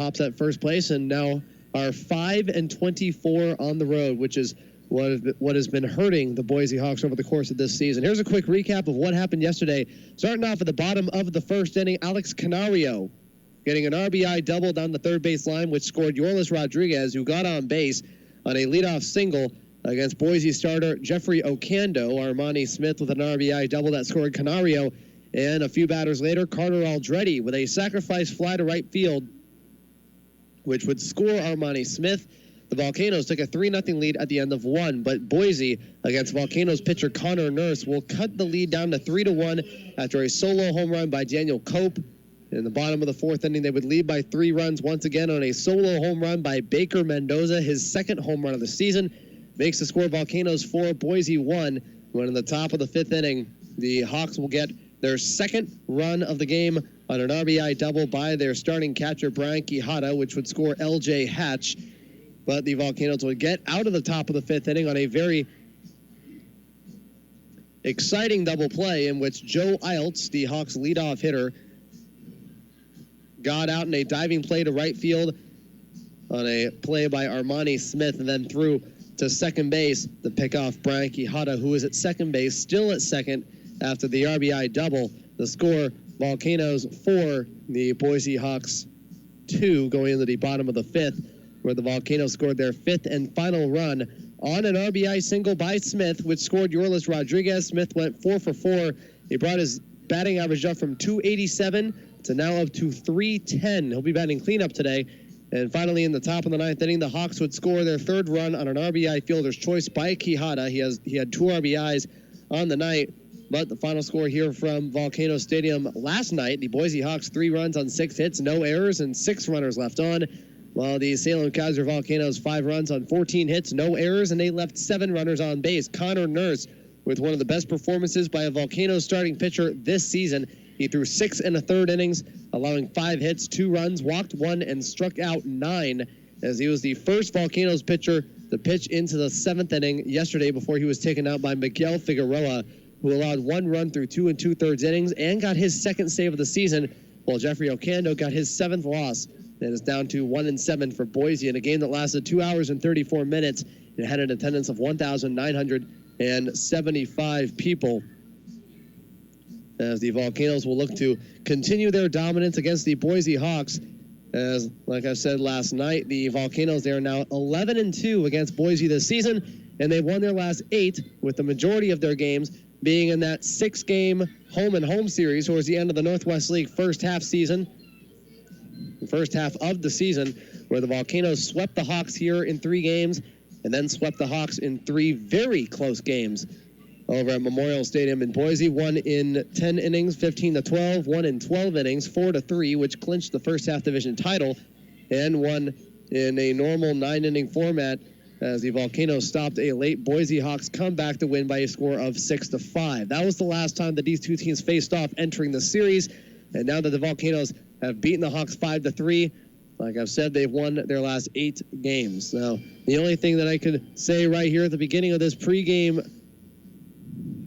hops at first place and now are 5-24 on the road, which is what has been hurting the Boise Hawks over the course of this season. Here's a quick recap of what happened yesterday. Starting off at the bottom of the first inning, Alex Canario getting an RBI double down the third base line, which scored Yorlis Rodriguez, who got on base on a leadoff single against Boise starter Jeffrey Ocando. Armani Smith with an RBI double that scored Canario. And a few batters later, Carter Aldretti with a sacrifice fly to right field, which would score Armani Smith. The Volcanoes took a 3-0 lead at the end of one, but Boise, against Volcanoes pitcher Connor Nurse, will cut the lead down to 3-1 after a solo home run by Daniel Cope. In the bottom of the fourth inning, they would lead by 3 runs once again on a solo home run by Baker Mendoza. His second home run of the season makes the score Volcanoes 4, Boise 1. When in the top of the fifth inning, the Hawks will get their second run of the game on an RBI double by their starting catcher Brian Quijada, which would score L.J. Hatch. But the Volcanoes would get out of the top of the fifth inning on a very exciting double play in which Joe Eilts, the Hawks' leadoff hitter, got out in a diving play to right field on a play by Armani Smith and then threw to second base to pick off Brian Quijada, who is at second base, still at second after the RBI double. The score, Volcanoes 4, the Boise Hawks 2, going into the bottom of the fifth, where the Volcanoes scored their fifth and final run on an RBI single by Smith, which scored Yorlis Rodriguez. Smith went 4 for 4. He brought his batting average up from 287 to now up to 310. He'll be batting cleanup today. And finally, in the top of the ninth inning, the Hawks would score their third run on an RBI fielder's choice by Quijada. He had 2 RBIs on the night. But the final score here from Volcano Stadium last night, the Boise Hawks 3 runs on 6 hits, no errors, and 6 runners left on. While the Salem-Keizer Volcanoes 5 runs on 14 hits, no errors, and they left 7 runners on base. Connor Nurse with one of the best performances by a Volcanoes starting pitcher this season. He threw 6 1/3 innings, allowing 5 hits, 2 runs, walked 1, and struck out 9, as he was the first Volcanoes pitcher to pitch into the 7th inning yesterday before he was taken out by Miguel Figueroa, who allowed 1 run through 2 2/3 innings and got his second save of the season, while Jeffrey Ocando got his 7th loss. And is down to 1-7 for Boise in a game that lasted 2 hours and 34 minutes. It had an attendance of 1,975 people. As the Volcanoes will look to continue their dominance against the Boise Hawks. As, like I said last night, the Volcanoes, they are now 11-2 against Boise this season, and they've won their last 8, with the majority of their games being in that 6-game home-and-home series towards the end of the Northwest League first half season. The first half of the season, where the Volcanoes swept the Hawks here in 3 games and then swept the Hawks in 3 very close games over at Memorial Stadium in Boise. 1 in 10 innings, 15-12, 1 in 12 innings, 4-3, which clinched the first half division title, and 1 in a normal 9-inning format as the Volcanoes stopped a late Boise Hawks comeback to win by a score of 6-5. That was the last time that these two teams faced off entering the series, and now that the Volcanoes have beaten the Hawks 5-3. Like I've said, they've won their last 8 games. Now, the only thing that I could say right here at the beginning of this pregame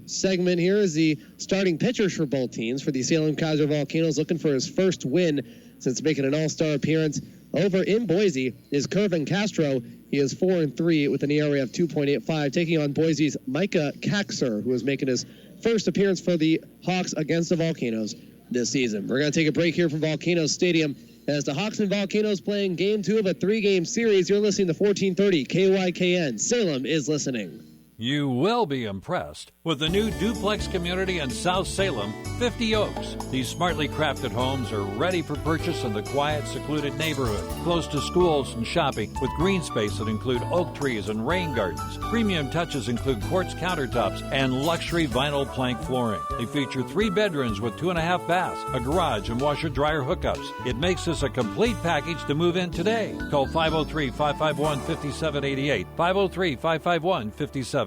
segment here is the starting pitchers for both teams. For the Salem-Keizer Volcanoes, looking for his first win since making an all-star appearance over in Boise is Kervin Castro. He is 4-3 with an ERA of 2.85, taking on Boise's Micah Kaxer, who is making his first appearance for the Hawks against the Volcanoes this season. We're going to take a break here from Volcano Stadium as the Hawks and Volcanoes playing Game 2 of a 3-game series. You're listening to 1430 KYKN. Salem is listening. You will be impressed with the new duplex community in South Salem, 50 Oaks. These smartly crafted homes are ready for purchase in the quiet, secluded neighborhood, close to schools and shopping, with green space that include oak trees and rain gardens. Premium touches include quartz countertops and luxury vinyl plank flooring. They feature 3 bedrooms with 2.5 baths, a garage, and washer-dryer hookups. It makes this a complete package to move in today. Call 503-551-5788, 503-551-5788.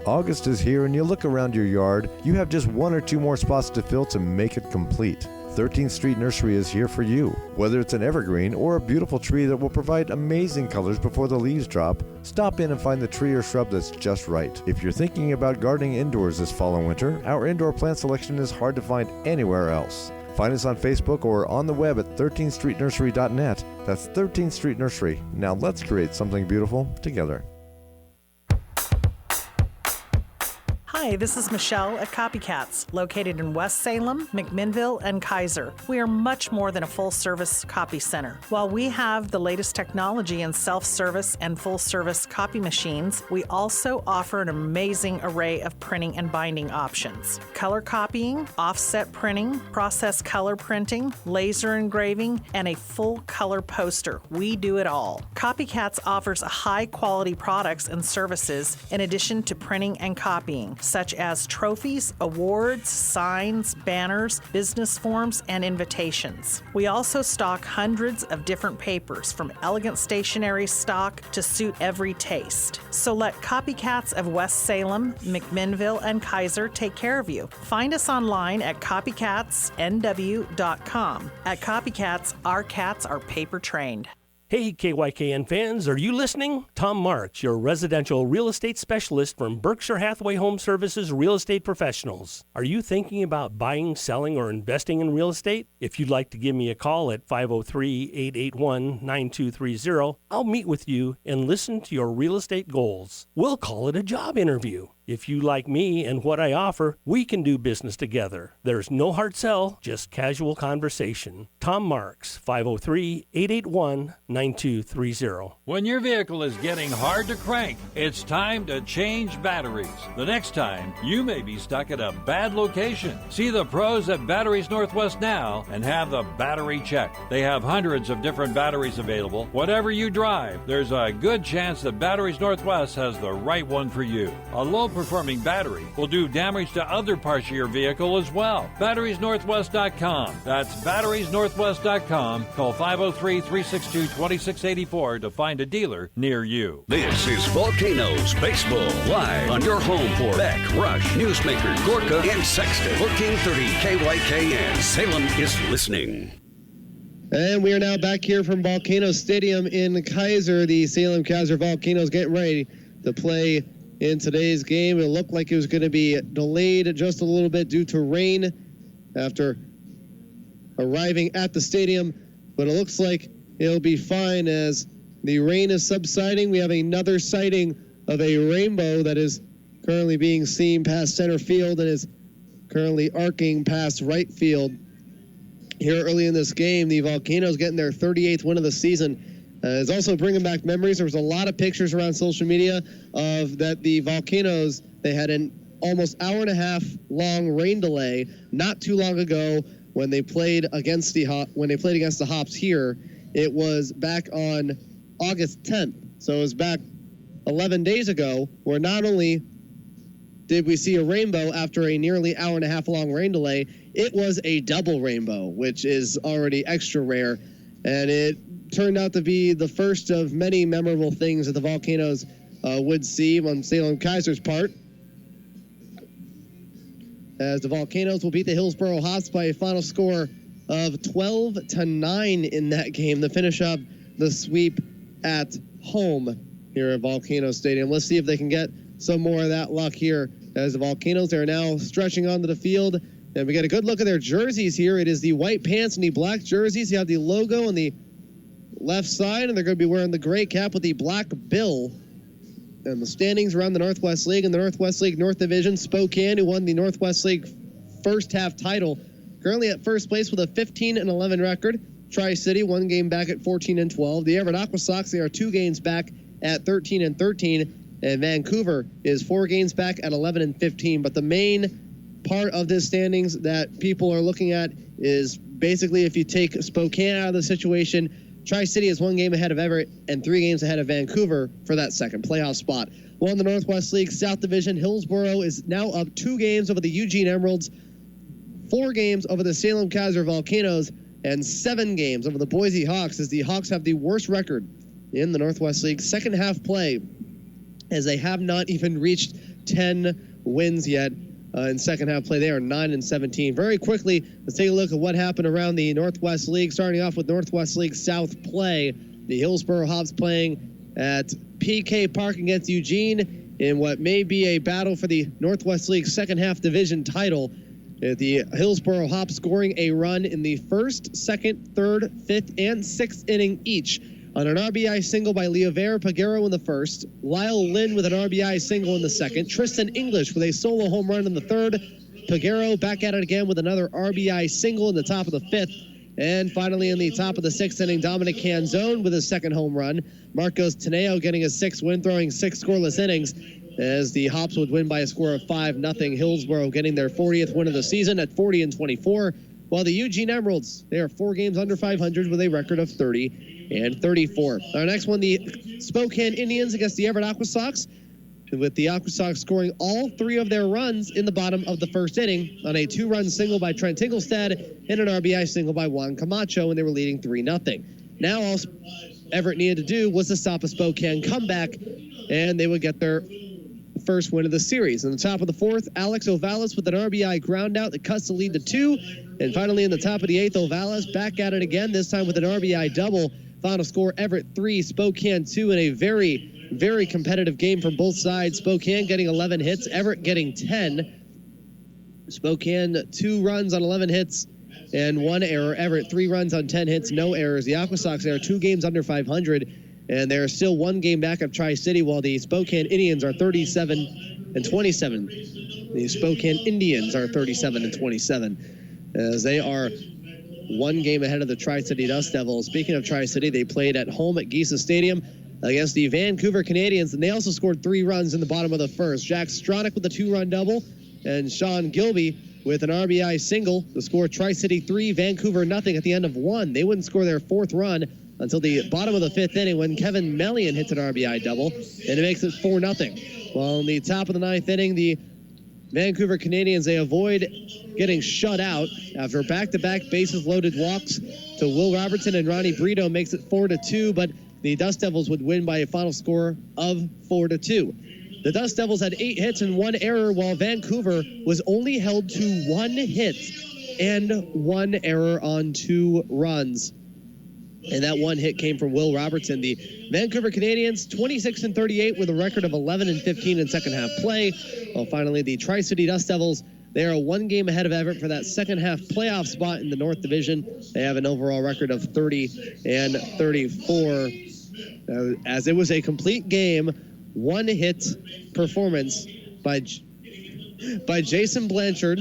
August is here and you look around your yard, you have just 1 or 2 more spots to fill to make it complete. 13th Street Nursery is here for you. Whether it's an evergreen or a beautiful tree that will provide amazing colors before the leaves drop, stop in and find the tree or shrub that's just right. If you're thinking about gardening indoors this fall and winter, our indoor plant selection is hard to find anywhere else. Find us on Facebook or on the web at 13thstreetnursery.net. That's 13th Street Nursery. Now let's create something beautiful together. Hi, this is Michelle at Copycats, located in West Salem, McMinnville, and Keizer. We are much more than a full-service copy center. While we have the latest technology in self-service and full-service copy machines, we also offer an amazing array of printing and binding options. Color copying, offset printing, process color printing, laser engraving, and a full-color poster. We do it all. Copycats offers high-quality products and services in addition to printing and copying, such as trophies, awards, signs, banners, business forms, and invitations. We also stock hundreds of different papers, from elegant stationery stock to suit every taste. So let Copycats of West Salem, McMinnville, and Keizer take care of you. Find us online at copycatsnw.com. At Copycats, our cats are paper trained. Hey, KYKN fans, are you listening? Tom Marks, your residential real estate specialist from Berkshire Hathaway Home Services Real Estate Professionals. Are you thinking about buying, selling, or investing in real estate? If you'd like to give me a call at 503-881-9230, I'll meet with you and listen to your real estate goals. We'll call it a job interview. If you like me and what I offer, we can do business together. There's no hard sell, just casual conversation. Tom Marks, 503-881-9230. When your vehicle is getting hard to crank, it's time to change batteries. The next time, you may be stuck at a bad location. See the pros at Batteries Northwest now and have the battery check. They have hundreds of different batteries available. Whatever you drive, there's a good chance that Batteries Northwest has the right one for you. A low-performing battery will do damage to other parts of your vehicle as well. BatteriesNorthwest.com. That's BatteriesNorthwest.com. Call 503-362-2684 to find a dealer near you. This is Volcanoes Baseball, live on your home for Beck, Rush, Newsmaker, Gorka, and Sexton. 1430 KYKN. Salem is listening. And we are now back here from Volcano Stadium in Keizer. The Salem-Keizer Volcanoes getting ready to play in today's game. It looked like it was going to be delayed just a little bit due to rain after arriving at the stadium, but it looks like it'll be fine as the rain is subsiding. We have another sighting of a rainbow that is currently being seen past center field and is currently arcing past right field. Here early in this game, the Volcanoes getting their 38th win of the season. It's also bringing back memories. There was a lot of pictures around social media of that the Volcanoes, they had an almost hour and a half long rain delay not too long ago when they played against the Hops here. It was back on August 10th. So it was back 11 days ago, where not only did we see a rainbow after a nearly hour and a half long rain delay, it was a double rainbow, which is already extra rare. And it turned out to be the first of many memorable things that the Volcanoes would see on Salem-Keizer's part, as the Volcanoes will beat the Hillsboro Hops by a final score of 12-9 in that game to finish up the sweep at home here at Volcano Stadium. Let's see if they can get some more of that luck here, as the Volcanoes are now stretching onto the field. And we get a good look at their jerseys here. It is the white pants and the black jerseys. You have the logo on the left side, and they're going to be wearing the gray cap with the black bill. And the standings around the Northwest League. In the Northwest League North Division, Spokane, who won the Northwest League first half title, currently at first place with a 15-11 record. Tri-City, one game back at 14-12. The Everett Aqua Sox, they are 2 games back at 13-13. And Vancouver is 4 games back at 11-15. But the main part of this standings that people are looking at is basically if you take Spokane out of the situation, Tri-City is 1 game ahead of Everett and 3 games ahead of Vancouver for that second playoff spot. Well, in the Northwest League South Division, Hillsboro is now up 2 games over the Eugene Emeralds, 4 games over the Salem-Keizer Volcanoes, and 7 games over the Boise Hawks, as the Hawks have the worst record in the Northwest League second half play, as they have not even reached 10 wins yet. In second half play, they are 9-17. Very quickly, let's take a look at what happened around the Northwest League. Starting off with Northwest League South play, the Hillsboro Hops playing at PK Park against Eugene in what may be a battle for the Northwest League second half division title. The Hillsboro Hops scoring a run in the first, second, third, fifth, and sixth inning each. On an RBI single by Leover Peguero in the first, Lyle Lynn with an RBI single in the second, Tristan English with a solo home run in the third, Peguero back at it again with another RBI single in the top of the fifth, and finally in the top of the sixth inning, Dominic Canzone with his second home run, Marcos Teneo getting his sixth win, throwing 6 scoreless innings, as the Hops would win by a score of 5-0. Hillsboro getting their 40th win of the season at 40-24, while the Eugene Emeralds, they are 4 games under 500 with a record of 30-34. Our next one, the Spokane Indians against the Everett Aqua Sox, with the Aqua Sox scoring all 3 of their runs in the bottom of the first inning on a 2-run single by Trent Tinglestad and an RBI single by Juan Camacho when they were leading 3-0. Now all Everett needed to do was to stop a Spokane comeback, and they would get their first win of the series. In the top of the fourth, Alex Ovalis with an RBI ground out that cuts the lead to 2. And finally in the top of the eighth, Ovalis back at it again, this time with an RBI double. Final score, Everett 3, Spokane 2, in a very, very competitive game from both sides. Spokane getting 11 hits, Everett getting 10. Spokane 2 runs on 11 hits and 1 error. Everett 3 runs on 10 hits, no errors. The Aqua Sox are 2 games under 500. And they're still 1 game back of Tri-City, while the Spokane Indians are 37-27. The Spokane Indians are 37-27, as they are 1 game ahead of the Tri-City Dust Devils. Speaking of Tri-City, they played at home at Geisa Stadium against the Vancouver Canadians, and they also scored 3 runs in the bottom of the first. Jack Stronach with a 2-run double, and Sean Gilby with an RBI single. The score, Tri-City 3, Vancouver nothing at the end of 1. They wouldn't score their 4th run until the bottom of the 5th inning when Kevin Melian hits an RBI double, and it makes it 4-0. Well, in the top of the 9th inning, the Vancouver Canadians, they avoid getting shut out after back-to-back bases-loaded walks to Will Robertson, and Ronnie Brito makes it 4-2, but the Dust Devils would win by a final score of 4-2. The Dust Devils had 8 hits and 1 error, while Vancouver was only held to 1 hit and 1 error on 2 runs. And that 1 hit came from Will Robertson. The Vancouver Canadians, 26-38 with a record of 11-15 in second half play. Well, finally, the Tri-City Dust Devils, they are 1 game ahead of Everett for that second half playoff spot in the North Division. They have an overall record of 30-34. As it was a complete game, 1 hit performance by Jason Blanchard,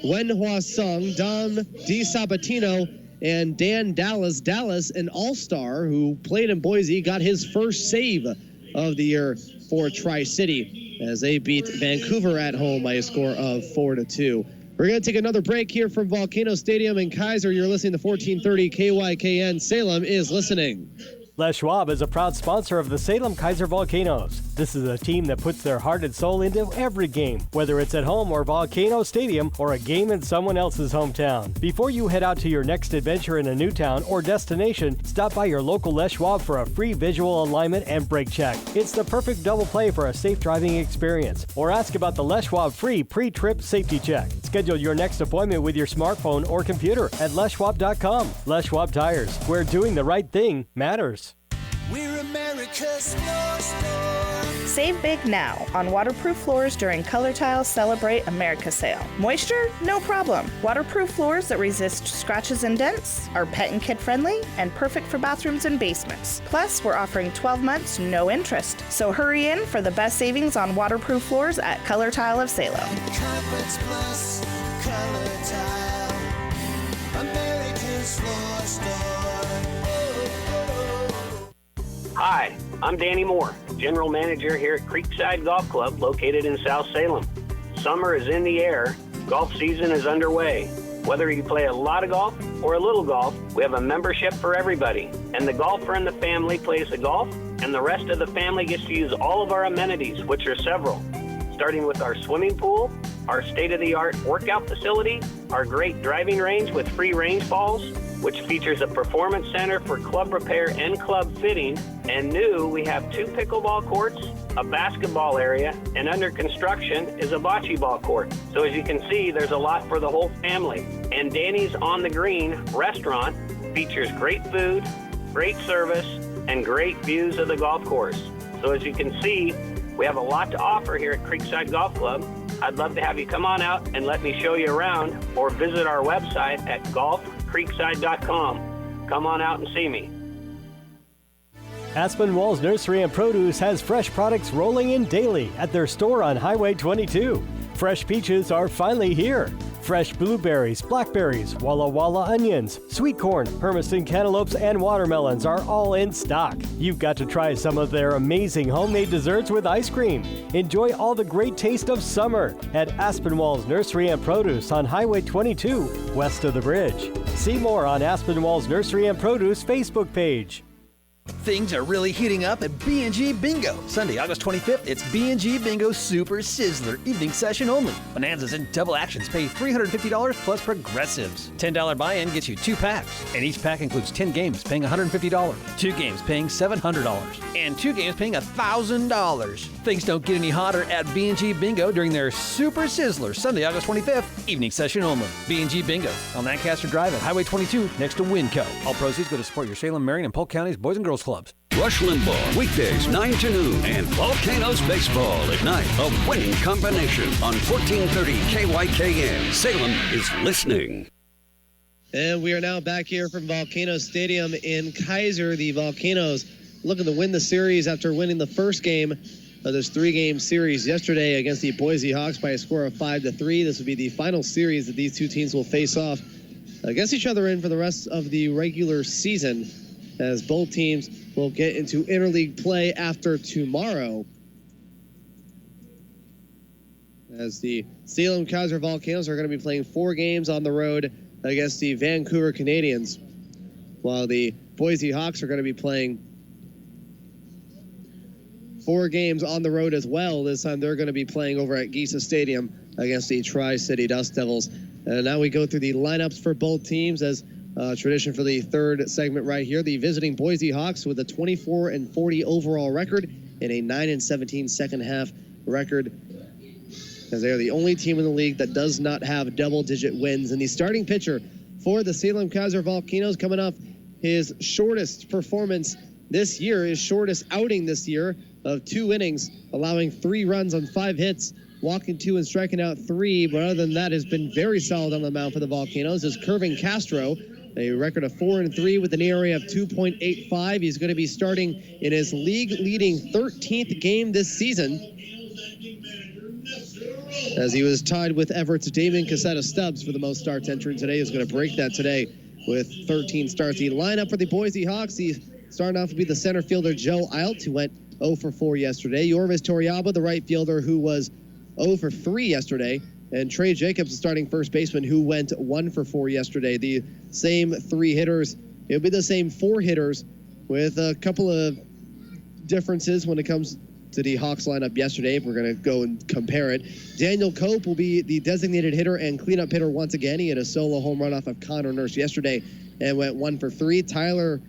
Wen Hua Sung, Dom DiSabatino, and Dan Dallas. Dallas, an all-star who played in Boise, got his first save of the year for Tri-City as they beat Vancouver at home by a score of 4-2. We're going to take another break here from Volcano Stadium in Keizer. You're listening to 1430 KYKN. Salem is listening. Les Schwab is a proud sponsor of the Salem-Keizer Volcanoes. This is a team that puts their heart and soul into every game, whether it's at home or Volcano Stadium or a game in someone else's hometown. Before you head out to your next adventure in a new town or destination, stop by your local Les Schwab for a free visual alignment and brake check. It's the perfect double play for a safe driving experience. Or ask about the Les Schwab free pre-trip safety check. Schedule your next appointment with your smartphone or computer at leschwab.com. Les Schwab Tires, where doing the right thing matters. We're America's floor store. Save big now on waterproof floors during Color Tile Celebrate America sale. Moisture? No problem. Waterproof floors that resist scratches and dents, are pet and kid friendly, and perfect for bathrooms and basements. Plus, we're offering 12 months, no interest. So hurry in for the best savings on waterproof floors at Color Tile of Salem. Carpets Plus, Color Tile, America's floor store. Hi, I'm Danny Moore, General Manager here at Creekside Golf Club located in South Salem. Summer is in the air. Golf season is underway. Whether you play a lot of golf or a little golf, we have a membership for everybody. And the golfer in the family plays the golf, and the rest of the family gets to use all of our amenities, which are several. Starting with our swimming pool, our state-of-the-art workout facility, our great driving range with free range balls, which features a performance center for club repair and club fitting. And new, we have 2 pickleball courts, a basketball area, and under construction is a bocce ball court. So as you can see, there's a lot for the whole family. And Danny's On the Green restaurant features great food, great service, and great views of the golf course. So as you can see, we have a lot to offer here at Creekside Golf Club. I'd love to have you come on out and let me show you around, or visit our website at golfcreekside.com. Come on out and see me. Aspen Walls Nursery and Produce has fresh products rolling in daily at their store on Highway 22. Fresh peaches are finally here. Fresh blueberries, blackberries, Walla Walla onions, sweet corn, Hermiston cantaloupes, and watermelons are all in stock. You've got to try some of their amazing homemade desserts with ice cream. Enjoy all the great taste of summer at Aspenwall's Nursery and Produce on Highway 22, west of the bridge. See more on Aspenwall's Nursery and Produce Facebook page. Things are really heating up at B&G Bingo. Sunday, August 25th, it's B&G Bingo Super Sizzler, evening session only. Bonanzas and double actions pay $350 plus progressives. $10 buy-in gets you 2 packs, and each pack includes 10 games paying $150, 2 games paying $700, and 2 games paying $1,000. Things don't get any hotter at B&G Bingo during their Super Sizzler, Sunday, August 25th, evening session only. B&G Bingo on Lancaster Drive at Highway 22 next to Winco. All proceeds go to support your Salem, Marion, and Polk Counties Boys and Girls Clubs. Rush Limbaugh, weekdays 9 to noon, and Volcanoes Baseball at night. A winning combination on 1430 KYKN. Salem is listening. And we are now back here from Volcanoes Stadium in Keizer. The Volcanoes looking to win the series after winning the first game of this 3-game series yesterday against the Boise Hawks by a score of 5-3. This will be the final series that these two teams will face off against each other in for the rest of the regular season, as both teams will get into interleague play after tomorrow, as the Salem-Keizer Volcanoes are going to be playing 4 games on the road against the Vancouver Canadians, while the Boise Hawks are going to be playing 4 games on the road as well. This time they're going to be playing over at Giesa Stadium against the Tri-City Dust Devils. And now we go through the lineups for both teams as tradition for the third segment right here. The visiting Boise Hawks with a 24-40 overall record and a 9-17 second half record, as they are the only team in the league that does not have double-digit wins. And the starting pitcher for the Salem-Keizer Volcanoes, coming off his shortest performance this year, his shortest outing this year of 2 innings, allowing 3 runs on 5 hits, walking 2 and striking out 3. But other than that, has been very solid on the mound for the Volcanoes is Kervin Castro, a record of 4-3 with an ERA of 2.85. He's going to be starting in his league-leading 13th game this season, as he was tied with Everett's Damon Cassetta Stubbs for the most starts entering today. He's going to break that today with 13 starts. The lineup for the Boise Hawks, starting off will be the center fielder Joe Eilt, who went 0-4 yesterday. Yorvis Toriaba, the right fielder, who was 0-3 yesterday. And Trey Jacobs, the starting first baseman, who went 1-4 yesterday. The same 3 hitters. It'll be the same 4 hitters with a couple of differences when it comes to the Hawks lineup yesterday, if we're going to go and compare it. Daniel Cope will be the designated hitter and cleanup hitter once again. He had a solo home run off of Connor Nurse yesterday and went 1-3. Tyler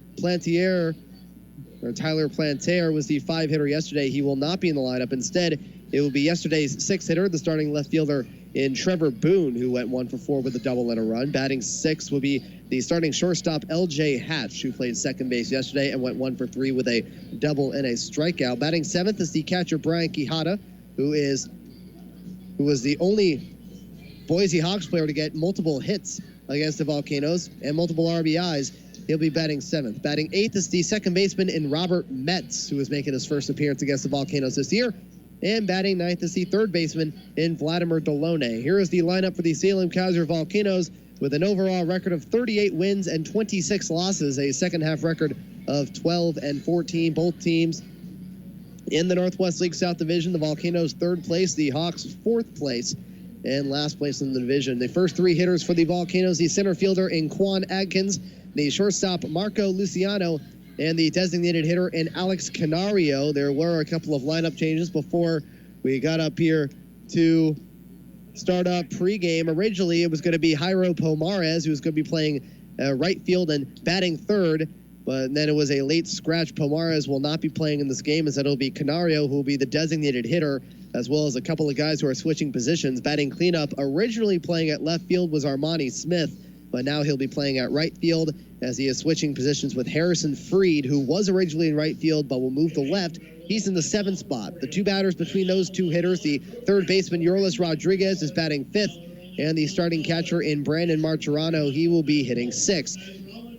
Plantier was the 5 hitter yesterday. He will not be in the lineup. Instead, it will be yesterday's 6 hitter, the starting left fielder in Trevor Boone, who went 1-4 with a double and a run. Batting 6 will be the starting shortstop LJ Hatch, who played second base yesterday and went 1-3 with a double and a strikeout. Batting 7th is the catcher Brian Quijada, who was the only Boise Hawks player to get multiple hits against the Volcanoes and multiple RBIs. He'll be batting 7th. Batting 8th is the second baseman in Robert Metz, who is making his first appearance against the Volcanoes this year. And batting 9th is the third baseman in Vladimir Delone. Here is the lineup for the Salem-Keizer Volcanoes with an overall record of 38 wins and 26 losses, a second half record of 12-14. Both teams in the Northwest League South Division. The Volcanoes 3rd place, the Hawks 4th place, and last place in the division. The first 3 hitters for the Volcanoes, the center fielder in Quan Adkins, the shortstop Marco Luciano, and the designated hitter in Alex Canario. There were a couple of lineup changes before we got up here to start up pregame. Originally, it was going to be Jairo Pomares, who was going to be playing right field and batting 3rd, but then it was a late scratch. Pomares will not be playing in this game, as it'll be Canario, who will be the designated hitter, as well as a couple of guys who are switching positions. Batting cleanup, originally playing at left field, was Armani Smith, but now he'll be playing at right field as he is switching positions with Harrison Freed, who was originally in right field but will move to left. He's in the 7th spot. The two batters between those two hitters, the third baseman Yorlis Rodriguez is batting 5th, and the starting catcher in Brandon Martirano, he will be hitting 6th.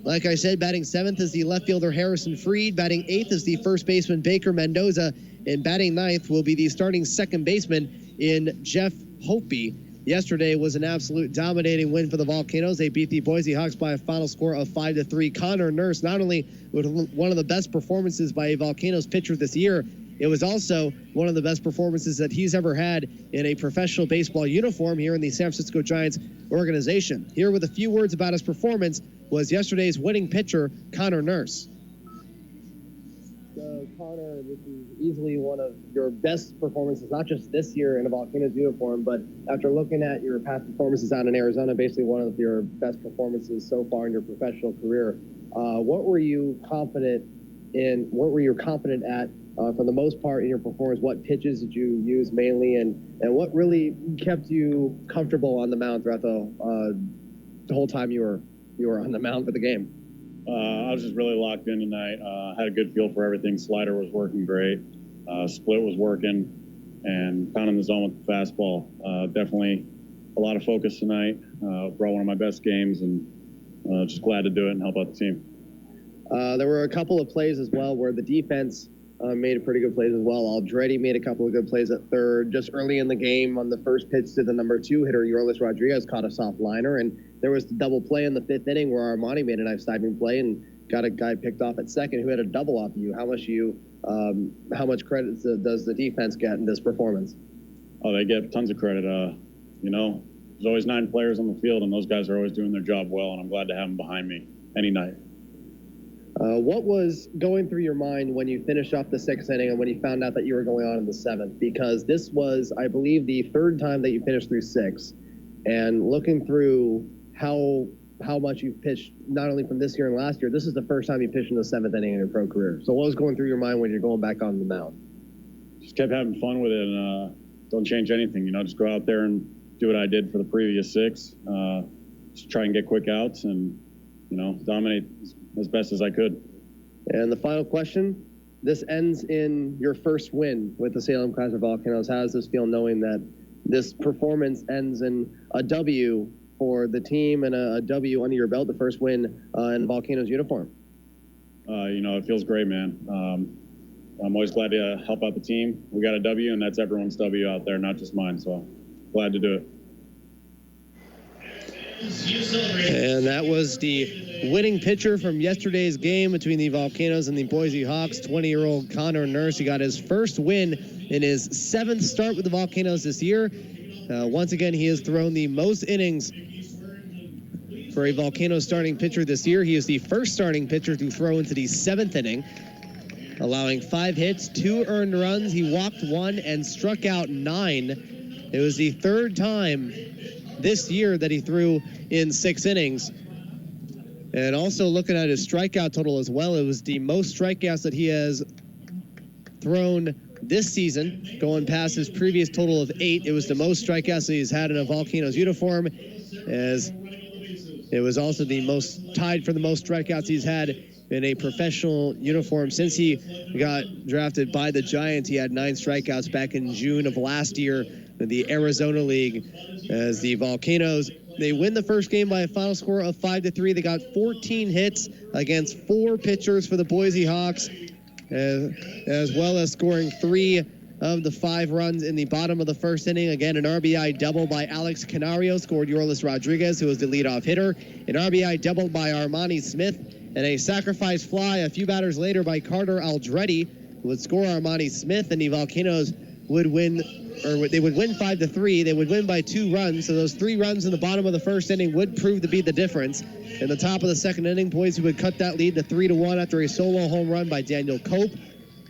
Like I said, batting 7th is the left fielder Harrison Freed. Batting 8th is the first baseman Baker Mendoza. And batting 9th will be the starting second baseman in Jeff Hope. Yesterday was an absolute dominating win for the Volcanoes. They beat the Boise Hawks by a final score of 5-3. Connor Nurse, not only with one of the best performances by a Volcanoes pitcher this year, it was also one of the best performances that he's ever had in a professional baseball uniform here in the San Francisco Giants organization. Here with a few words about his performance was yesterday's winning pitcher, Connor Nurse. Connor, this is easily one of your best performances, not just this year in a Volcanoes uniform, but after looking at your past performances out in Arizona, basically one of your best performances so far in your professional career. What were you confident in? What were you confident at for the most part in your performance? What pitches did you use mainly, and what really kept you comfortable on the mound throughout the whole time you were on the mound for the game? I was just really locked in tonight. Had a good feel for everything. Slider was working great. Split was working, and pounding the zone with the fastball. Definitely a lot of focus tonight. Brought one of my best games, and just glad to do it and help out the team. There were a couple of plays as well where the defense made a pretty good plays as well. Aldretti made a couple of good plays at third. Just early in the game, on the first pitch to the number 2 hitter, Yorlis Rodriguez caught a soft liner, and there was the double play in the 5th inning where Armani made a nice diving play and got a guy picked off at second who had a double off of you. How much credit does the defense get in this performance? Oh, they get tons of credit. There's always 9 players on the field, and those guys are always doing their job well, and I'm glad to have them behind me any night. What was going through your mind when you finished off the 6th inning and when you found out that you were going on in the 7th? Because this was, I believe, the 3rd time that you finished through 6. And looking through how much you've pitched, not only from this year and last year, this is the first time you pitched in the 7th inning in your pro career. So what was going through your mind when you're going back on the mound? Just kept having fun with it, and don't change anything. Just go out there and do what I did for the previous 6. Just try and get quick outs and, dominate as best as I could. And the final question, this ends in your first win with the Salem-Keizer Volcanoes. How does this feel knowing that this performance ends in a W for the team and a W under your belt, the first win in Volcanoes uniform? It feels great, man. I'm always glad to help out the team. We got a W, and that's everyone's W out there, not just mine. So glad to do it. And that was the winning pitcher from yesterday's game between the Volcanoes and the Boise Hawks, 20-year-old Connor Nurse. He got his first win in his 7th start with the Volcanoes this year. Once again, he has thrown the most innings for a Volcanoes starting pitcher this year. He is the first starting pitcher to throw into the 7th inning, allowing 5 hits, 2 earned runs. He walked 1 and struck out 9. It was the 3rd time this year that he threw in 6 innings. And also looking at his strikeout total as well, it was the most strikeouts that he has thrown this season, going past his previous total of 8. It was the most strikeouts that he's had in a Volcanoes uniform, as it was also the most tied for the most strikeouts he's had in a professional uniform since he got drafted by the Giants. He had 9 strikeouts back in June of last year in the Arizona League. As the Volcanoes, they win the first game by a final score of 5-3. They got 14 hits against 4 pitchers for the Boise Hawks, as well as scoring 3 of the 5 runs in the bottom of the first inning. Again, an RBI double by Alex Canario scored Yorlis Rodriguez, who was the leadoff hitter. An RBI double by Armani Smith, and a sacrifice fly a few batters later by Carter Aldretti would score Armani Smith, and the Volcanoes would win, or they would win 5-3. They would win by 2 runs, so those 3 runs in the bottom of the first inning would prove to be the difference. In the top of the second inning, Boise would cut that lead to 3-1 after a solo home run by Daniel Cope,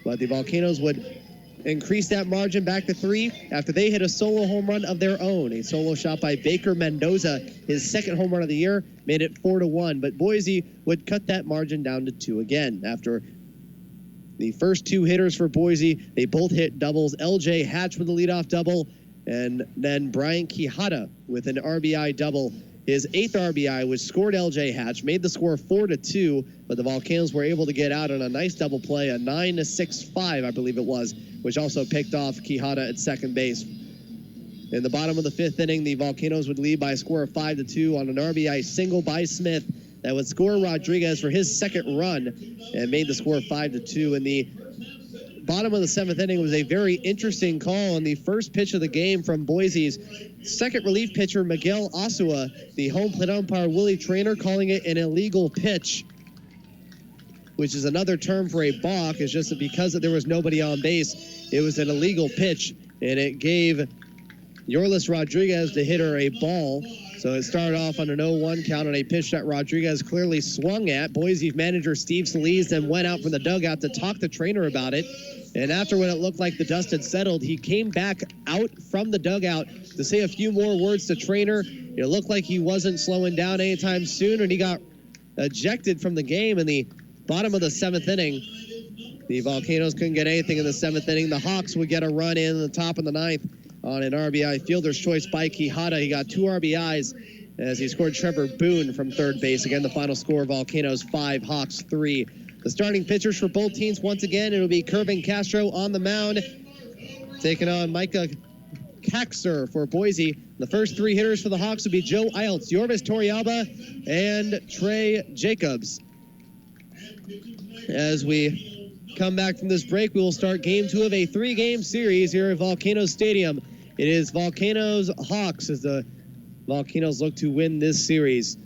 but the Volcanoes would increase that margin back to 3 after they hit a solo home run of their own. A solo shot by Baker Mendoza, his 2nd home run of the year, made it 4-1, but Boise would cut that margin down to 2 again. After the first 2 hitters for Boise, they both hit doubles. LJ Hatch with a leadoff double, and then Brian Quijada with an RBI double his 8th RBI, which scored L.J. Hatch, made the score 4-2, but the Volcanoes were able to get out on a nice double play, a 9-6-5, I believe it was, which also picked off Quijada at second base. In the bottom of the 5th inning, the Volcanoes would lead by a score of 5-2 on an RBI single by Smith that would score Rodriguez for his second run and made the score 5-2. In the bottom of the 7th inning was a very interesting call on the first pitch of the game from Boise's second relief pitcher, Miguel Asua. The home plate umpire, Willie Traynor, calling it an illegal pitch, which is another term for a balk. It's just that because there was nobody on base, it was an illegal pitch, and it gave Yorlis Rodriguez, the hitter, a ball. So it started off on an 0-1 count on a pitch that Rodriguez clearly swung at. Boise manager Steve Solis then went out from the dugout to talk to Traynor about it. And after when it looked like the dust had settled, he came back out from the dugout to say a few more words to Traynor. It looked like he wasn't slowing down anytime soon, and he got ejected from the game in the bottom of the 7th inning. The Volcanoes couldn't get anything in the 7th inning. The Hawks would get a run in the top of the 9th on an RBI fielder's choice by Quijada. He got 2 RBIs as he scored Trevor Boone from third base. Again, the final score, Volcanoes 5, Hawks 3. The starting pitchers for both teams, once again, it'll be Kervin Castro on the mound, taking on Micah Kaxer for Boise. The first 3 hitters for the Hawks would be Joe Iltz, Yorvis Torrealba, and Trey Jacobs. As we come back from this break, we will start game 2 of a 3-game series here at Volcanoes Stadium. It is Volcanoes-Hawks as the Volcanoes look to win this series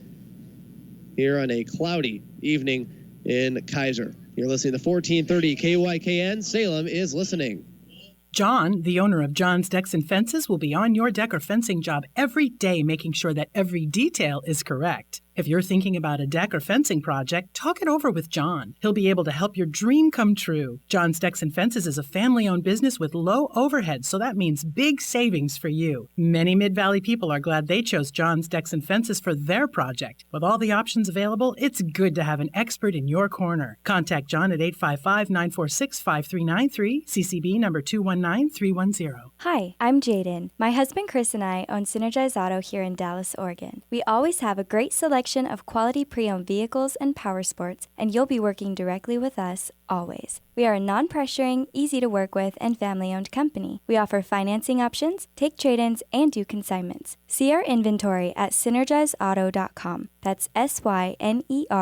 here on a cloudy evening in Keizer. You're listening to 1430 KYKN. Salem is listening. John, the owner of John's Decks and Fences, will be on your deck or fencing job every day, making sure that every detail is correct. If you're thinking about a deck or fencing project, talk it over with John. He'll be able to help your dream come true. John's Decks and Fences is a family-owned business with low overhead, so that means big savings for you. Many Mid-Valley people are glad they chose John's Decks and Fences for their project. With all the options available, it's good to have an expert in your corner. Contact John at 855-946-5393, CCB number 219310. Hi, I'm Jaden. My husband Chris and I own Synergize Auto here in Dallas, Oregon. We always have a great selection of quality pre-owned vehicles and power sports, and you'll be working directly with us always. We are a non-pressuring, easy to work with, and family-owned company. We offer financing options, take trade-ins, and do consignments. See our inventory at synergizeauto.com. That's SYNERGIZE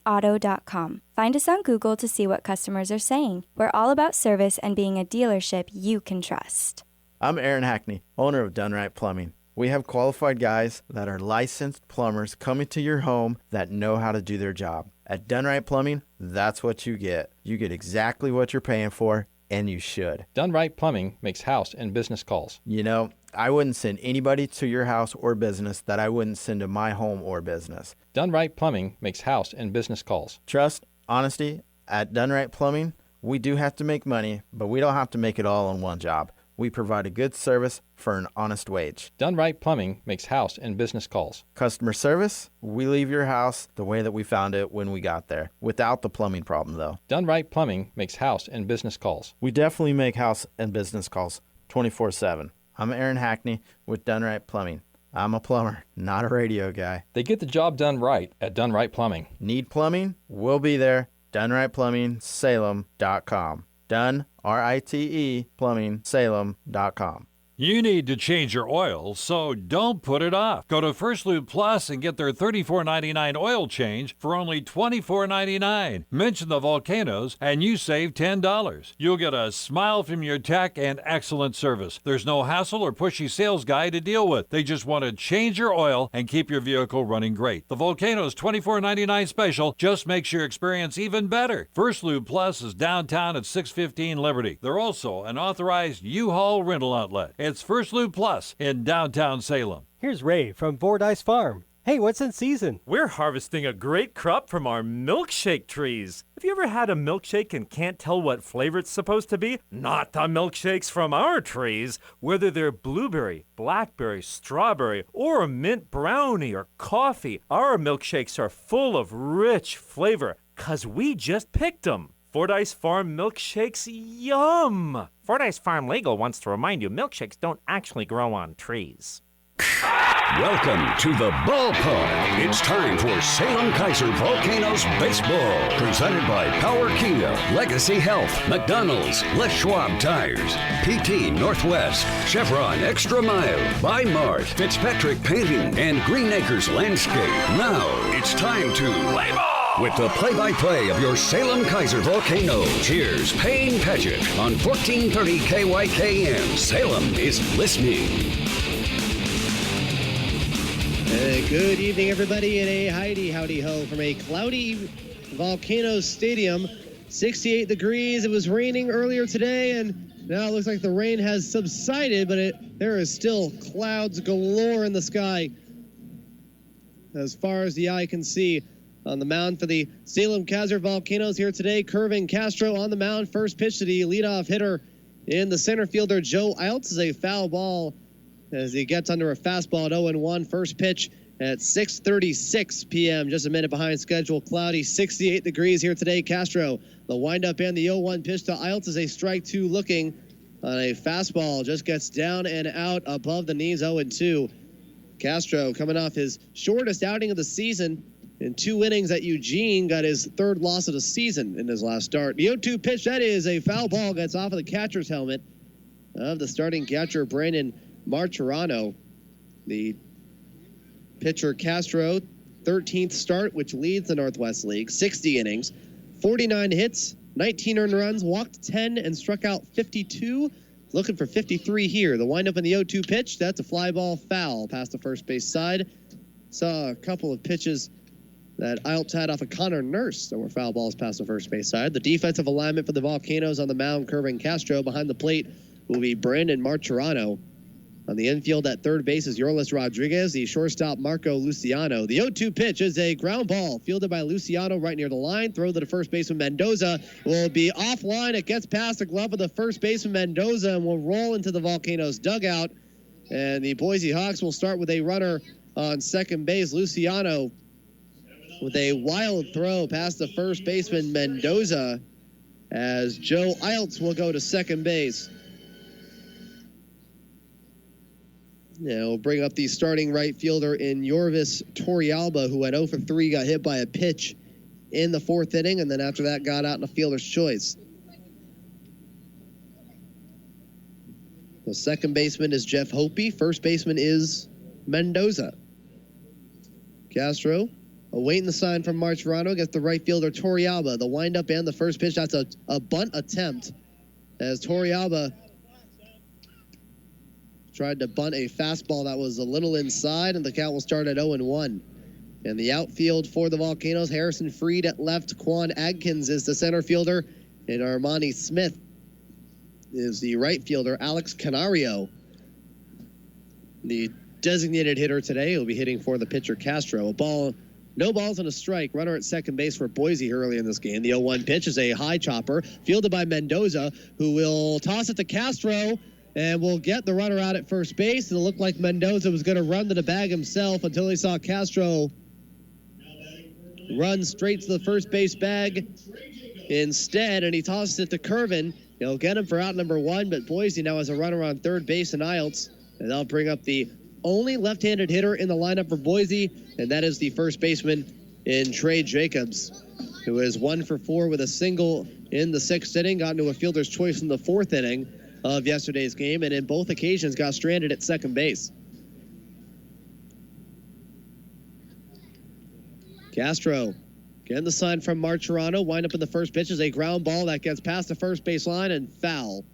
auto.com. Find us on Google to see what customers are saying. We're all about service and being a dealership you can trust. I'm Aaron Hackney, owner of Done Right Plumbing. We have qualified guys that are licensed plumbers coming to your home that know how to do their job. At Done Right Plumbing, that's what you get. You get exactly what you're paying for, and you should. Done Right Plumbing makes house and business calls. You know, I wouldn't send anybody to your house or business that I wouldn't send to my home or business. Done Right Plumbing makes house and business calls. Trust, honesty, at Done Right Plumbing, we do have to make money, but we don't have to make it all on one job. We provide a good service for an honest wage. Done Right Plumbing makes house and business calls. Customer service, we leave your house the way that we found it when we got there, without the plumbing problem though. Done Right Plumbing makes house and business calls. We definitely make house and business calls 24/7. I'm Aaron Hackney with Done Right Plumbing. I'm a plumber, not a radio guy. They get the job done right at Done Right Plumbing. Need plumbing? We'll be there. Done Right Plumbing, Salem.com. Done, R-I-T-E, plumbing, Salem.com. You need to change your oil, so don't put it off. Go to First Lube Plus and get their $34.99 oil change for only $24.99. Mention the Volcanoes and you save $10. You'll get a smile from your tech and excellent service. There's no hassle or pushy sales guy to deal with. They just want to change your oil and keep your vehicle running great. The Volcanoes $24.99 special just makes your experience even better. First Lube Plus is downtown at 615 Liberty. They're also an authorized U-Haul rental outlet. It's First Lube Plus in downtown Salem. Here's Ray from Fordyce Farm. Hey, what's in season? We're harvesting a great crop from our milkshake trees. Have you ever had a milkshake and can't tell what flavor it's supposed to be? Not the milkshakes from our trees. Whether they're blueberry, blackberry, strawberry, or mint brownie or coffee, our milkshakes are full of rich flavor 'cause we just picked them. Fordyce Farm milkshakes, yum! Fordyce Farm Legal wants to remind you milkshakes don't actually grow on trees. Welcome to the ballpark. It's time for Salem-Keizer Volcanoes Baseball. Presented by Power Kia, Legacy Health, McDonald's, Les Schwab Tires, PT Northwest, Chevron Extra Mile, by Mart, Fitzpatrick Painting, and Green Acres Landscape. Now it's time to play ball. With the play-by-play of your Salem-Keizer Volcanoes, here's Payne Paget on 1430 KYKN. Salem is listening. Good evening, everybody, and a howdy ho from a cloudy Volcanoes Stadium. 68 degrees. It was raining earlier today, and now it looks like the rain has subsided, but there is still clouds galore in the sky as far as the eye can see. On the mound for the Salem-Keizer Volcanoes here today, Kervin Castro on the mound. First pitch to the leadoff hitter in the center fielder, Joe Iltz, is a foul ball as he gets under a fastball at 0-1. First pitch at 6:36 p.m., just a minute behind schedule. Cloudy, 68 degrees here today. Castro, the windup and the 0-1 pitch to Iltz is a strike two looking on a fastball. Just gets down and out above the knees, 0-2. Castro coming off his shortest outing of the season. In 2 innings at Eugene, got his 3rd loss of the season in his last start. The 0-2 pitch, that is a foul ball, gets off of the catcher's helmet of the starting catcher, Brandon Martirano. The pitcher, Castro, 13th start, which leads the Northwest League, 60 innings, 49 hits, 19 earned runs, walked 10, and struck out 52. Looking for 53 here. The windup in the 0-2 pitch, that's a fly ball foul past the first base side. Saw a couple of pitches that Iltz had off of Connor Nurse that were foul balls past the first base side. The defensive alignment for the Volcanoes on the mound, Kervin Castro. Behind the plate will be Brandon Martirano. On the infield at third base is Yorlis Rodriguez. The shortstop, Marco Luciano. The 0-2 pitch is a ground ball fielded by Luciano right near the line. Throw to the first baseman, Mendoza. Will be offline. It gets past the glove of the first baseman, Mendoza, and will roll into the Volcanoes dugout. And the Boise Hawks will start with a runner on second base. Luciano with a wild throw past the first baseman, Mendoza, as Joe Iltz will go to second base. Now we'll bring up the starting right fielder in Yorvis Torrealba, who went 0 for 3, got hit by a pitch in the 4th inning, and then after that got out in a fielder's choice. The second baseman is Jeff Hoppe. First baseman is Mendoza. Castro awaiting the sign from Martirano, gets the right fielder Torrealba. The windup and the first pitch, that's a bunt attempt as Torrealba tried to bunt a fastball that was a little inside, and the count will start at 0-1. And the outfield for the Volcanoes, Harrison Freed at left, Quan Adkins is the center fielder, and Armani Smith is the right fielder. Alex Canario, the designated hitter today, will be hitting for the pitcher Castro. No balls and a strike. Runner at second base for Boise early in this game. The 0-1 pitch is a high chopper fielded by Mendoza, who will toss it to Castro and will get the runner out at first base. It looked like Mendoza was going to run to the bag himself until he saw Castro run straight to the first base bag instead, and he tosses it to Kervin. He'll get him for out number 1, but Boise now has a runner on third base and Iltz, and they'll bring up the only left-handed hitter in the lineup for Boise, and that is the first baseman in Trey Jacobs, who is 1 for 4 with a single in the 6th inning, got into a fielder's choice in the 4th inning of yesterday's game, and in both occasions got stranded at second base. Castro getting the sign from Martirano. Wind up in the first pitch is a ground ball that gets past the first base line and foul.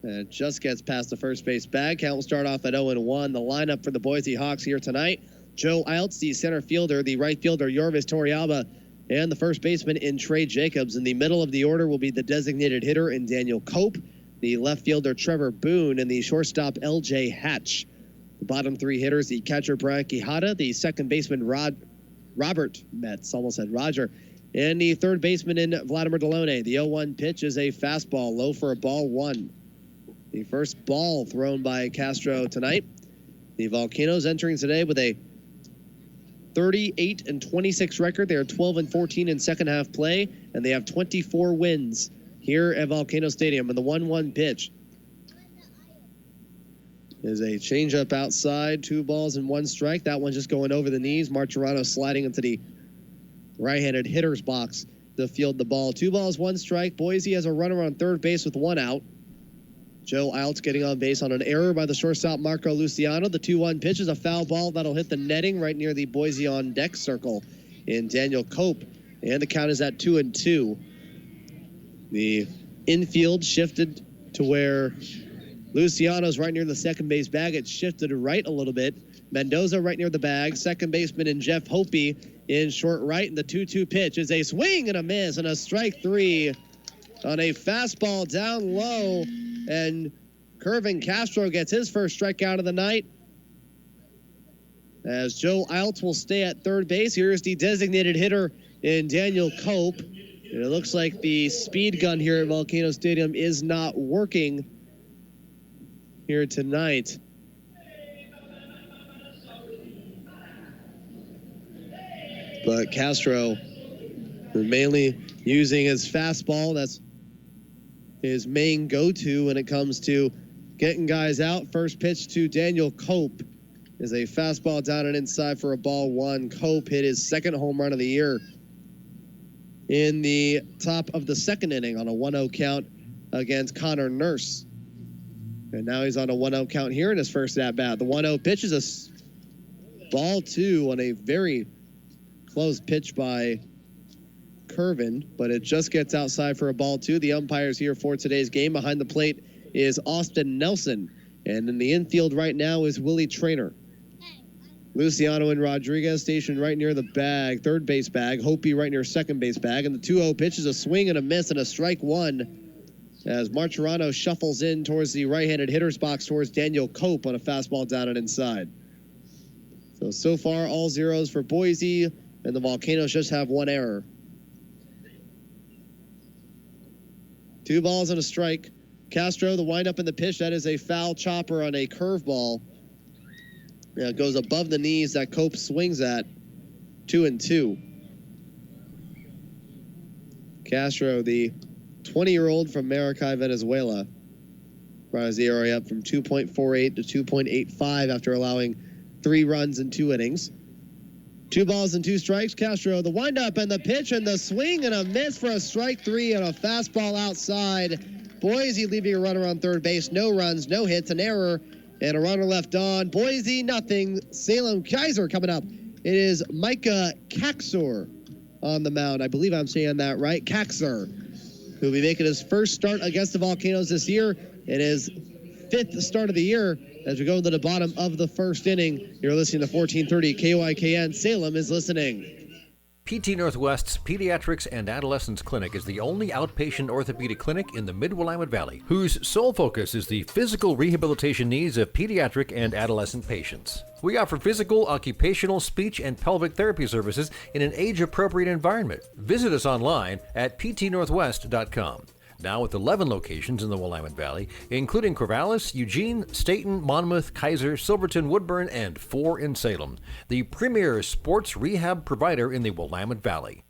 And it just gets past the first base bag. Count will start off at 0-1. The lineup for the Boise Hawks here tonight: Joe Iltz, the center fielder, the right fielder Yorvis Torrealba, and the first baseman in Trey Jacobs. In the middle of the order will be the designated hitter in Daniel Cope, the left fielder Trevor Boone, and the shortstop L.J. Hatch. The bottom 3 hitters, the catcher Brian Quijada, the second baseman Robert Metz, almost said Roger, and the third baseman in Vladimir Delone. The 0-1 pitch is a fastball, low for a ball 1. The first ball thrown by Castro tonight. The Volcanoes entering today with a 38-26 record. They are 12-14 in second half play, and they have 24 wins here at Volcano Stadium. And the 1-1 pitch is a changeup outside, 2 balls and 1 strike. That one just going over the knees. Martirano sliding into the right-handed hitter's box to field the ball. 2 balls, 1 strike. Boise has a runner on third base with 1 out. Joe Iltz getting on base on an error by the shortstop Marco Luciano. The 2-1 pitch is a foul ball that'll hit the netting right near the Boise on deck circle in Daniel Cope. And the count is at 2-2. The infield shifted to where Luciano's right near the second base bag. It shifted right a little bit. Mendoza right near the bag. Second baseman and Jeff Hoppe in short right. And the 2-2 pitch is a swing and a miss and a strike 3 on a fastball down low. And Kervin Castro gets his first strikeout of the night. As Joe Iltz will stay at third base. Here's the designated hitter in Daniel Cope. And it looks like the speed gun here at Volcano Stadium is not working here tonight. But Castro mainly using his fastball. That's his main go-to when it comes to getting guys out. First pitch to Daniel Cope is a fastball down and inside for a ball 1. Cope hit his second home run of the year in the top of the second inning on a 1-0 count against Connor Nurse. And now he's on a 1-0 count here in his first at-bat. The 1-0 pitch is a ball 2 on a very close pitch by Kervin, but it just gets outside for a ball 2. The umpires here for today's game. Behind the plate is Austin Nelson. And in the infield right now is Willie Traynor. Luciano and Rodriguez stationed right near the bag, third base bag. Hoppe right near second base bag. And the 2-0 pitch is a swing and a miss and a strike 1 as Martirano shuffles in towards the right-handed hitter's box towards Daniel Cope on a fastball down and inside. So far, all zeros for Boise, and the Volcanoes just have 1 error. 2 balls and a strike. Castro, the windup and the pitch, that is a foul chopper on a curveball. It goes above the knees that Cope swings at. 2-2. Castro, the 20-year-old from Maracay, Venezuela, brought his ERA up from 2.48 to 2.85 after allowing 3 runs in 2 innings. 2 balls and 2 strikes. Castro, the windup and the pitch and the swing and a miss for a strike 3 and a fastball outside. Boise leaving a runner on third base. No runs, no hits, an error, and a runner left on. Boise, nothing. Salem-Keizer coming up. It is Micah Kaxor on the mound. I believe I'm saying that right. Kaxor, who will be making his first start against the Volcanoes this year. It is 5th start of the year as we go to the bottom of the first inning. You're listening to 1430 KYKN. Salem is listening. PT Northwest's Pediatrics and Adolescents Clinic is the only outpatient orthopedic clinic in the Mid-Willamette Valley, whose sole focus is the physical rehabilitation needs of pediatric and adolescent patients. We offer physical, occupational, speech, and pelvic therapy services in an age-appropriate environment. Visit us online at ptnorthwest.com. Now with 11 locations in the Willamette Valley, including Corvallis, Eugene, Staten, Monmouth, Keizer, Silverton, Woodburn, and 4 in Salem. The premier sports rehab provider in the Willamette Valley.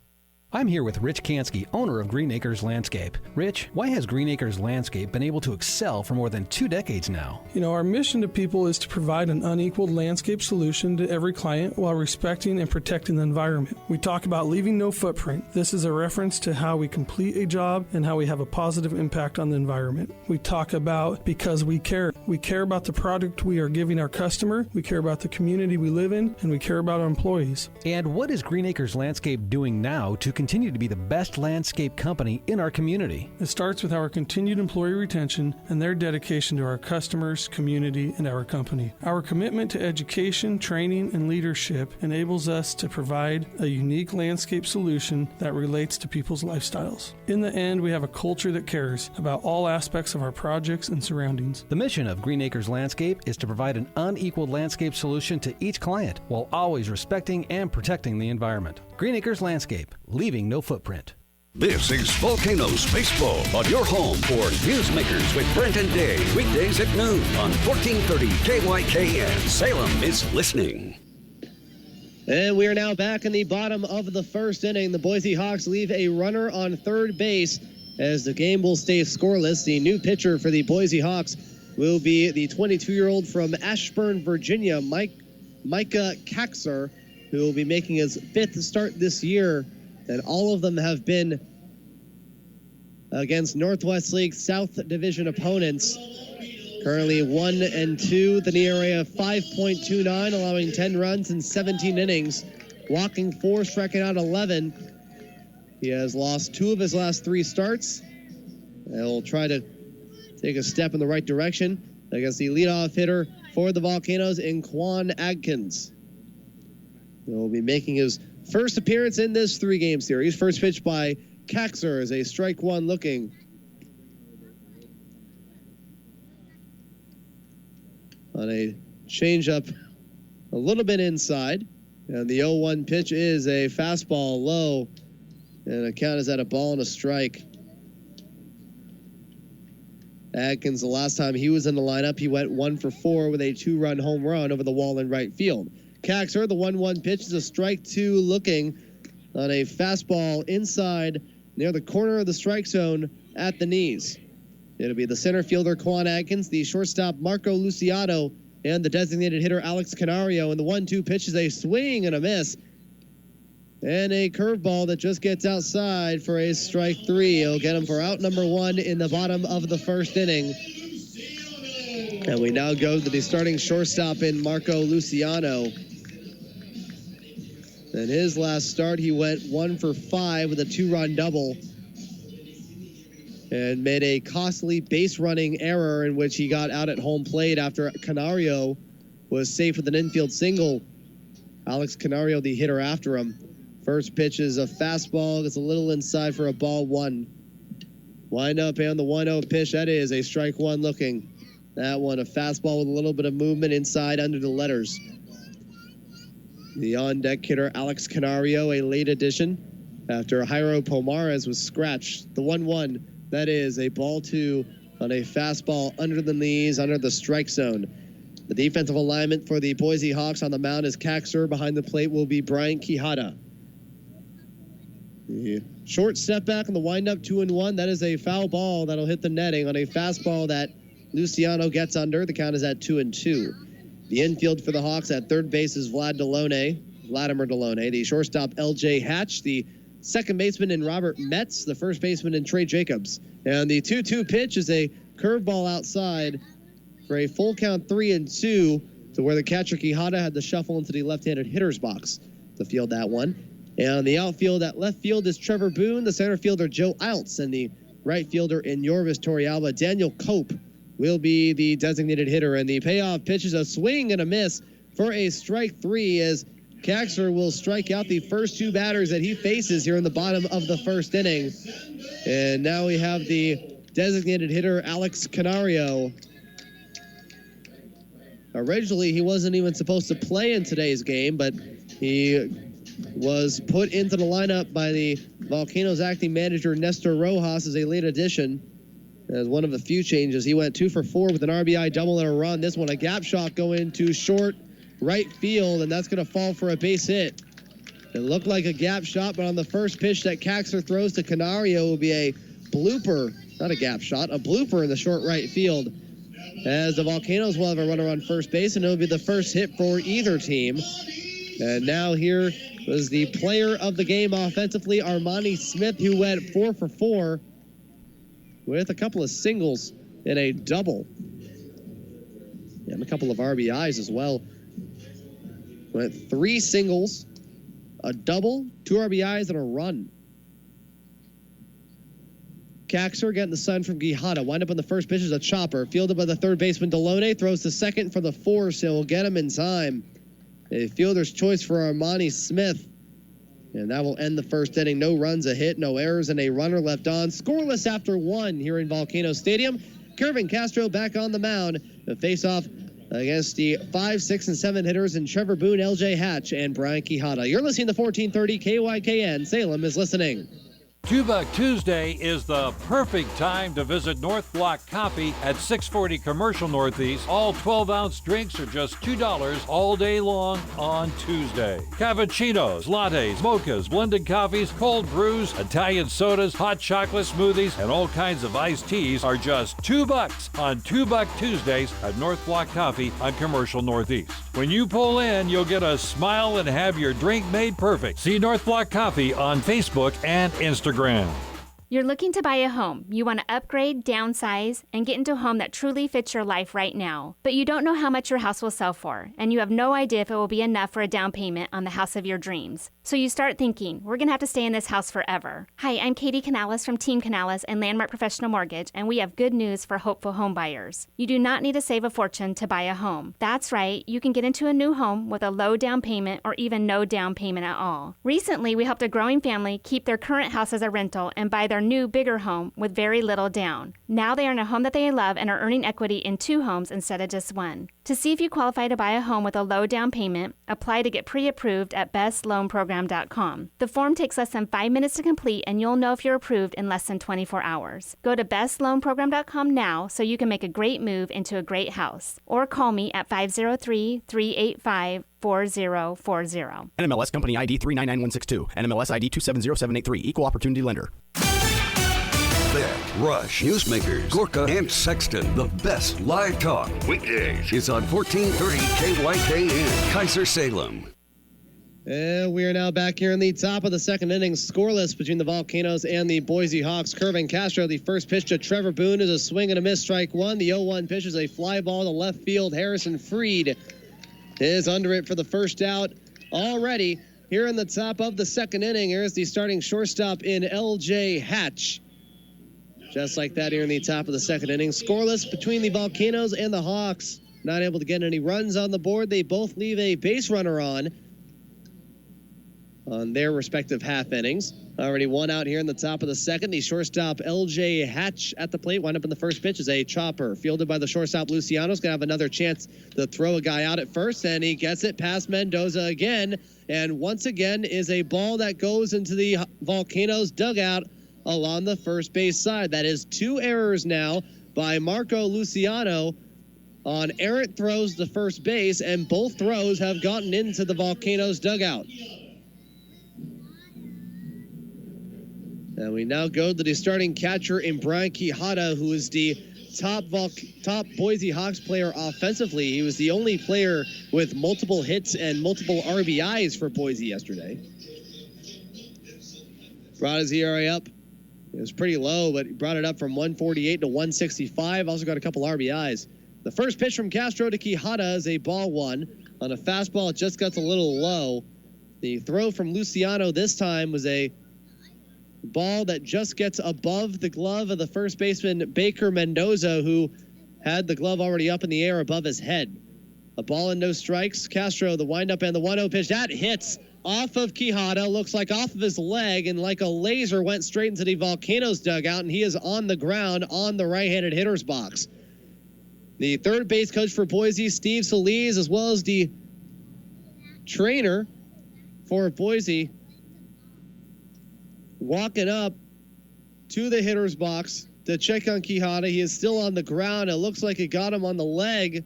I'm here with Rich Kansky, owner of Green Acres Landscape. Rich, why has Green Acres Landscape been able to excel for more than 2 decades now? You know, our mission to people is to provide an unequaled landscape solution to every client while respecting and protecting the environment. We talk about leaving no footprint. This is a reference to how we complete a job and how we have a positive impact on the environment. We talk about because we care. We care about the product we are giving our customer, we care about the community we live in, and we care about our employees. And what is Green Acres Landscape doing now to continue to be the best landscape company in our community? It starts with our continued employee retention and their dedication to our customers, community, and our company. Our commitment to education, training, and leadership enables us to provide a unique landscape solution that relates to people's lifestyles. In the end, we have a culture that cares about all aspects of our projects and surroundings. The mission of Green Acres Landscape is to provide an unequaled landscape solution to each client while always respecting and protecting the environment. Green Acres Landscape, leaving no footprint. This is Volcanoes Baseball on your home for Newsmakers with Brent and Dave. Weekdays at noon on 1430 KYKN. Salem is listening. And we are now back in the bottom of the first inning. The Boise Hawks leave a runner on third base as the game will stay scoreless. The new pitcher for the Boise Hawks will be the 22-year-old from Ashburn, Virginia, Micah Kaxer, who will be making his 5th start this year, and all of them have been against Northwest League South Division opponents. Currently 1-2, the ERA of 5.29, allowing 10 runs in 17 innings, walking 4, striking out 11. He has lost 2 of his last 3 starts. He'll try to take a step in the right direction against the leadoff hitter for the Volcanoes in Quan Adkins. He'll be making his first appearance in this 3-game series. First pitch by Kaxer is a strike 1 looking. On a changeup a little bit inside. And the 0-1 pitch is a fastball low. And a count is at a ball and a strike. Adkins, the last time he was in the lineup, he went 1 for 4 with a 2-run home run over the wall in right field. Kaxer, the 1-1 pitch is a strike 2 looking on a fastball inside near the corner of the strike zone at the knees. It'll be the center fielder, Quan Adkins, the shortstop, Marco Luciano, and the designated hitter, Alex Canario. And the 1-2 pitch is a swing and a miss. And a curveball that just gets outside for a strike 3. He'll get him for out number 1 in the bottom of the first inning. And we now go to the starting shortstop in Marco Luciano. In his last start, he went 1 for 5 with a 2-run double and made a costly base-running error in which he got out at home plate after Canario was safe with an infield single. Alex Canario, the hitter after him. First pitch is a fastball. It's a little inside for a ball 1. Wind up and the 1-0 pitch. That is a strike 1 looking. That one, a fastball with a little bit of movement inside under the letters. The on-deck hitter, Alex Canario, a late addition after Jairo Pomares was scratched. The 1-1, that is a ball 2 on a fastball under the knees, under the strike zone. The defensive alignment for the Boise Hawks on the mound is Kaxer. Behind the plate will be Brian Quijada. The short step back on the windup, 2-1. That is a foul ball that'll hit the netting on a fastball that Luciano gets under. The count is at 2-2. The infield for the Hawks at third base is Vladimir Delone. The shortstop, L.J. Hatch. The second baseman in Robert Metz. The first baseman in Trey Jacobs. And the 2-2 pitch is a curveball outside for a full count 3-2 to where the catcher Quijada had to shuffle into the left-handed hitter's box to field that one. And the outfield at left field is Trevor Boone, the center fielder Joe Iltz, and the right fielder in Yorvis Torrealba, Daniel Cope, will be the designated hitter. And the payoff pitch is a swing and a miss for a strike 3 as Kaxer will strike out the first 2 batters that he faces here in the bottom of the first inning. And now we have the designated hitter, Alex Canario. Originally, he wasn't even supposed to play in today's game, but he was put into the lineup by the Volcanoes acting manager Nestor Rojas as a late addition. As one of the few changes, he went 2 for 4 with an RBI double and a run. This one, a gap shot going to short right field, and that's going to fall for a base hit. It looked like a gap shot, but on the first pitch that Kaxer throws to Canario will be a blooper, not a gap shot, a blooper in the short right field. As the Volcanoes will have a runner on first base, and it'll be the first hit for either team. And now here was the player of the game offensively, Armani Smith, who went 4 for 4 with a couple of singles and a double. And a couple of RBIs as well. Went 3 singles, a double, 2 RBIs, and a run. Kaxer getting the sign from Quijada. Wind up on the first pitch is a chopper. Fielded by the third baseman Delone. Throws to second for the force. He'll get him in time. A fielder's choice for Armani Smith. And that will end the first inning. No runs, a hit, no errors, and a runner left on. Scoreless after 1 here in Volcano Stadium. Kervin Castro back on the mound. The face-off against the 5, 6, and 7 hitters in Trevor Boone, L.J. Hatch, and Brian Quijada. You're listening to 1430 KYKN. Salem is listening. $2 Tuesday is the perfect time to visit North Block Coffee at 640 Commercial Northeast. All 12-ounce drinks are just $2 all day long on Tuesday. Cappuccinos, lattes, mochas, blended coffees, cold brews, Italian sodas, hot chocolate smoothies, and all kinds of iced teas are just $2 on $2 Tuesdays at North Block Coffee on Commercial Northeast. When you pull in, you'll get a smile and have your drink made perfect. See North Block Coffee on Facebook and Instagram. You're looking to buy a home. You want to upgrade, downsize, and get into a home that truly fits your life right now. But you don't know how much your house will sell for, and you have no idea if it will be enough for a down payment on the house of your dreams. So you start thinking, we're going to have to stay in this house forever. Hi, I'm Katie Canales from Team Canales and Landmark Professional Mortgage, and we have good news for hopeful home buyers. You do not need to save a fortune to buy a home. That's right, you can get into a new home with a low down payment or even no down payment at all. Recently, we helped a growing family keep their current house as a rental and buy their new, bigger home with very little down. Now they are in a home that they love and are earning equity in 2 homes instead of just 1. To see if you qualify to buy a home with a low down payment, apply to get pre-approved at bestloanprogram.com. The form takes less than 5 minutes to complete, and you'll know if you're approved in less than 24 hours. Go to bestloanprogram.com now so you can make a great move into a great house. Or call me at 503-385-4040. NMLS Company ID 399162. NMLS ID 270783. Equal Opportunity Lender. Beck, Rush, Newsmakers, Gorka, and Sexton. The best live talk. Weekdays. It's on 1430 KYKN, Keizer, Salem. And we are now back here in the top of the second inning, scoreless between the Volcanoes and the Boise Hawks. Kervin Castro, the first pitch to Trevor Boone is a swing and a miss, strike 1. The 0-1 pitch is a fly ball to left field. Harrison Freed is under it for the first out already. Here in the top of the second inning, here's the starting shortstop in L.J. Hatch. Just like that here in the top of the second inning. Scoreless between the Volcanoes and the Hawks. Not able to get any runs on the board. They both leave a base runner on their respective half innings. Already one out here in the top of the second. The shortstop, L.J. Hatch, at the plate. Wind up in the first pitch is a chopper. Fielded by the shortstop, Luciano's going to have another chance to throw a guy out at first, and he gets it past Mendoza again. And once again is a ball that goes into the Volcanoes dugout along the first base side. That is 2 errors now by Marco Luciano on errant throws to first base, and both throws have gotten into the Volcanoes dugout. And we now go to the starting catcher in Brian Quijada, who is the top Boise Hawks player offensively. He was the only player with multiple hits and multiple RBIs for Boise yesterday. Brought his ERA up. It was pretty low, but he brought it up from 148 to 165. Also got a couple RBIs. The first pitch from Castro to Quijada is a ball 1. On a fastball, it just got a little low. The throw from Luciano this time was a ball that just gets above the glove of the first baseman, Baker Mendoza, who had the glove already up in the air above his head. A ball and no strikes. Castro, the windup and the 1-0 pitch. That hits off of Quijada, looks like off of his leg, and like a laser went straight into the Volcanoes dugout, and he is on the ground on the right-handed hitter's box. The third base coach for Boise, Steve Solis, as well as the trainer for Boise, walking up to the hitter's box to check on Quijada. He is still on the ground. It looks like it got him on the leg,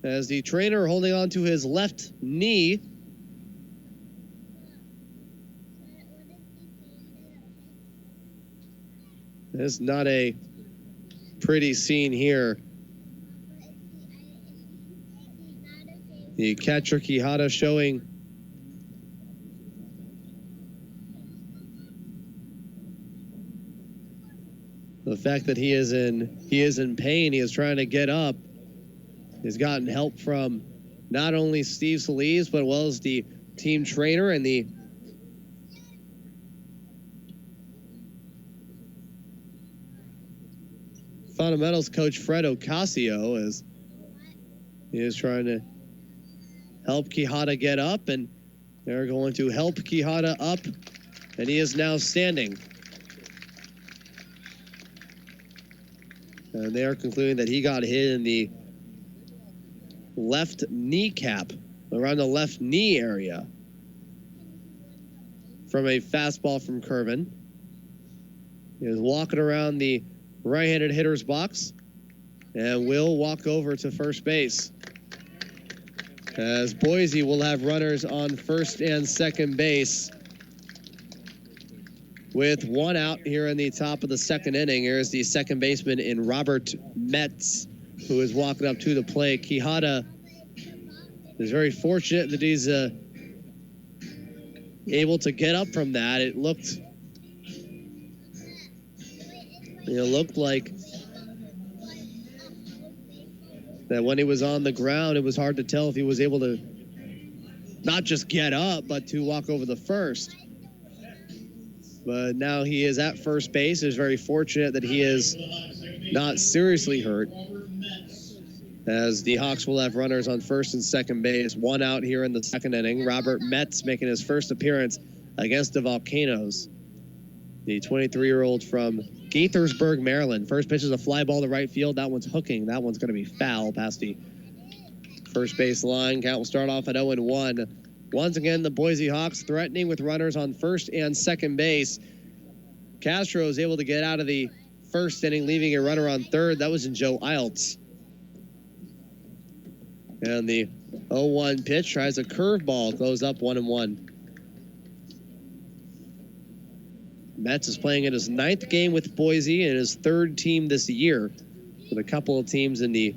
as the trainer holding on to his left knee. It's not a pretty scene here. The catcher Quijada showing the fact that he is in pain. He is trying to get up. He's gotten help from not only Steve Solis, but as well as the team trainer and the fundamentals coach, Fred Ocasio, as he is trying to help Quijada get up, and they're going to help Quijada up, and he is now standing. And they are concluding that he got hit in the left kneecap, around the left knee area. from a fastball from Kervin. He is walking around the right-handed hitter's box and will walk over to first base. As Boise will have runners on first and second base with one out here in the top of the second inning. Here's the second baseman in Robert Metz, who is walking up to the plate. Quijada is very fortunate that he's able to get up from that. It looked like that when he was on the ground, it was hard to tell if he was able to not just get up, but to walk over the first. But now he is at first base. Is very fortunate that he is not seriously hurt, as the Hawks will have runners on first and second base. One out here in the second inning. Robert Metz making his first appearance against the Volcanoes. The 23-year-old from Gaithersburg, Maryland. First pitch is a fly ball to right field. That one's hooking. That one's going to be foul past the first base line. Count will start off at 0-1. Once again, the Boise Hawks threatening with runners on first and second base. Castro is able to get out of the first inning, leaving a runner on third. That was in Joe Iltz. And the 0-1 pitch tries a curveball, goes up 1-1. Metz is playing in his 9th game with Boise and his 3rd team this year, with a couple of teams in the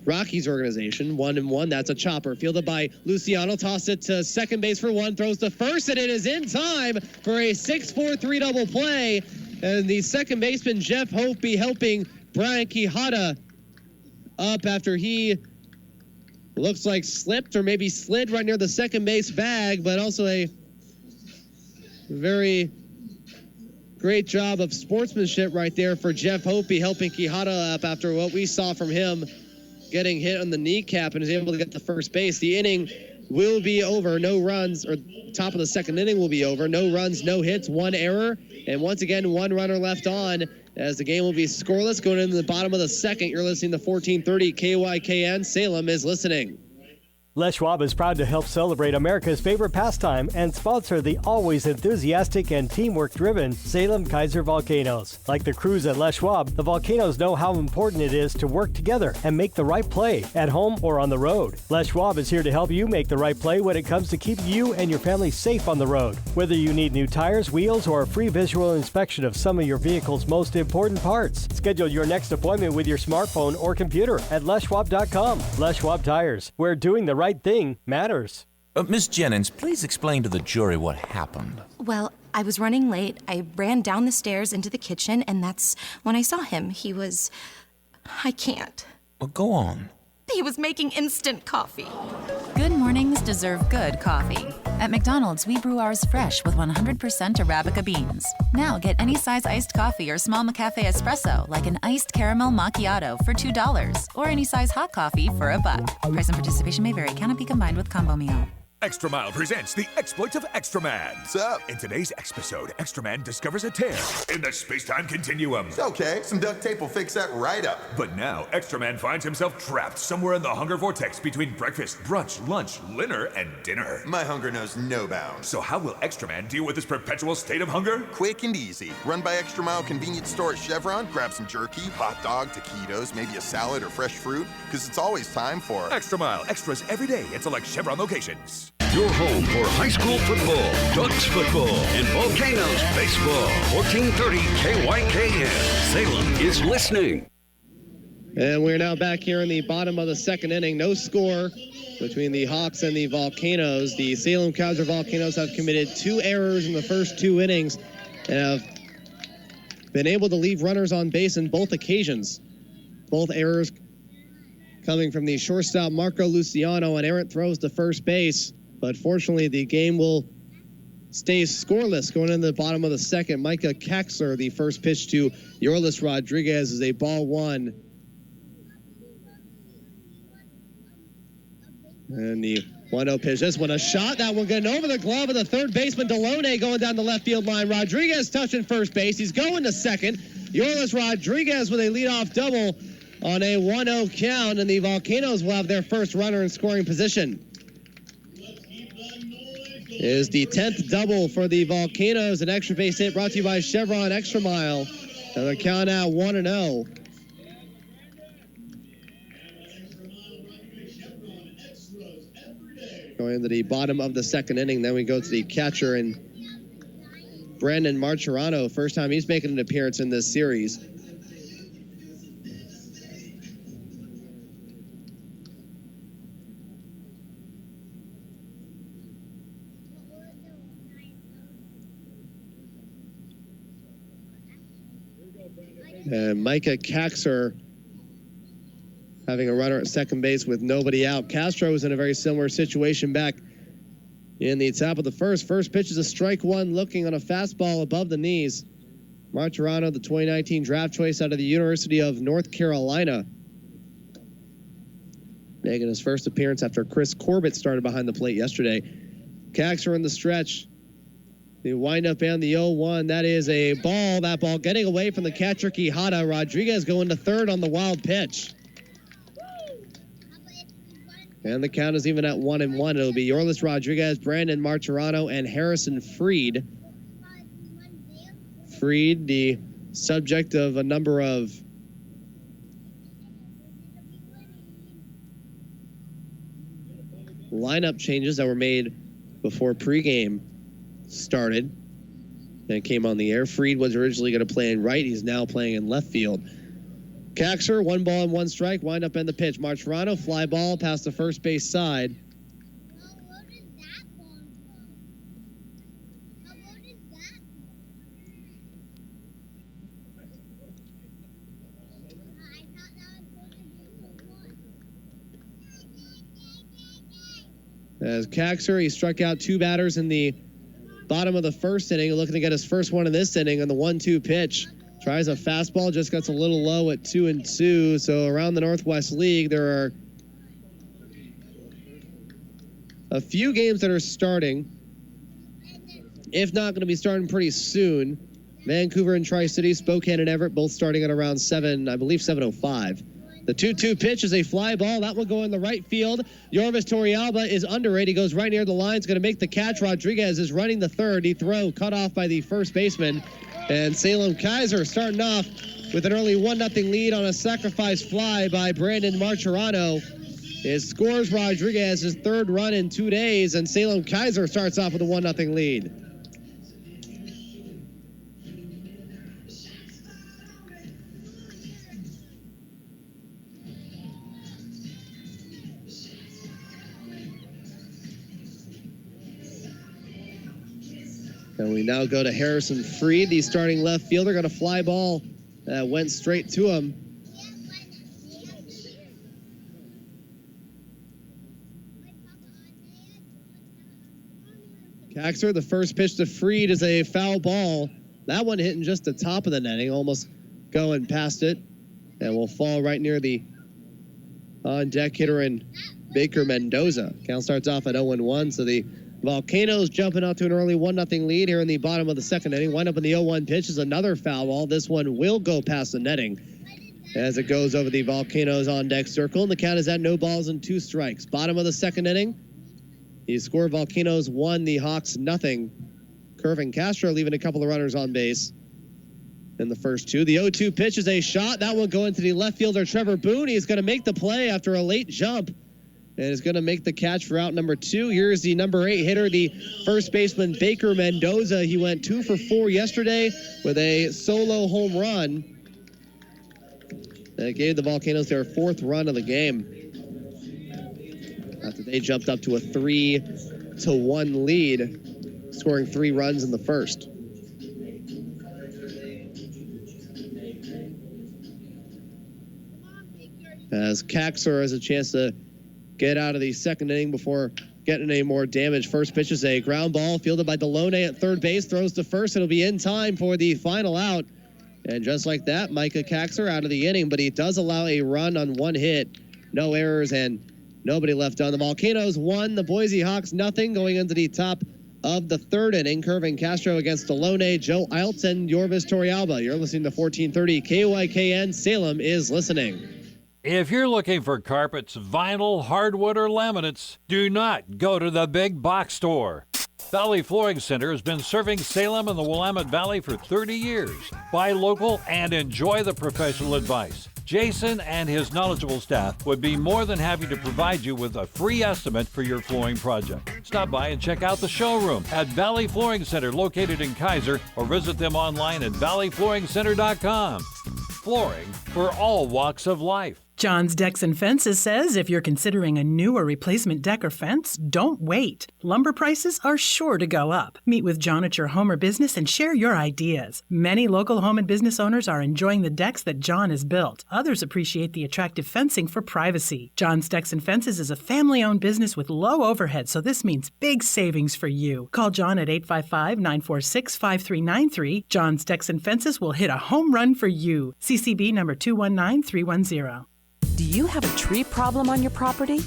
Rockies organization. 1-1. That's a chopper fielded by Luciano. Tossed it to second base for one. Throws to first, and it is in time for a 6-4-3 double play. And the second baseman, Jeff Hope, helping Brian Quijada up after he looks like slipped or maybe slid right near the second base bag, but also a very great job of sportsmanship right there for Jeff Hope, helping Quijada up after what we saw from him getting hit on the kneecap and is able to get to first base. The inning will be over. No runs, or top of the second inning will be over. No runs, no hits, one error. And once again, one runner left on as the game will be scoreless going into the bottom of the second. You're listening to 1430 KYKN. Salem is listening. Les Schwab is proud to help celebrate America's favorite pastime and sponsor the always enthusiastic and teamwork-driven Salem-Keizer Volcanoes. Like the crews at Les Schwab, the Volcanoes know how important it is to work together and make the right play at home or on the road. Les Schwab is here to help you make the right play when it comes to keeping you and your family safe on the road. Whether you need new tires, wheels, or a free visual inspection of some of your vehicle's most important parts, schedule your next appointment with your smartphone or computer at leschwab.com. Les Schwab Tires, where doing the right thing matters. Miss Jennings, please explain to the jury what happened. Well, I was running late. I ran down the stairs into the kitchen, and that's when I saw him. I can't. Well, go on. He was making instant coffee. Good mornings deserve good coffee. At McDonald's, we brew ours fresh with 100% Arabica beans. Now get any size iced coffee or small McCafe espresso, like an iced caramel macchiato for $2, or any size hot coffee for $1. Price and participation may vary. Cannot be combined with combo meal. Extra Mile presents the exploits of Extra Man. What's up? In today's episode, Extra Man discovers a tear in the space-time continuum. It's okay. Some duct tape will fix that right up. But now, Extra Man finds himself trapped somewhere in the hunger vortex between breakfast, brunch, lunch, dinner, and dinner. My hunger knows no bounds. So how will Extra Man deal with this perpetual state of hunger? Quick and easy. Run by Extra Mile convenience store at Chevron, grab some jerky, hot dog, taquitos, maybe a salad or fresh fruit, because it's always time for Extra Mile. Extras every day at select Chevron locations. Your home for high school football, Ducks football, and Volcanoes baseball. 1430 KYKN. Salem is listening. And we're now back here in the bottom of the second inning. No score between the Hawks and the Volcanoes. The Salem-Keizer Volcanoes have committed 2 errors in the first 2 innings and have been able to leave runners on base in both occasions. Both errors coming from the shortstop Marco Luciano, and errant throws to first base. But fortunately, the game will stay scoreless going into the bottom of the second. Micah Kaxler, the first pitch to Yorlis Rodriguez, is a ball 1. And the 1-0 pitch. This one a shot. That one getting over the glove of the third baseman, Deloney, going down the left field line. Rodriguez touching first base. He's going to second. Yorlis Rodriguez with a leadoff double on a 1-0 count. And the Volcanoes will have their first runner in scoring position. is the 10th double for the Volcanoes. An extra base hit brought to you by Chevron Extra Mile. And the count now 1-0. Going into the bottom of the second inning, then we go to the catcher and Brandon Marchirano. First time he's making an appearance in this series. And Micah Keizer having a runner at second base with nobody out. Castro was in a very similar situation back in the top of the first. First pitch is a strike one, looking on a fastball above the knees. Marchirano, the 2019 draft choice out of the University of North Carolina, making his first appearance after Chris Corbett started behind the plate yesterday. Keizer in the stretch. The windup and the 0-1. That is a ball. That ball getting away from the catcher Quijada. Rodriguez going to third on the wild pitch. And the count is even at 1-1. It'll be Yorlis Rodriguez, Brandon Marchirano, and Harrison Freed. Freed, the subject of a number of lineup changes that were made before pregame started and came on the air. Freed was originally going to play in right. He's now playing in left field. Keizer, 1 ball and 1 strike. Wind up and the pitch. Marchirano, fly ball past the first base side. As Keizer, he struck out 2 batters in the bottom of the first inning, looking to get his first one in this inning on the 1-2 pitch. Tries a fastball, just gets a little low at 2-2. So around the Northwest League, there are a few games that are starting, if not going to be starting pretty soon. Vancouver and Tri-City, Spokane and Everett, both starting at around 7:05. The 2-2 pitch is a fly ball. That will go in the right field. Yorvis Torrealba is under it. He goes right near the line. He's going to make the catch. Rodriguez is running the third. He throw cut off by the first baseman. And Salem-Keizer starting off with an early 1-0 lead on a sacrifice fly by Brandon Marchirano. It scores Rodriguez's third run in 2 days, and Salem-Keizer starts off with a 1-0 lead. And we now go to Harrison Freed, the starting left fielder. Got a fly ball that went straight to him. Keizer, the first pitch to Freed is a foul ball. That one hitting just the top of the netting, almost going past it. And will fall right near the on-deck hitter in Baker Mendoza. Count starts off at 0-1, so the Volcanoes jumping out to an early 1-0 lead here in the bottom of the second inning. Wind up in the 0-1 pitch is another foul ball. This one will go past the netting as it goes over the Volcanoes on-deck circle. And the count is at 0 balls and 2 strikes. Bottom of the second inning, the score Volcanoes 1, the Hawks 0. Curvin Castro leaving a couple of runners on base in the first 2. The 0-2 pitch is a shot. That will go into the left fielder, Trevor Boone. He's going to make the play after a late jump and is going to make the catch for out number 2. Here's the number 8 hitter, the first baseman, Baker Mendoza. He went 2 for 4 yesterday with a solo home run. That gave the Volcanoes their 4th run of the game after they jumped up to a 3-1 lead, scoring 3 runs in the first. As Keizer has a chance to get out of the second inning before getting any more damage. First pitch is a ground ball fielded by Deloney at third base. Throws to first. It'll be in time for the final out. And just like that, Micah Keizer out of the inning, but he does allow a run on 1 hit. No errors and nobody left on. The Volcanoes 1, the Boise Hawks 0 going into the top of the third inning. Curvin Castro against Deloney, Joe Iltz, and Yorvis Torrealba. You're listening to 1430 KYKN. Salem is listening. If you're looking for carpets, vinyl, hardwood, or laminates, do not go to the big box store. Valley Flooring Center has been serving Salem and the Willamette Valley for 30 years. Buy local and enjoy the professional advice. Jason and his knowledgeable staff would be more than happy to provide you with a free estimate for your flooring project. Stop by and check out the showroom at Valley Flooring Center located in Keizer, or visit them online at valleyflooringcenter.com. Flooring for all walks of life. John's Decks and Fences says if you're considering a new or replacement deck or fence, don't wait. Lumber prices are sure to go up. Meet with John at your home or business and share your ideas. Many local home and business owners are enjoying the decks that John has built. Others appreciate the attractive fencing for privacy. John's Decks and Fences is a family-owned business with low overhead, so this means big savings for you. Call John at 855-946-5393. John's Decks and Fences will hit a home run for you. CCB number 219310. Do you have a tree problem on your property?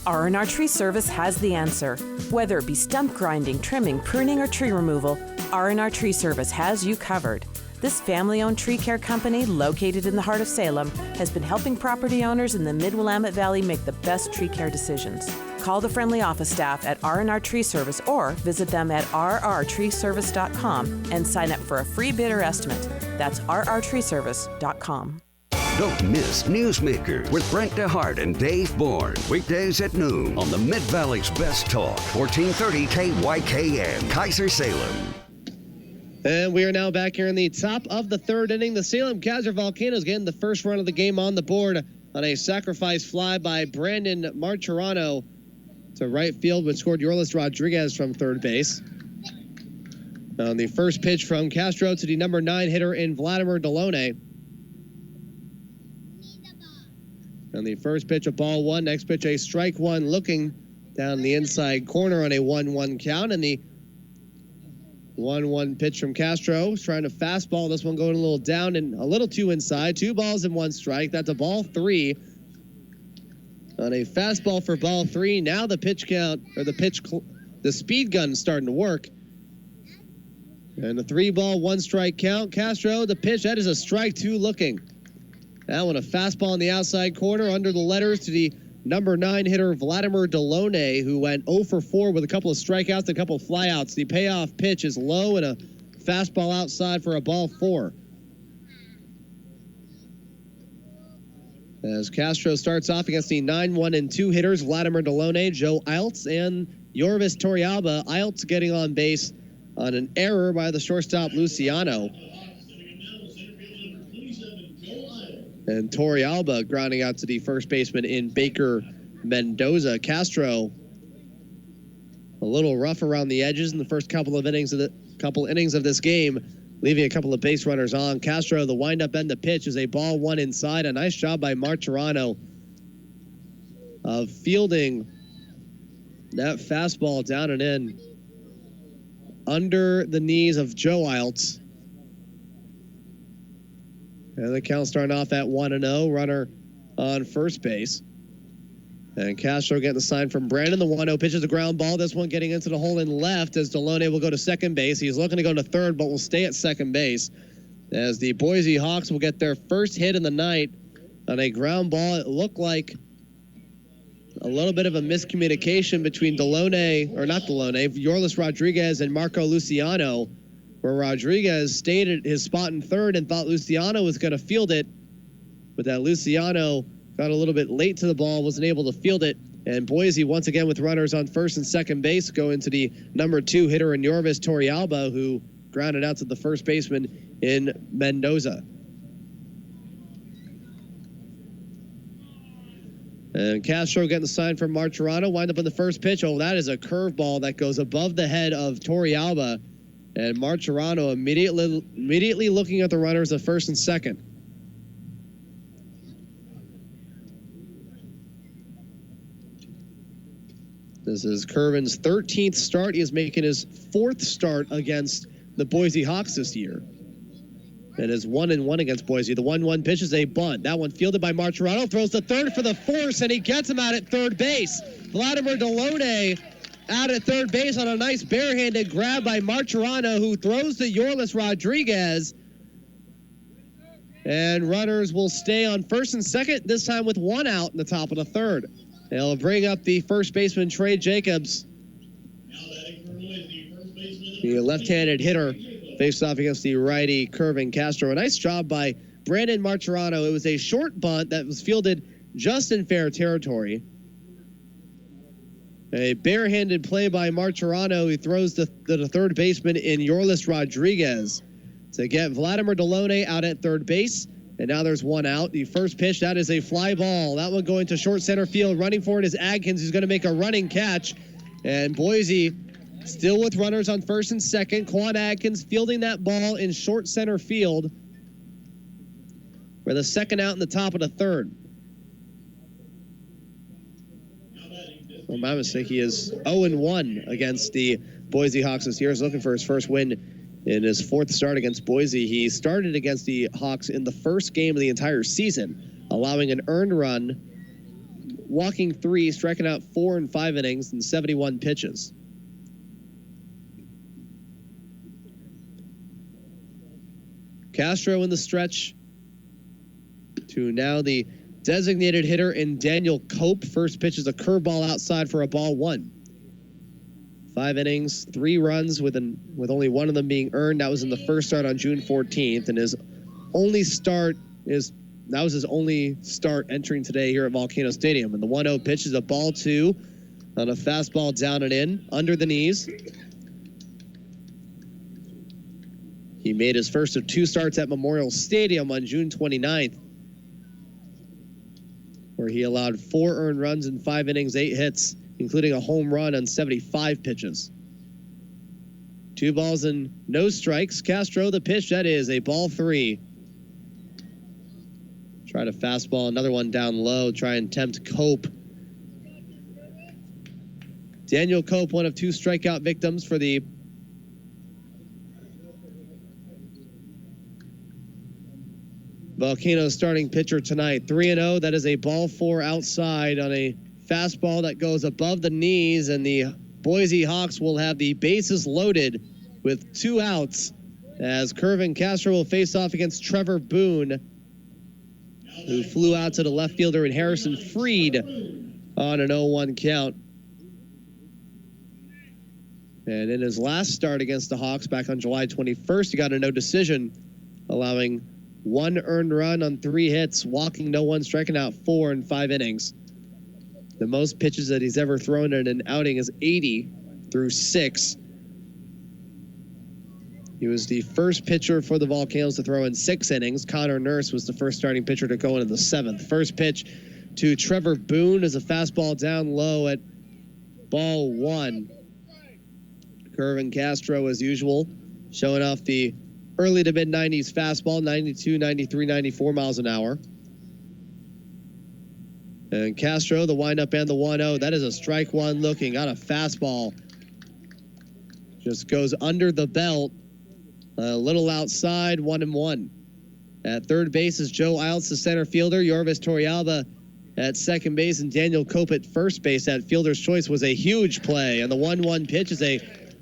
R&R Tree Service has the answer. Whether it be stump grinding, trimming, pruning, or tree removal, R&R Tree Service has you covered. This family-owned tree care company, located in the heart of Salem, has been helping property owners in the Mid-Willamette Valley make the best tree care decisions. Call the friendly office staff at R&R Tree Service or visit them at rrtreeservice.com and sign up for a free bidder estimate. That's rrtreeservice.com. Don't miss Newsmaker with Brent DeHart and Dave Bourne. Weekdays at noon on the Mid-Valley's Best Talk, 1430 KYKN, Keizer, Salem. And we are now back here in the top of the third inning. The Salem-Keizer Volcanoes getting the first run of the game on the board on a sacrifice fly by Brandon Martirano to right field, which scored Yorlis Rodriguez from third base. On the first pitch from Castro to the number 9 hitter in Vladimir Delone. On the first pitch, a ball one. Next pitch, a strike one, looking down the inside corner on a 1-1 count. And the 1-1 pitch from Castro, trying to fastball. This one going a little down and a little too inside. 2 balls and 1 strike. That's a ball 3. On a fastball for ball 3. Now the pitch count, or the speed gun starting to work. And a 3-ball, 1 strike count. Castro, the pitch, that is a strike 2 looking. That one, a fastball in the outside corner under the letters to the number 9 hitter, Vladimir Delone, who went 0 for 4 with a couple of strikeouts and a couple of flyouts. The payoff pitch is low and a fastball outside for a ball 4. As Castro starts off against the 9-1-2 hitters, Vladimir Delone, Joe Iltz, and Yorvis Torrealba. Iltz getting on base on an error by the shortstop, Luciano. And Torrealba grounding out to the first baseman in Baker Mendoza. Castro a little rough around the edges in the first couple innings of this game, leaving a couple of base runners on. Castro, the windup and the pitch is a ball 1 inside. A nice job by Martirano of fielding that fastball down and in under the knees of Joe Iltz. And the count starting off at 1-0. Runner on first base. And Castro getting the sign from Brandon. The 1-0 pitches a ground ball. This one getting into the hole in left as Delone will go to second base. He's looking to go to third, but will stay at second base as the Boise Hawks will get their first hit in the night on a ground ball. It looked like a little bit of a miscommunication between Yorlis Rodriguez and Marco Luciano, where Rodriguez stayed at his spot in third and thought Luciano was going to field it, but that Luciano got a little bit late to the ball, wasn't able to field it, and Boise, once again with runners on first and second base, go into the number 2 hitter in Yorvis Torrealba, who grounded out to the first baseman in Mendoza. And Castro getting the sign from Martirano, wind up in the first pitch. Oh, that is a curveball that goes above the head of Torrealba. And Martirano immediately looking at the runners at first and second. This is Kervin's 13th start. He is making his 4th start against the Boise Hawks this year. It is 1-1 against Boise. The 1-1 pitch is a bunt. That one fielded by Martirano. Throws the third for the force, and he gets him out at third base. Vladimir Delone out at third base on a nice barehanded grab by Martirano, who throws to Yorlis Rodriguez. And runners will stay on first and second, this time with 1 out in the top of the third. They'll bring up the first baseman, Trey Jacobs. The left-handed hitter faced off against the righty Curvin Castro. A nice job by Brandon Martirano. It was a short bunt that was fielded just in fair territory. A barehanded play by Martirano, who throws the third baseman in Yorlis Rodriguez to get Vladimir Delone out at third base. And now there's one out. The first pitch, that is a fly ball. That one going to short center field. Running for it is Adkins, who's going to make a running catch. And Boise still with runners on first and second. Quan Adkins fielding that ball in short center field for the second out in the top of the third. Well, my mistake, he is 0-1 against the Boise Hawks this year. He's looking for his first win in his fourth start against Boise. He started against the Hawks in the first game of the entire season, allowing an earned run, walking 3, striking out 4 in 5 innings and 71 pitches. Castro in the stretch to now the designated hitter in Daniel Cope. First pitch is a curveball outside for a ball 1. 5 innings, 3 runs with only one of them being earned. That was in the first start on June 14th, and that was his only start entering today here at Volcano Stadium. And the 1-0 pitch is a ball 2 on a fastball down and in, under the knees. He made his first of 2 starts at Memorial Stadium on June 29th, where he allowed 4 earned runs in 5 innings, 8 hits, including a home run on 75 pitches. 2 balls and no strikes. Castro, the pitch, that is a ball 3. Try to fastball, another one down low, try and tempt Cope. Daniel Cope, one of 2 strikeout victims for the Volcano starting pitcher tonight. 3-0, that is a ball 4 outside on a fastball that goes above the knees, and the Boise Hawks will have the bases loaded with 2 outs as Curvin Castro will face off against Trevor Boone, who flew out to the left fielder in Harrison Freed on an 0-1 count. And in his last start against the Hawks back on July 21st, he got a no decision, allowing 1 earned run on 3 hits, walking no one, striking out 4 in 5 innings. The most pitches that he's ever thrown in an outing is 80 through 6. He was the first pitcher for the Volcanoes to throw in 6 innings. Connor Nurse was the first starting pitcher to go in the 7th. First pitch to Trevor Boone is a fastball down low at ball 1. Curvin Castro, as usual, showing off the early to mid-90s fastball, 92, 93, 94 miles an hour. And Castro, the windup and the 1-0. That is a strike 1 looking. Got a fastball. Just goes under the belt. A little outside, 1-1. At third base is Joe Iltz, the center fielder. Yorvis Torrealba at second base, and Daniel Cope at first base. That fielder's choice was a huge play. And the 1-1 pitch is a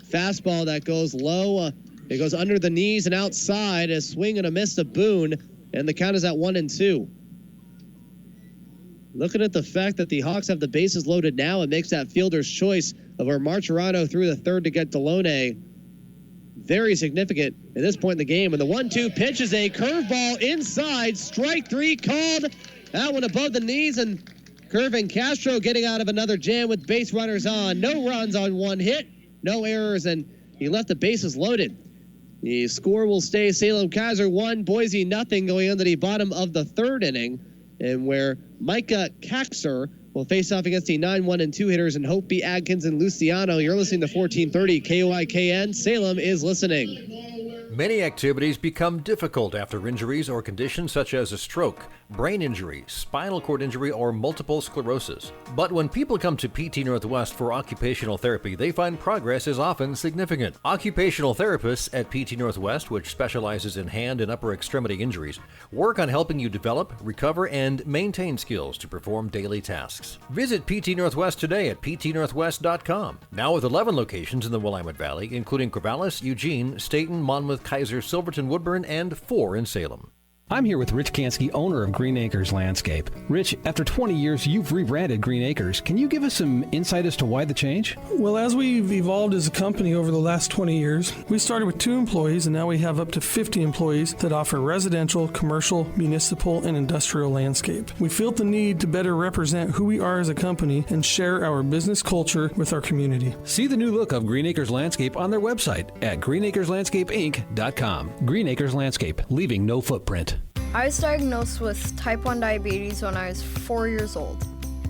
fastball that goes low. It goes under the knees and outside. A swing and a miss to Boone. And the count is at 1-2. Looking at the fact that the Hawks have the bases loaded now, it makes that fielder's choice of where Martirano threw the third to get Delone very significant at this point in the game. And the 1-2 pitch is a curveball inside. Strike 3 called. That one above the knees, and Curvin Castro getting out of another jam with base runners on. No runs on 1 hit, no errors, and he left the bases loaded. The score will stay Salem-Keizer 1, Boise nothing, going into the bottom of the 3rd inning, and where Micah Kaxer will face off against the 9-1-2 hitters and Hope B. Adkins and Luciano. You're listening to 1430 KOIKN. Salem is listening. Many activities become difficult after injuries or conditions such as a stroke, brain injury, spinal cord injury, or multiple sclerosis. But when people come to PT Northwest for occupational therapy, they find progress is often significant. Occupational therapists at PT Northwest, which specializes in hand and upper extremity injuries, work on helping you develop, recover, and maintain skills to perform daily tasks. Visit PT Northwest today at ptnorthwest.com. Now with 11 locations in the Willamette Valley, including Corvallis, Eugene, Staten, Monmouth, Keizer, Silverton, Woodburn, and 4 in Salem. I'm here with Rich Kansky, owner of Green Acres Landscape. Rich, after 20 years, you've rebranded Green Acres. Can you give us some insight as to why the change? Well, as we've evolved as a company over the last 20 years, we started with 2 employees, and now we have up to 50 employees that offer residential, commercial, municipal, and industrial landscape. We felt the need to better represent who we are as a company and share our business culture with our community. See the new look of Green Acres Landscape on their website at greenacreslandscapeinc.com. Green Acres Landscape, leaving no footprint. I was diagnosed with type 1 diabetes when I was 4 years old.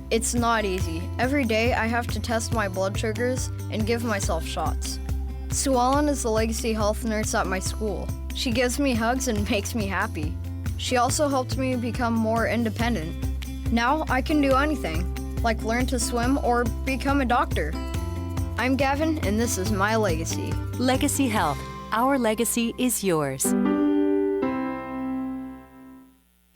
It's not easy. Every day I have to test my blood sugars and give myself shots. Sue Ellen is the legacy health nurse at my school. She gives me hugs and makes me happy. She also helped me become more independent. Now I can do anything, like learn to swim or become a doctor. I'm Gavin, and this is my legacy. Legacy Health. Our legacy is yours.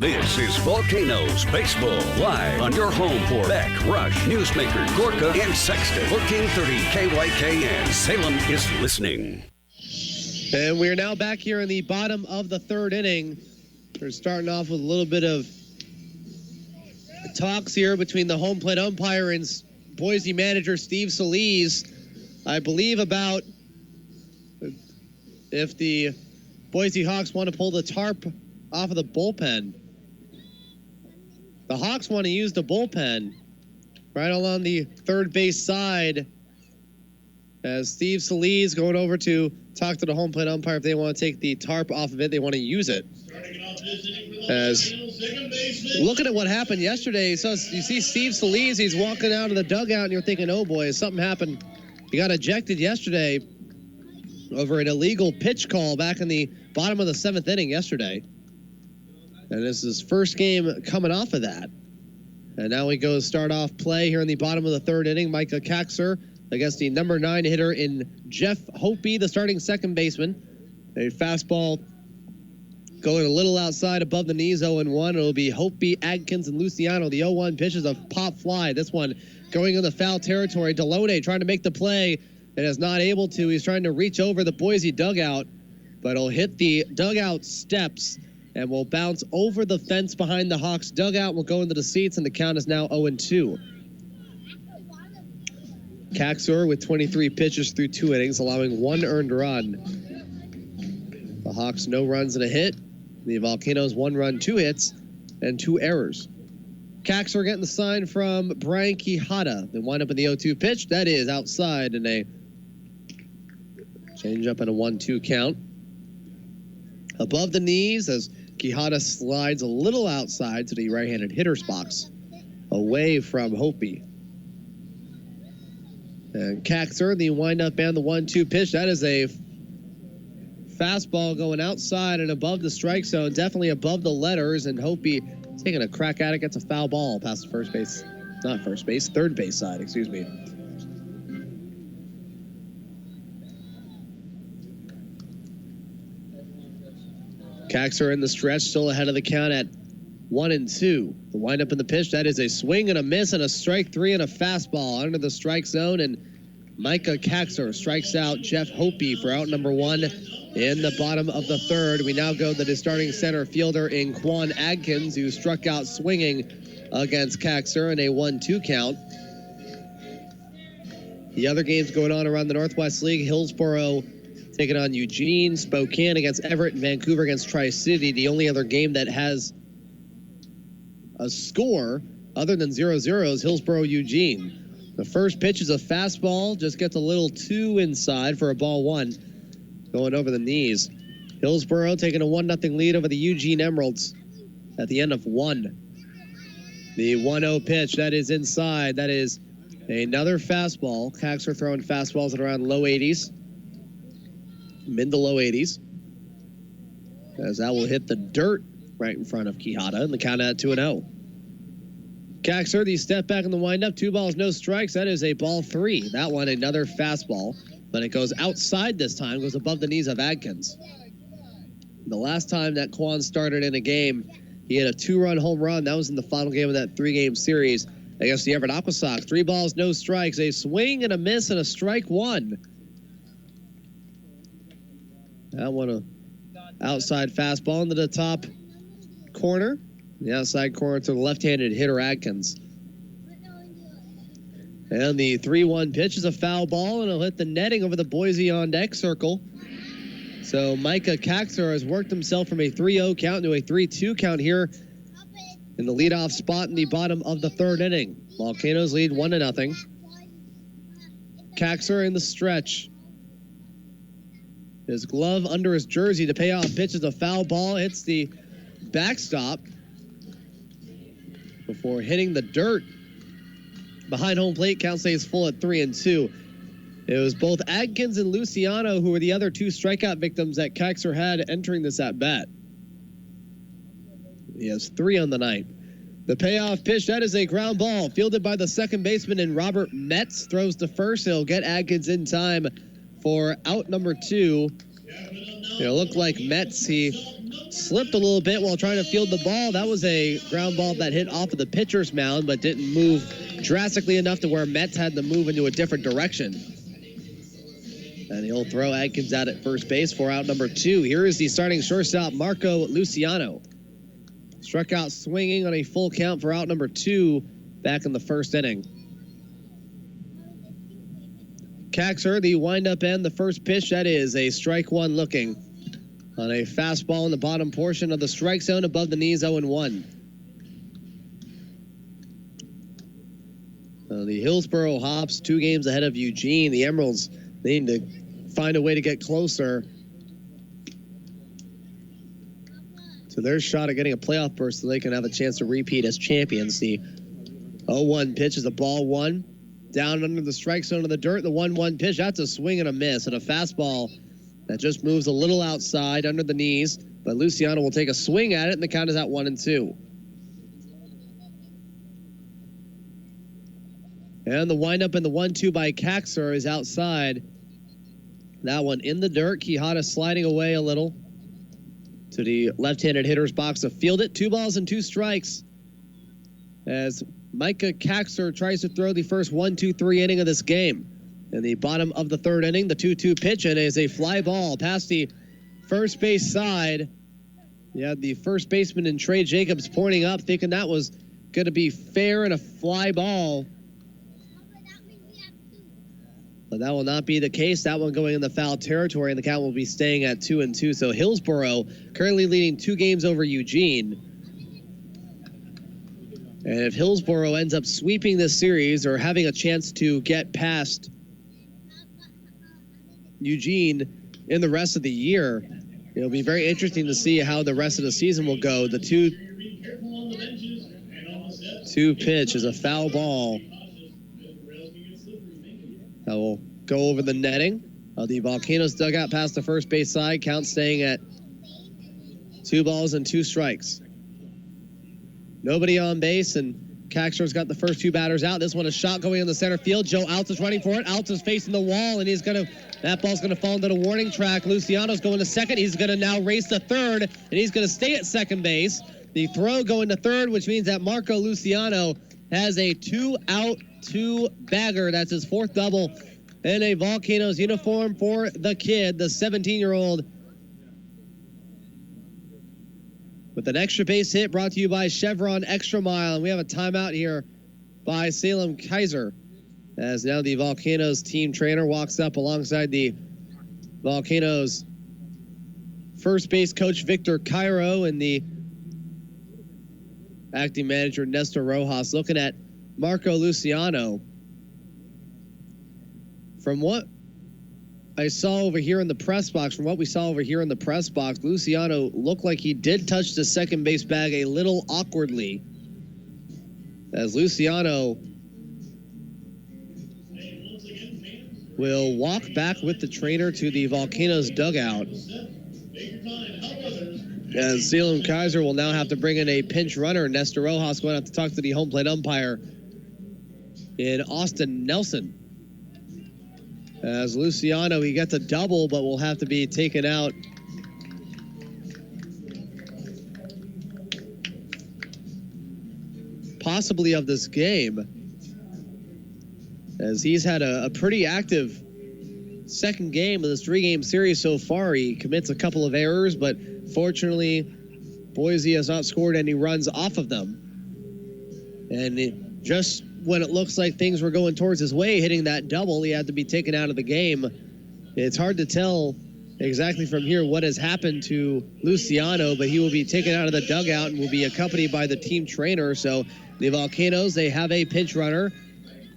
This is Volcanoes Baseball, live on your home for Beck, Rush, Newsmaker, Gorka, and Sexton. 1430 KYKN. Salem is listening. And we're now back here in the bottom of the 3rd inning. We're starting off with a little bit of talks here between the home plate umpire and Boise manager Steve Solis. I believe about if the Boise Hawks want to pull the tarp off of the bullpen. The Hawks want to use the bullpen right along the third base side as Steve Solis going over to talk to the home plate umpire if they want to take the tarp off of it. They want to use it. As looking at what happened yesterday, so you see Steve Solis, he's walking out of the dugout and you're thinking, oh boy, something happened. He got ejected yesterday over an illegal pitch call back in the bottom of the 7th inning yesterday. And this is his first game coming off of that. And now we go start off play here in the bottom of the 3rd inning. Micah Kaxer against the number 9 hitter in Jeff Hope, the starting second baseman. A fastball going a little outside above the knees, 0-1. It'll be Hope, Adkins, and Luciano. The 0-1 pitch is a pop fly. This one going in the foul territory. Deloney trying to make the play and is not able to. He's trying to reach over the Boise dugout, but it'll hit the dugout steps and will bounce over the fence behind the Hawks dugout. Will go into the seats, and the count is now 0-2. Kaxor with 23 pitches through 2 innings, allowing 1 earned run. The Hawks no runs and a hit. The Volcanoes 1 run, 2 hits, and 2 errors. Kaxor getting the sign from Brian Quijada. They wind up in the 0-2 pitch. That is outside in a change up and a 1-2 count. Above the knees as Quijada slides a little outside to the right-handed hitter's box, away from Hopi. And Kaxer, the windup and the 1-2 pitch. That is a fastball going outside and above the strike zone, definitely above the letters, and Hopi taking a crack at it, gets a foul ball past the third base side, excuse me. Kaxer in the stretch, still ahead of the count at 1-2. The windup in the pitch, that is a swing and a miss and a strike 3 and a fastball under the strike zone, and Micah Kaxer strikes out Jeff Hopi for out number 1 in the bottom of the 3rd. We now go to the starting center fielder in Quan Adkins, who struck out swinging against Kaxer in a 1-2 count. The other games going on around the Northwest League, Hillsboro taking on Eugene, Spokane against Everett, and Vancouver against Tri-City. The only other game that has a score other than 0-0 is Hillsboro-Eugene. The first pitch is a fastball, just gets a little too inside for a ball 1, going over the knees. Hillsboro taking a 1-0 lead over the Eugene Emeralds at the end of 1. The 1-0 pitch, that is inside. That is another fastball. Kaxer throwing fastballs at around low 80s. Mid to low 80s. As that will hit the dirt right in front of Quijada, and the count at 2-0. Kaxer, the step back in the windup, 2 balls, no strikes. That is a ball 3. That one, another fastball, but it goes outside this time, goes above the knees of Adkins. The last time that Quan started in a game, he had a 2-run home run. That was in the final game of that 3-game series against the Everett Aqua Sox. 3 balls, no strikes, a swing and a miss and a strike 1. That one, a outside fastball into the top corner. The outside corner to the left-handed hitter Adkins. And the 3-1 pitch is a foul ball, and it'll hit the netting over the Boise on-deck circle. So Micah Kaxer has worked himself from a 3-0 count to a 3-2 count here in the leadoff spot in the bottom of the third inning. Volcanoes lead 1-0. Kaxer in the stretch. His glove under his jersey to pay off pitch is a foul ball. Hits the backstop before hitting the dirt. Behind home plate, count stays full at 3-2. It was both Adkins and Luciano who were the other two strikeout victims that Kaxer had entering this at-bat. He has 3 on the night. The payoff pitch, that is a ground ball fielded by the second baseman, and Robert Metz throws to first. He'll get Adkins in time for out number 2. It looked like Metz, he slipped a little bit while trying to field the ball. That was a ground ball that hit off of the pitcher's mound but didn't move drastically enough to where Metz had to move into a different direction. And he'll throw Adkins out at first base for out number 2. Here is the starting shortstop, Marco Luciano. Struck out swinging on a full count for out number 2 back in the first inning. Kaxer, the windup end, the first pitch, that is a strike one looking on a fastball in the bottom portion of the strike zone above the knees, 0-1. The Hillsboro Hops 2 games ahead of Eugene. The Emeralds need to find a way to get closer to their shot at getting a playoff berth so they can have a chance to repeat as champions. The 0-1 pitch is a ball 1. Down under the strike zone of the dirt, the 1-1 pitch, that's a swing and a miss, and a fastball that just moves a little outside under the knees, but Luciano will take a swing at it, and the count is at 1-2. And the windup in the 1-2 by Kaxer is outside. That one in the dirt. Quijada sliding away a little to the left-handed hitter's box to field it. 2 balls and 2 strikes as Micah Kaxer tries to throw the first 1-2-3 inning of this game. In the bottom of the third inning, the 2-2 pitch, and is a fly ball past the first base side. You had the first baseman in Trey Jacobs pointing up, thinking that was going to be fair and a fly ball. But that will not be the case. That one going in the foul territory, and the count will be staying at 2-2. So Hillsboro currently leading 2 games over Eugene. And if Hillsboro ends up sweeping this series or having a chance to get past Eugene in the rest of the year, it'll be very interesting to see how the rest of the season will go. The 2 pitch is a foul ball that will go over the netting of the Volcanoes dugout past the first base side. Count staying at 2 balls and 2 strikes. Nobody on base, and Kaxer's got the first 2 batters out. This one a shot going in the center field. Joe Alts is running for it. Alts is facing the wall, and that ball's gonna fall into the warning track. Luciano's going to second. He's gonna now race to third, and he's gonna stay at second base. The throw going to third, which means that Marco Luciano has a 2-out, 2-bagger. That's his 4th double in a Volcanoes uniform for the kid, the 17-year-old. With an extra base hit brought to you by Chevron Extra Mile. And we have a timeout here by Salem-Keizer, as now the Volcanoes team trainer walks up alongside the Volcanoes first base coach Victor Cairo and the acting manager Nestor Rojas, looking at Marco Luciano. From what I saw over here in the press box, Luciano looked like he did touch the second base bag a little awkwardly, as Luciano will walk back with the trainer to the Volcanoes dugout, as Salem-Keizer will now have to bring in a pinch runner. Nestor Rojas going to have to talk to the home plate umpire in Austin Nelson. As Luciano, he gets a double, but will have to be taken out possibly of this game, as he's had a pretty active second game of this 3-game series so far. He commits a couple of errors, but fortunately Boise has not scored any runs off of them. And just when it looks like things were going towards his way, hitting that double, he had to be taken out of the game. It's hard to tell exactly from here what has happened to Luciano, but he will be taken out of the dugout and will be accompanied by the team trainer. So the Volcanoes, they have a pinch runner,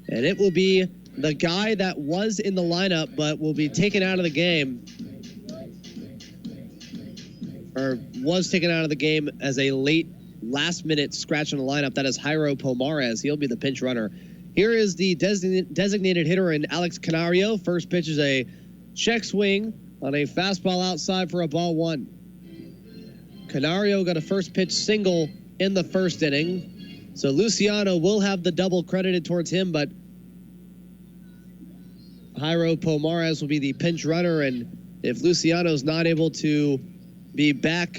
and it will be the guy that was in the lineup but will be taken out of the game, or was taken out of the game as a last-minute scratch in the lineup. That is Jairo Pomares. He'll be the pinch runner. Here is the designated hitter in Alex Canario. First pitch is a check swing on a fastball outside for a ball one. Canario got a first pitch single in the first inning. So Luciano will have the double credited towards him, but Jairo Pomares will be the pinch runner, and if Luciano's not able to be back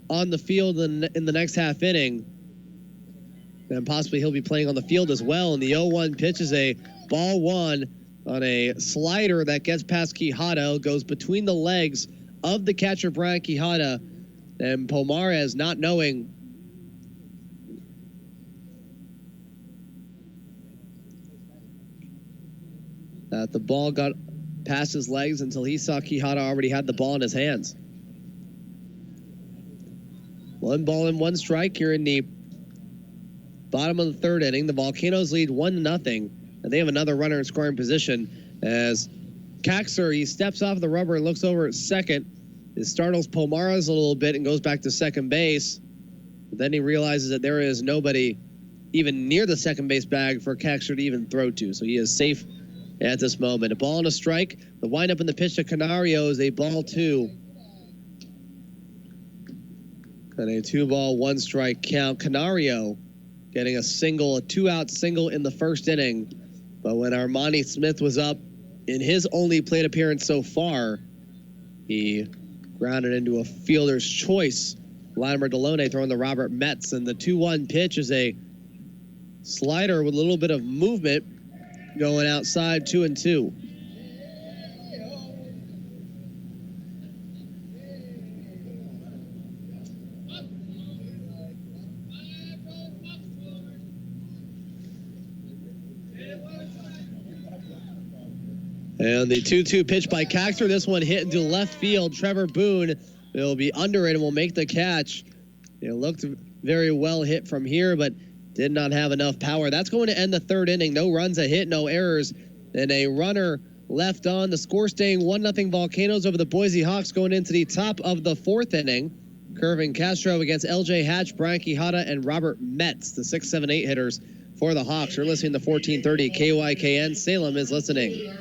on the field in the next half inning, then possibly he'll be playing on the field as well. And the 0-1 pitch is a ball one on a slider that gets past Quijada, goes between the legs of the catcher Brian Quijada, and Pomares, not knowing that the ball got past his legs until he saw Quijada already had the ball in his hands. 1 ball and 1 strike here in the bottom of the third inning. The Volcanoes lead 1-0, and they have another runner in scoring position as Keizer, he steps off the rubber and looks over at second. It startles Pomares a little bit and goes back to second base. But then he realizes that there is nobody even near the second base bag for Keizer to even throw to, so he is safe at this moment. A ball and a strike. The windup in the pitch to Canario is a ball 2. And a 2-ball, 1-strike count. Canario getting a single, a 2-out single in the first inning. But when Armani Smith was up in his only plate appearance so far, he grounded into a fielder's choice. Latimer Deloney throwing the Robert Metz, and the 2-1 pitch is a slider with a little bit of movement going outside, 2-2. And the 2-2 pitch by Keizer. This one hit into left field. Trevor Boone will be under it and will make the catch. It looked very well hit from here, but did not have enough power. That's going to end the third inning. No runs, a hit, no errors, and a runner left on. The score staying 1-0 Volcanoes over the Boise Hawks going into the top of the fourth inning. Kervin Castro against LJ Hatch, Brian Quijada, and Robert Metz, the 6, 7, 8 hitters for the Hawks. You're listening to 1430 KYKN. Salem is listening.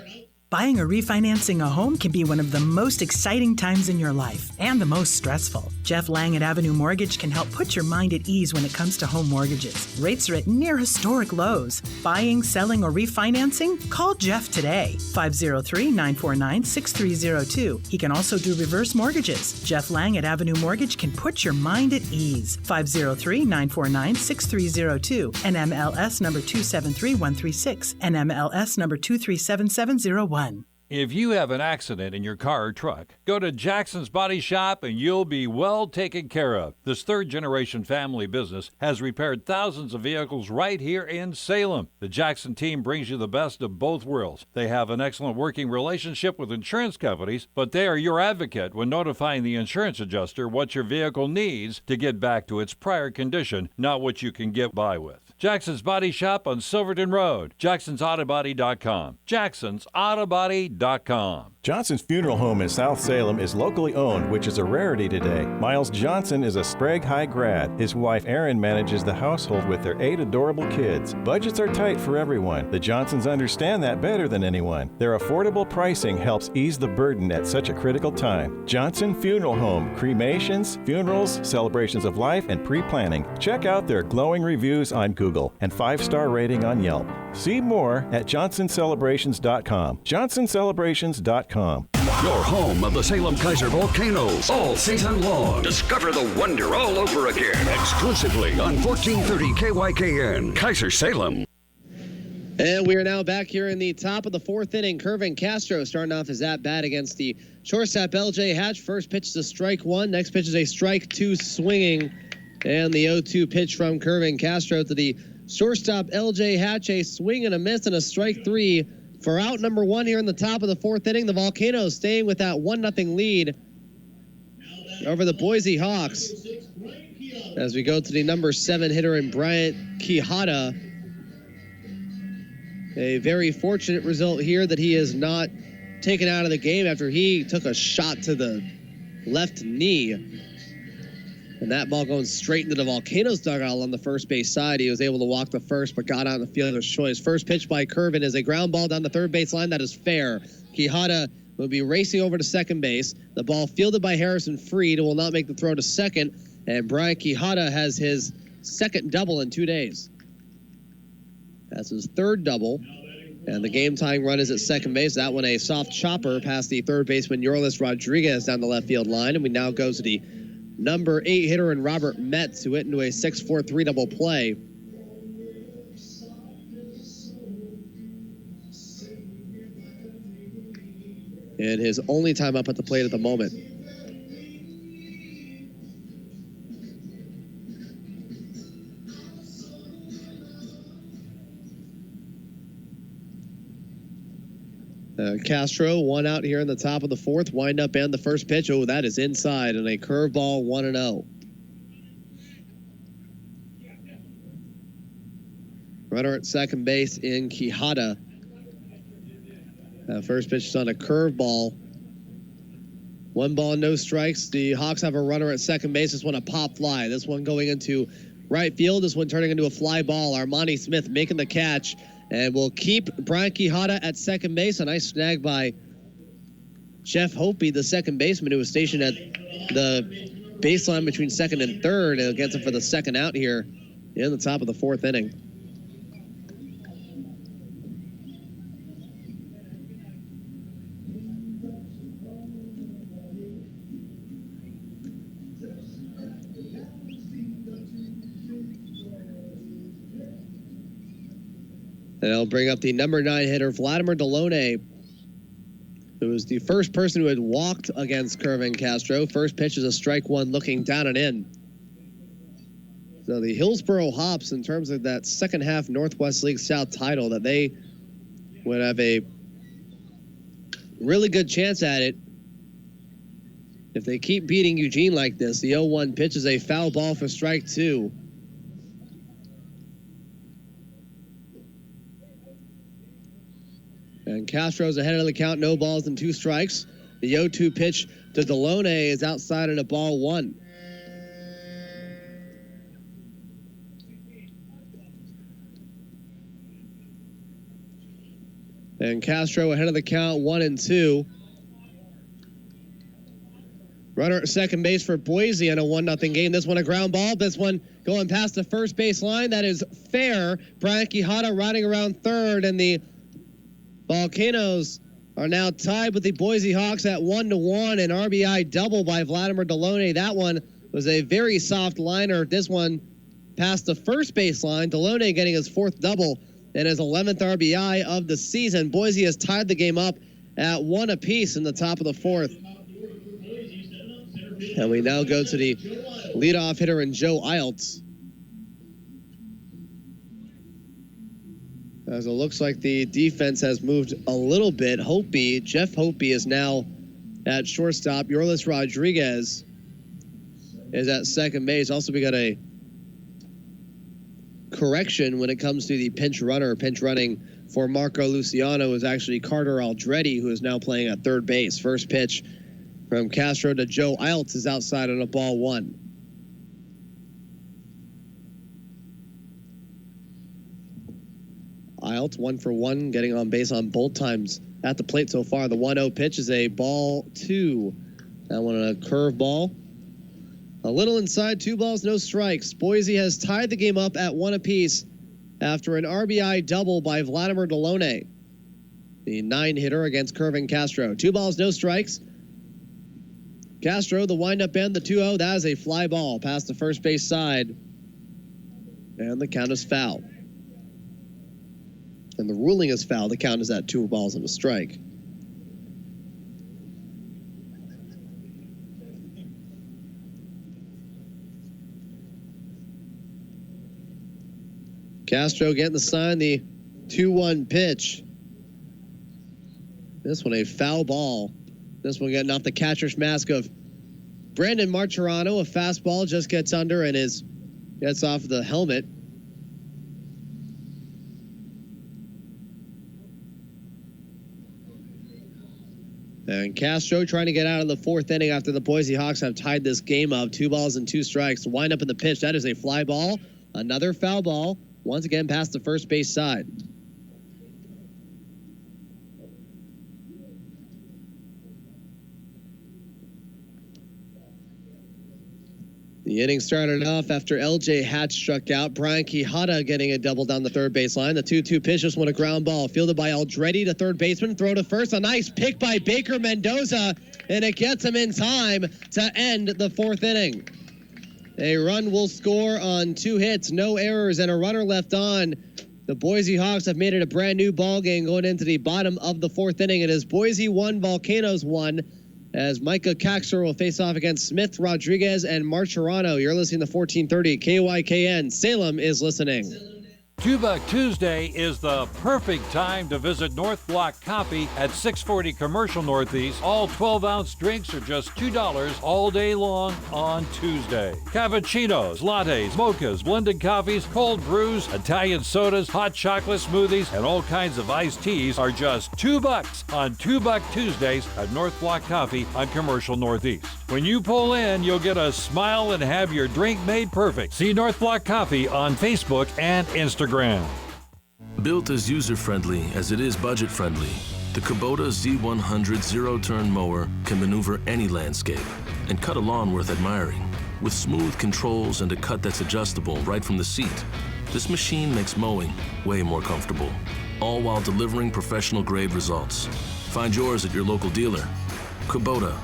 Buying or refinancing a home can be one of the most exciting times in your life and the most stressful. Jeff Lang at Avenue Mortgage can help put your mind at ease when it comes to home mortgages. Rates are at near historic lows. Buying, selling, or refinancing? Call Jeff today. 503-949-6302. He can also do reverse mortgages. Jeff Lang at Avenue Mortgage can put your mind at ease. 503-949-6302. NMLS number 273136. NMLS number 237701. If you have an accident in your car or truck, go to Jackson's Body Shop and you'll be well taken care of. This third-generation family business has repaired thousands of vehicles right here in Salem. The Jackson team brings you the best of both worlds. They have an excellent working relationship with insurance companies, but they are your advocate when notifying the insurance adjuster what your vehicle needs to get back to its prior condition, not what you can get by with. Jackson's Body Shop on Silverton Road. Jackson'sAutobody.com. Jackson'sAutobody.com. Johnson's Funeral Home in South Salem is locally owned, which is a rarity today. Miles Johnson is a Sprague High grad. His wife Erin manages the household with their 8 adorable kids. Budgets are tight for everyone. The Johnsons understand that better than anyone. Their affordable pricing helps ease the burden at such a critical time. Johnson Funeral Home. Cremations, funerals, celebrations of life, and pre-planning. Check out their glowing reviews on Google and 5-star rating on Yelp. See more at johnsonscelebrations.com. johnsonscelebrations.com. Your home of the Salem-Keizer volcanoes all season long. Discover the wonder all over again. Exclusively on 1430 KYKN, Keizer Salem. And we are now back here in the top of the fourth inning. Kervin Castro starting off his at-bat against the shortstop LJ Hatch. First pitch is a strike one. Next pitch is a strike two swinging. And the 0-2 pitch from Kervin Castro to the shortstop LJ Hatch. A swing and a miss and a strike three for out number one here in the top of the fourth inning. The Volcanoes staying with that 1-0 lead over the Boise Hawks. As we go to the number 7 hitter in Bryant Quijada. A very fortunate result here that he is not taken out of the game after he took a shot to the left knee. And that ball going straight into the Volcanoes dugout on the first base side. He was able to walk the first, but got out in the fielder's choice. First pitch by Kervin is a ground ball down the third base line. That is fair. Quijada will be racing over to second base. The ball fielded by Harrison Freed will not make the throw to second. And Brian Quijada has his second double in 2 days. That's his third double. And the game-tying run is at second base. That one a soft chopper past the third baseman, Yorlis Rodriguez, down the left field line. And we now go to the number 8 hitter in Robert Metz, who hit into a 6-4-3 double play. And his only time up at the plate at the moment. Castro, one out here in the top of the fourth. Wind up and the first pitch. Oh, that is inside and a curveball, 1-0. Runner at second base in Quijada. First pitch is on a curveball. 1 ball, no strikes. The Hawks have a runner at second base. This one a pop fly. This one going into right field. This one turning into a fly ball. Armani Smith making the catch. And we'll keep Brian Quijada at second base. A nice snag by Jeff Hopi, the second baseman, who was stationed at the baseline between second and third. And gets him for the second out here in the top of the fourth inning. And I'll bring up the number 9 hitter, Vladimir Delone, who was the first person who had walked against Kervin Castro. First pitch is a strike one, looking down and in. So the Hillsboro Hops, in terms of that second half Northwest League South title, that they would have a really good chance at it if they keep beating Eugene like this. The 0-1 pitch is a foul ball for strike two. And Castro's ahead of the count, no balls and 2 strikes. The 0-2 pitch to Delone is outside and a ball 1. And Castro ahead of the count, 1-2. Runner at second base for Boise in a 1-0 game. This one a ground ball. This one going past the first base line. That is fair. Brian Quijada riding around third, and the Volcanoes are now tied with the Boise Hawks at 1-1. An RBI double by Vladimir Delone. That one was a very soft liner. This one past the first base line. Delone getting his 4th double and his 11th RBI of the season. Boise has tied the game up at 1 apiece in the top of the 4th. And we now go to the leadoff hitter in Joe Iltz. As it looks like the defense has moved a little bit. Jeff Hopi is now at shortstop. Yorlis Rodriguez is at second base. Also, we got a correction when it comes to the pinch runner. Pinch running for Marco Luciano is actually Carter Aldretti, who is now playing at third base. First pitch from Castro to Joe Iltz is outside on a ball 1. Iltz 1 for 1, getting on base on both times at the plate so far. The 1-0 pitch is a ball 2. That one a curve ball. A little inside, 2 balls, no strikes. Boise has tied the game up at 1 apiece after an RBI double by Vladimir Delone, the 9 hitter against Kervin Castro. 2 balls, no strikes. Castro, the windup end, the 2-0. That is a fly ball past the first base side. And the count is foul. And the ruling is foul. The count is at 2 balls and a strike. Castro getting the sign, the 2-1 pitch. This one a foul ball. This one getting off the catcher's mask of Brandon Martirano. A fastball just gets under and gets off the helmet. And Castro trying to get out of the 4th inning after the Boise Hawks have tied this game up. 2 balls and 2 strikes. Wind up in the pitch. That is a fly ball. Another foul ball. Once again past the first base side. The inning started off after L.J. Hatch struck out. Brian Quijada getting a double down the third baseline. The 2-2 pitch just went a ground ball. Fielded by Aldretti to third baseman. Throw to first. A nice pick by Baker Mendoza. And it gets him in time to end the 4th inning. A run will score on 2 hits, no errors, and a runner left on. The Boise Hawks have made it a brand new ball game going into the bottom of the 4th inning. It is Boise 1, Volcanoes 1. As Micah Caxer will face off against Smith, Rodriguez, and Martirano. You're listening to 1430 KYKN. Salem is listening. $2 Tuesday is the perfect time to visit North Block Coffee at 640 Commercial Northeast. All 12-ounce drinks are just $2 all day long on Tuesday. Cappuccinos, lattes, mochas, blended coffees, cold brews, Italian sodas, hot chocolate smoothies, and all kinds of iced teas are just $2 on $2 Tuesdays at North Block Coffee on Commercial Northeast. When you pull in, you'll get a smile and have your drink made perfect. See North Block Coffee on Facebook and Instagram. Built as user-friendly as it is budget-friendly, the Kubota Z100 zero-turn mower can maneuver any landscape and cut a lawn worth admiring. With smooth controls and a cut that's adjustable right from the seat, this machine makes mowing way more comfortable, all while delivering professional-grade results. Find yours at your local dealer. Kubota.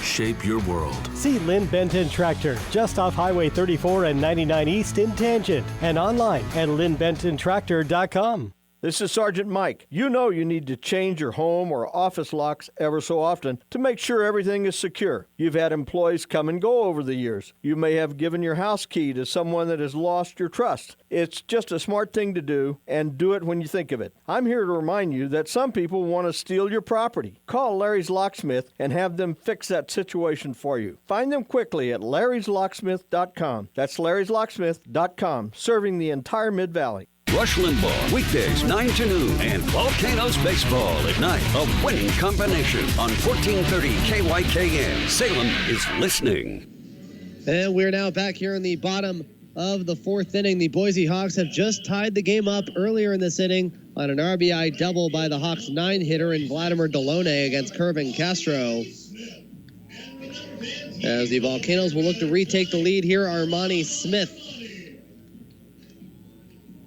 Shape your world. See Lynn Benton Tractor, just off Highway 34 and 99 East in Tangent, and online at lynnbentontractor.com. This is Sergeant Mike. You know you need to change your home or office locks ever so often to make sure everything is secure. You've had employees come and go over the years. You may have given your house key to someone that has lost your trust. It's just a smart thing to do, and do it when you think of it. I'm here to remind you that some people want to steal your property. Call Larry's Locksmith and have them fix that situation for you. Find them quickly at larryslocksmith.com. That's larryslocksmith.com, serving the entire Mid-Valley. Rush Limbaugh, weekdays 9 to noon, and Volcanoes Baseball at night. A winning combination on 1430 KYKN. Salem is listening. And we're now back here in the bottom of the 4th inning. The Boise Hawks have just tied the game up earlier in this inning on an RBI double by the Hawks 9-hitter in Vladimir Delone against Kervin Castro. As the Volcanoes will look to retake the lead here, Armani Smith,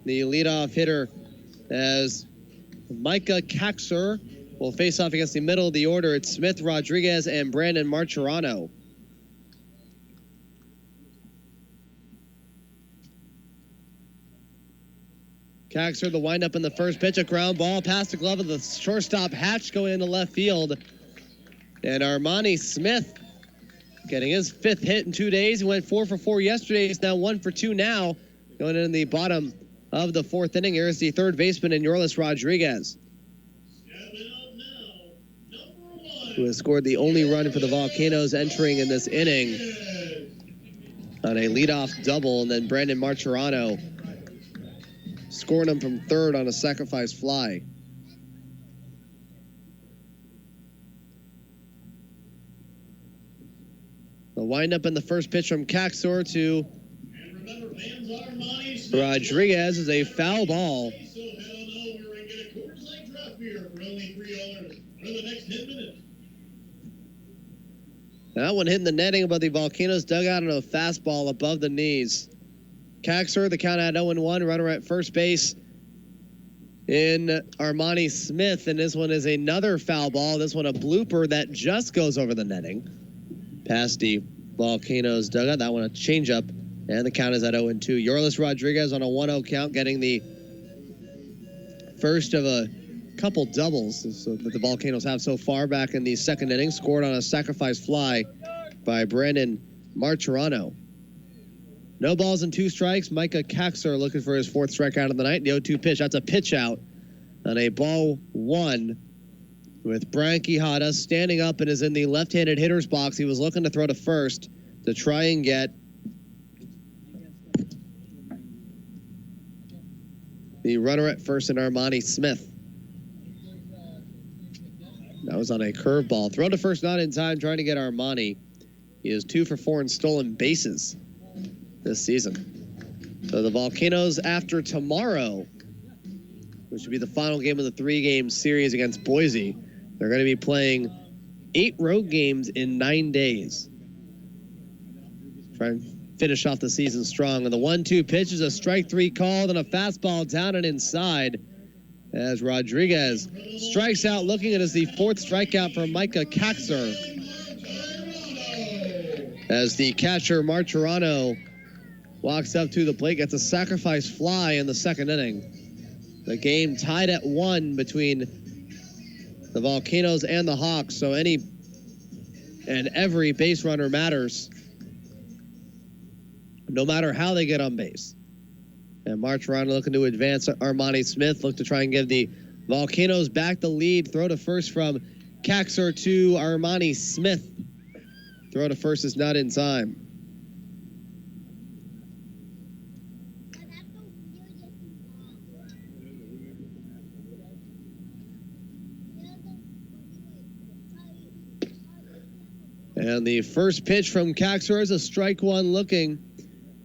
the leadoff hitter, as Micah Caxer will face off against the middle of the order. It's Smith, Rodriguez, and Brandon Martirano. Caxer, the windup in the first pitch, a ground ball past the glove of the shortstop Hatch going into left field. And Armani Smith getting his 5th hit in 2 days. He went 4 for 4 yesterday. He's now 1 for 2 now. Going in the bottom of the 4th inning. Here is the third baseman in Yorlis Rodriguez, who has scored the only run for the Volcanoes entering in this inning on a leadoff double, and then Brandon Martirano scoring him from third on a sacrifice fly. The windup in the first pitch from Caxor to Rodriguez is a foul ball. That one hitting the netting above the Volcanoes dugout on a fastball above the knees. Caxer, the count at 0-1, runner at first base in Armani Smith, and this one is another foul ball. This one a blooper that just goes over the netting past the Volcanoes dugout. That one a changeup. And the count is at 0-2. Yorlis Rodriguez on a 1-0 count, getting the First of a couple doubles that the Volcanoes have so far back in the second inning, scored on a sacrifice fly by Brandon Martirano. No balls and 2 strikes. Micah Kaxer looking for his 4th strikeout of the night. The 0-2 pitch. That's a pitch out on a ball 1 with Brian Quijada standing up and is in the left-handed hitter's box. He was looking to throw to first to try and get the runner at first in Armani Smith. That was on a curveball. Throw to first, not in time, trying to get Armani. He is 2 for 4 in stolen bases this season. So the Volcanoes, after tomorrow, which will be the final game of the 3-game series against Boise, they're going to be playing 8 road games in 9 days. Try and finish off the season strong. And the 1-2 pitch is a strike 3 called and a fastball down and inside as Rodriguez strikes out, looking at it as the 4th strikeout for Micah Kaxer. As the catcher, Martirano, walks up to the plate, gets a sacrifice fly in the second inning. The game tied at 1 between the Volcanoes and the Hawks, so any and every base runner matters, no matter how they get on base. And Martirano looking to advance Armani Smith, look to try and give the Volcanoes back the lead. Throw to first from Kaxer to Armani Smith. Throw to first is not in time. And the first pitch from Kaxer is a strike 1 looking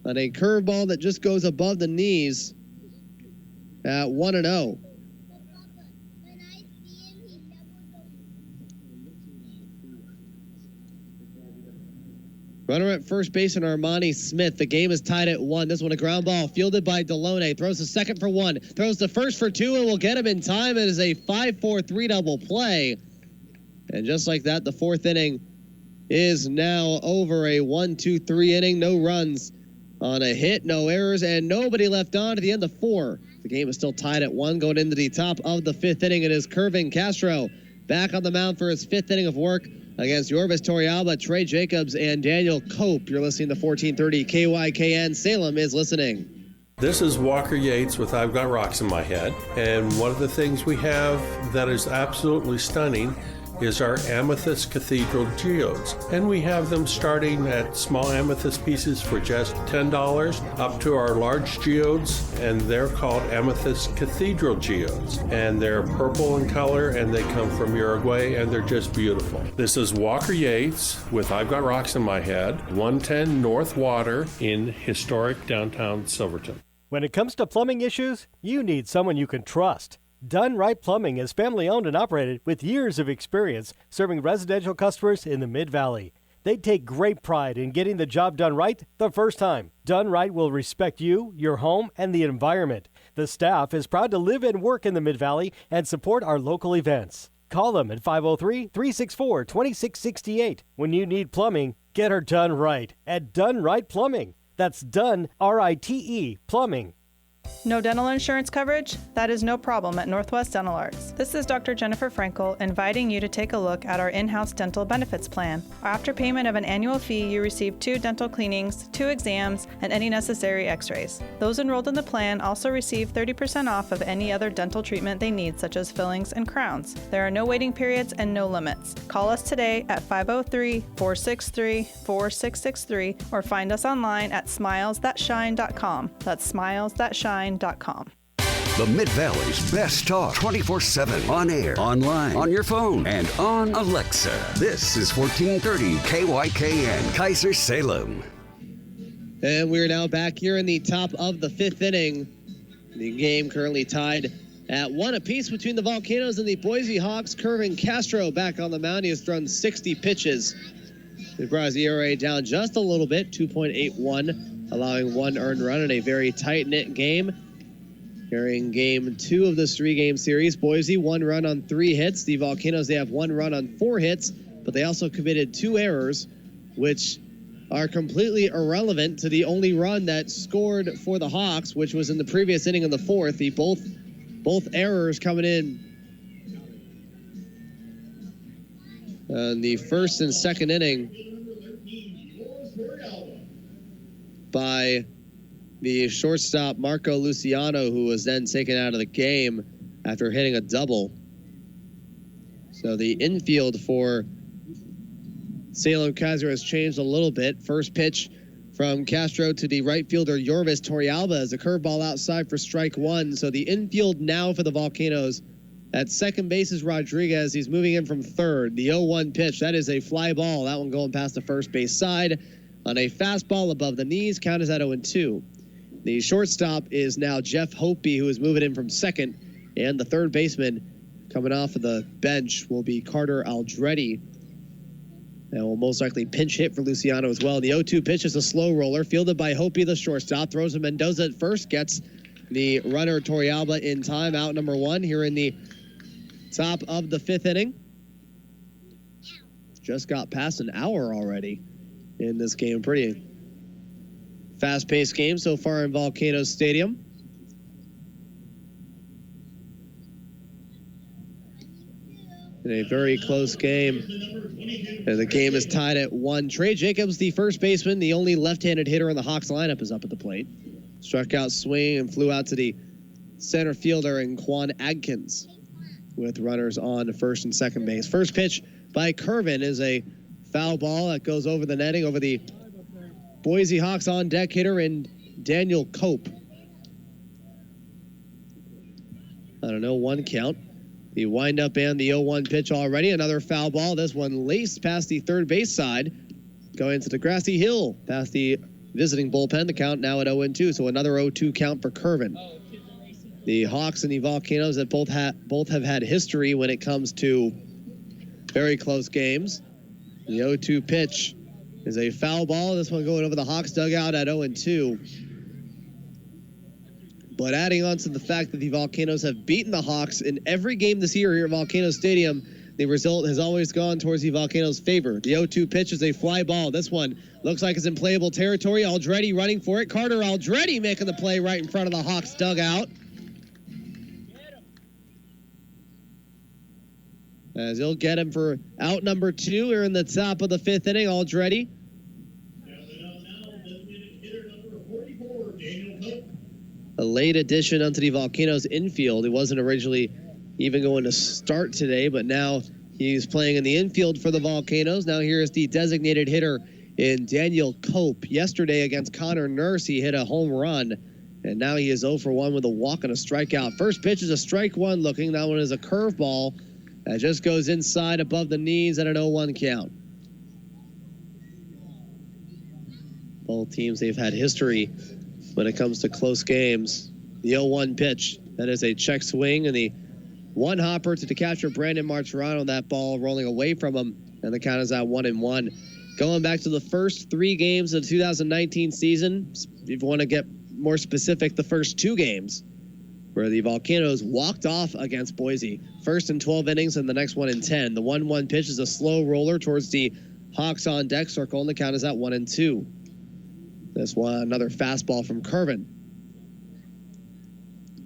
on a curveball that just goes above the knees at 1-0. Runner at first base in Armani Smith. The game is tied at 1. This one a ground ball fielded by Delone. Throws to second for 1. Throws to first for 2 and will get him in time. It is a 5-4-3 double play. And just like that, the 4th inning is now over. A 1-2-3 inning. No runs on a hit, no errors, and nobody left on to the end of 4. The game is still tied at 1 going into the top of the 5th inning. It is Kervin Castro back on the mound for his 5th inning of work against Yorvis Torrealba, Trey Jacobs, and Daniel Cope. You're listening to 1430 KYKN. Salem is listening. This is Walker Yates with I've Got Rocks in My Head. And one of the things we have that is absolutely stunning is our Amethyst Cathedral geodes. And we have them starting at small amethyst pieces for just $10 up to our large geodes, and they're called Amethyst Cathedral geodes. And they're purple in color, and they come from Uruguay, and they're just beautiful. This is Walker Yates with I've Got Rocks in My Head, 110 North Water in historic downtown Silverton. When it comes to plumbing issues, you need someone you can trust. Done Right Plumbing is family-owned and operated with years of experience serving residential customers in the Mid-Valley. They take great pride in getting the job done right the first time. Done Right will respect you, your home, and the environment. The staff is proud to live and work in the Mid-Valley and support our local events. Call them at 503-364-2668. When you need plumbing, get her done right at Done Right Plumbing. That's Done, R-I-T-E, Plumbing. No dental insurance coverage? That is no problem at Northwest Dental Arts. This is Dr. Jennifer Frankel inviting you to take a look at our in-house dental benefits plan. After payment of an annual fee, you receive 2 dental cleanings, 2 exams, and any necessary x-rays. Those enrolled in the plan also receive 30% off of any other dental treatment they need, such as fillings and crowns. There are no waiting periods and no limits. Call us today at 503-463-4663 or find us online at smilesthatshine.com. That's smilesthatshine.com. The Mid-Valley's best talk 24/7 on air, online, on your phone, and on Alexa. This is 1430 KYKN, Keizer Salem. And we're now back here in the top of the 5th inning. The game currently tied at 1 apiece between the Volcanoes and the Boise Hawks. Kervin Castro back on the mound. He has thrown 60 pitches. He brought his ERA down just a little bit, 2.81, allowing 1 earned run in a very tight-knit game. Carrying game 2 of this 3-game series, Boise 1 run on 3 hits. The Volcanoes, they have 1 run on 4 hits, but they also committed 2 errors, which are completely irrelevant to the only run that scored for the Hawks, which was in the previous inning in the 4th. The both Both errors coming in the first and second inning by the shortstop Marco Luciano, who was then taken out of the game after hitting a double. So the infield for Salem-Keizer has changed a little bit. First pitch from Castro to the right fielder Yorvis Torrealba as a curveball outside for strike one. So the infield now for the Volcanoes. At second base is Rodriguez. He's moving in from third. The 0-1 pitch, that is a fly ball. That one going past the first base side on a fastball above the knees. Count is at 0-2. The shortstop is now Jeff Hopi, who is moving in from second. And the third baseman coming off of the bench will be Carter Aldretti. And will most likely pinch hit for Luciano as well. The 0-2 pitch is a slow roller, fielded by Hopi, the shortstop. Throws to Mendoza at first, gets the runner Torrealba in time. Out number one here in the top of the fifth inning. Just got past an hour already in this game. Pretty fast-paced game so far in Volcanoes Stadium. In a very close game. And the game is tied at 1. Trey Jacobs, the first baseman, the only left-handed hitter in the Hawks lineup, is up at the plate. Struck out swing and flew out to the center fielder in Quan Adkins with runners on first and second base. First pitch by Curvin is a foul ball that goes over the netting over the Boise Hawks on deck hitter in Daniel Cope. I don't know, one count. The windup and the 0-1 pitch already. Another foul ball. This one laced past the third base side. Going to the grassy hill past the visiting bullpen. The count now at 0-2. So another 0-2 count for Curvin. The Hawks and the Volcanoes that both have had history when it comes to very close games. The 0-2 pitch is a foul ball. This one going over the Hawks dugout at 0-2. But adding on to the fact that the Volcanoes have beaten the Hawks in every game this year here at Volcano Stadium, the result has always gone towards the Volcanoes' favor. The 0-2 pitch is a fly ball. This one looks like it's in playable territory. Aldretti running for it. Carter Aldretti making the play right in front of the Hawks dugout. As he'll get him for out number 2 here in the top of the fifth inning. Aldretti. A late addition onto the Volcanoes infield. He wasn't originally even going to start today, but now he's playing in the infield for the Volcanoes. Now here is the designated hitter in Daniel Cope. Yesterday against Connor Nurse, he hit a home run, and now he is 0 for 1 with a walk and a strikeout. First pitch is a strike one looking. That one is a curveball that just goes inside above the knees at an 0-1 count. Both teams, they've had history when it comes to close games. The 0-1 pitch, that is a check swing, and the one hopper to the catcher, Brandon Martirano, that ball rolling away from him, and the count is at 1-1. Going back to the first 3 games of the 2019 season, if you want to get more specific, the first 2 games, where the Volcanoes walked off against Boise. First in 12 innings and the next one in 10. The 1-1 pitch is a slow roller towards the Hawks on deck circle, and the count is at 1-2. This one, another fastball from Curvin.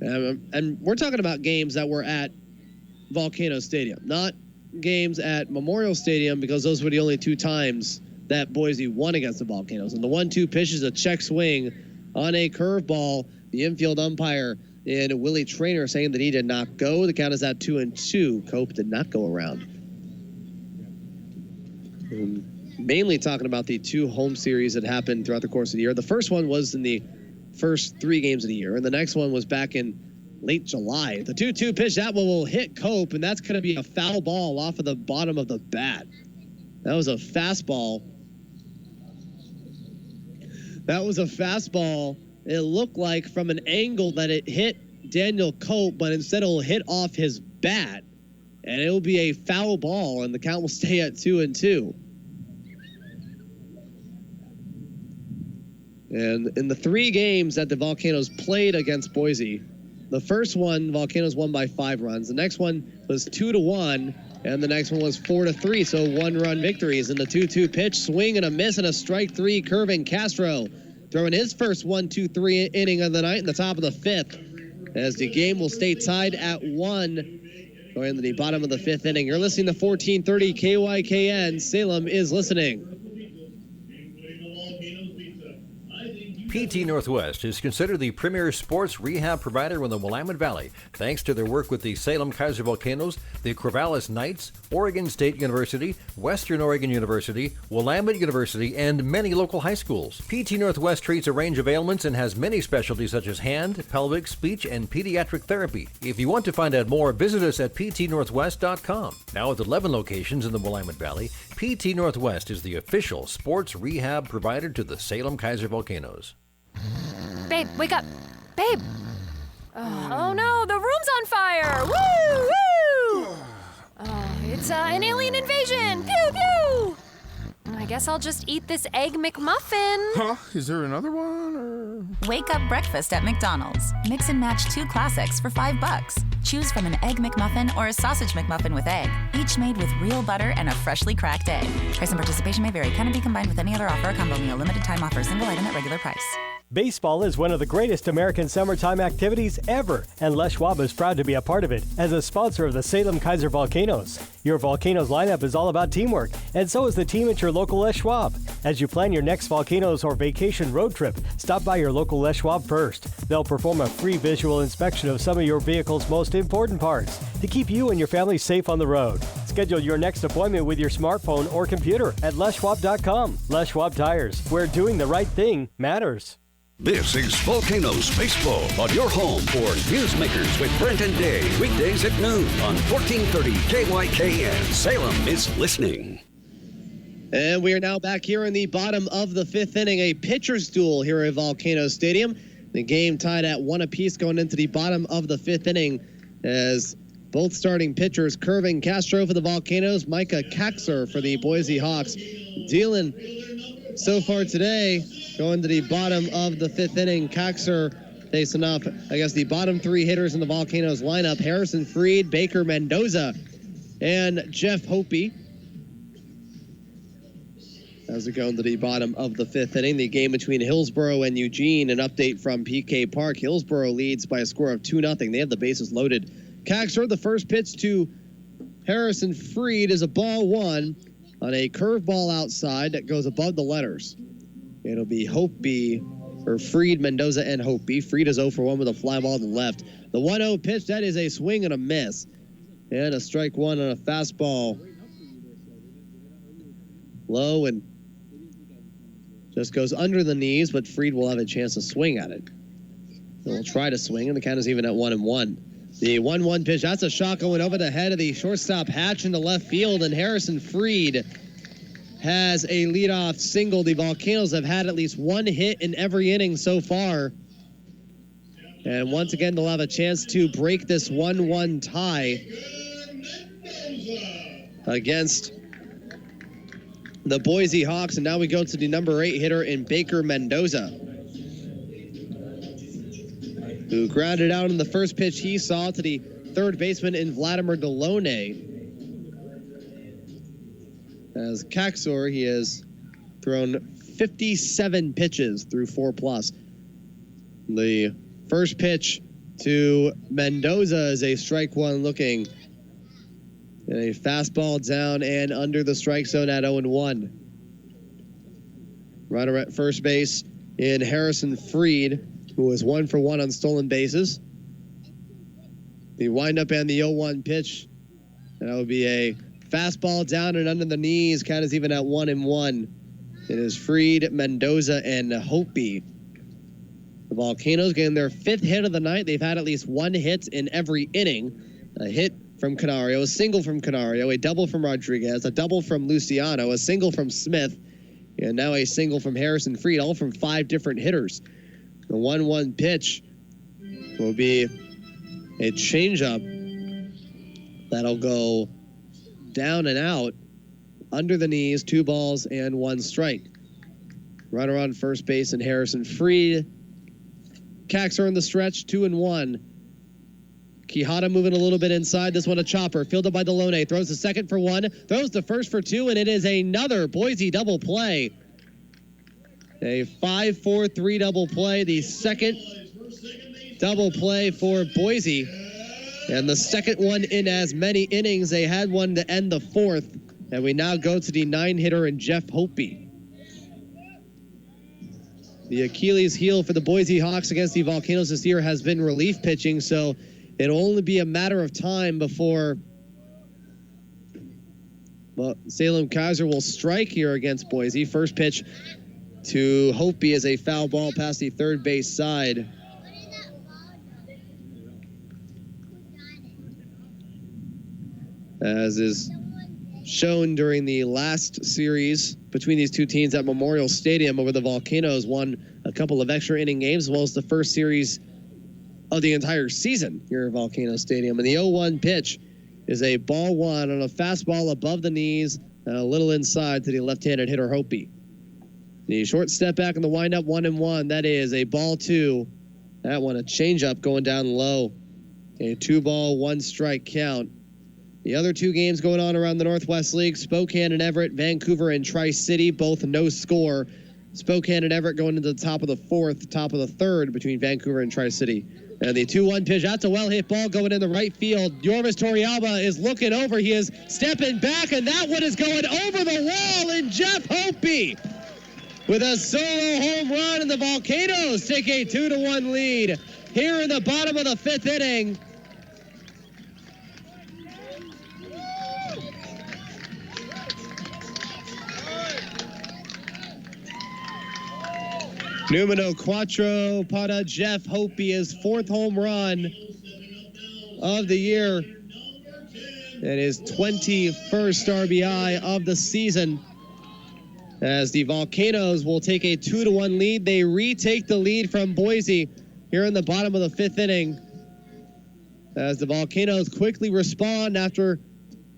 And we're talking about games that were at Volcano Stadium, not games at Memorial Stadium, because those were the only 2 times that Boise won against the Volcanoes. And the 1-2 pitch is a check swing on a curveball. The infield umpire in Willie Traynor saying that he did not go. The count is at 2-2. Cope did not go around. Mainly talking about the 2 home series that happened throughout the course of the year. The first one was in the first 3 games of the year, and the next one was back in late July. The 2-2 pitch, that one will hit Cope, and that's going to be a foul ball off of the bottom of the bat. That was a fastball. It looked like from an angle that it hit Daniel Cope, but instead it'll hit off his bat, and it will be a foul ball, and the count will stay at 2-2. And in the 3 games that the Volcanoes played against Boise, the first one, Volcanoes won by 5 runs. The next one was 2-1, and the next one was 4-3, so 1-run victories. In the 2-2 pitch, swing and a miss and a strike 3, Curvin Castro throwing his first 1-2-3 inning of the night in the top of the 5th. as the game will stay tied at 1 going into the bottom of the 5th inning. You're listening to 1430 KYKN. Salem is listening. PT Northwest is considered the premier sports rehab provider in the Willamette Valley, thanks to their work with the Salem-Keizer Volcanoes, the Corvallis Knights, Oregon State University, Western Oregon University, Willamette University, and many local high schools. PT Northwest treats a range of ailments and has many specialties such as hand, pelvic, speech, and pediatric therapy. If you want to find out more, visit us at ptnorthwest.com. Now with 11 locations in the Willamette Valley, PT Northwest is the official sports rehab provider to the Salem-Keizer Volcanoes. Babe, wake up. Babe. Oh no, the room's on fire. Woo, woo. It's an alien invasion. Pew, pew. I guess I'll just eat this Egg McMuffin. Huh? Is there another one? Or... Wake up breakfast at McDonald's. Mix and match 2 classics for $5. Choose from an Egg McMuffin or a Sausage McMuffin with egg, each made with real butter and a freshly cracked egg. Price and participation may vary. Cannot be combined with any other offer or combo meal. Limited time offer. Single item at regular price. Baseball is one of the greatest American summertime activities ever, and Les Schwab is proud to be a part of it as a sponsor of the Salem-Keizer Volcanoes. Your Volcanoes lineup is all about teamwork, and so is the team at your local Les Schwab. As you plan your next Volcanoes or vacation road trip, stop by your local Les Schwab first. They'll perform a free visual inspection of some of your vehicle's most important parts to keep you and your family safe on the road. Schedule your next appointment with your smartphone or computer at leschwab.com. Les Schwab Tires, where doing the right thing matters. This is Volcanoes Baseball on your home for Newsmakers with Brent and Dave. Weekdays at noon on 1430 KYKN. Salem is listening. And we are now back here in the bottom of the 5th inning, a pitcher's duel here at Volcano Stadium. The game tied at 1 apiece going into the bottom of the 5th inning as both starting pitchers, Kervin Castro for the Volcanoes, Micah Kaxer for the Boise Hawks, dealing so far today. Going to the bottom of the 5th inning, Kaxer facing off, the bottom 3 hitters in the Volcanoes lineup, Harrison Freed, Baker Mendoza, and Jeff Hoppe. As we go into the bottom of the 5th inning, the game between Hillsboro and Eugene, an update from PK Park. Hillsboro leads by a score of 2-0. They have the bases loaded. Kaxer, the first pitch to Harrison Freed is a ball 1 on a curveball outside that goes above the letters. It'll be Freed, Mendoza, and Hoppe. Freed is 0 for 1 with a fly ball to the left. The 1-0 pitch, that is a swing and a miss. And a strike 1 on a fastball. Low and just goes under the knees, but Freed will have a chance to swing at it. He'll try to swing, and the count is even at 1-1. The 1-1 pitch, that's a shot going over the head of the shortstop Hatch into left field, and Harrison Freed has a leadoff single. The Volcanoes have had at least 1 hit in every inning so far. And once again, they'll have a chance to break this 1-1 tie against the Boise Hawks. And now we go to the number 8 hitter in Baker Mendoza, who grounded out in the first pitch he saw to the third baseman in Vladimir Delone. As Kaxer, he has thrown 57 pitches through 4+. The first pitch to Mendoza is a strike 1 looking. And a fastball down and under the strike zone at 0-1. Runner at first base in Harrison Freed, who was 1 for 1 on stolen bases. The windup and the 0-1 pitch. That would be a fastball down and under the knees. Count is even at 1-1. It is Freed, Mendoza, and Hoppe. The Volcanoes getting their 5th hit of the night. They've had at least 1 hit in every inning. A hit from Canario, a single from Canario, a double from Rodriguez, a double from Luciano, a single from Smith, and now a single from Harrison Freed, all from 5 different hitters. The 1-1 pitch will be a changeup that'll go down and out, under the knees, 2 balls and 1 strike. Runner on first base and Harrison Freed. Kaxer in the stretch, 2-1. Quijada moving a little bit inside. This one a chopper, fielded by Delone. Throws the second for 1, throws the first for 2, and it is another Boise double play. A 5-4-3 double play, the second double play for Boise. And the second one in as many innings. They had one to end the fourth. And we now go to the 9-hitter and Jeff Hopi. The Achilles heel for the Boise Hawks against the Volcanoes this year has been relief pitching, so it'll only be a matter of time before Salem-Keizer will strike here against Boise. First pitch to Hopi is a foul ball past the third base side. As is shown during the last series between these two teams at Memorial Stadium, where the Volcanoes won a couple of extra inning games, as well as the first series of the entire season here at Volcano Stadium. And the 0-1 pitch is a ball one on a fastball above the knees and a little inside to the left-handed hitter Hopi. The short step back in the windup, 1-1. That is a ball two. That one a changeup going down low. A 2-ball, 1-strike count. The other two games going on around the Northwest League, Spokane and Everett, Vancouver and Tri-City, both no score. Spokane and Everett going into the top of the fourth, top of the third between Vancouver and Tri-City. And the 2-1 pitch, that's a well-hit ball going in the right field. Yorvis Torrealba is looking over. He is stepping back, and that one is going over the wall. And Jeff Hopi with a solo home run, and the Volcanoes take a 2-1 lead here in the bottom of the fifth inning. Numero cuatro para Jeff Hopi, his fourth home run of the year and his 21st RBI of the season. As the Volcanoes will take a 2-1 lead, they retake the lead from Boise here in the bottom of the fifth inning. As the Volcanoes quickly respond after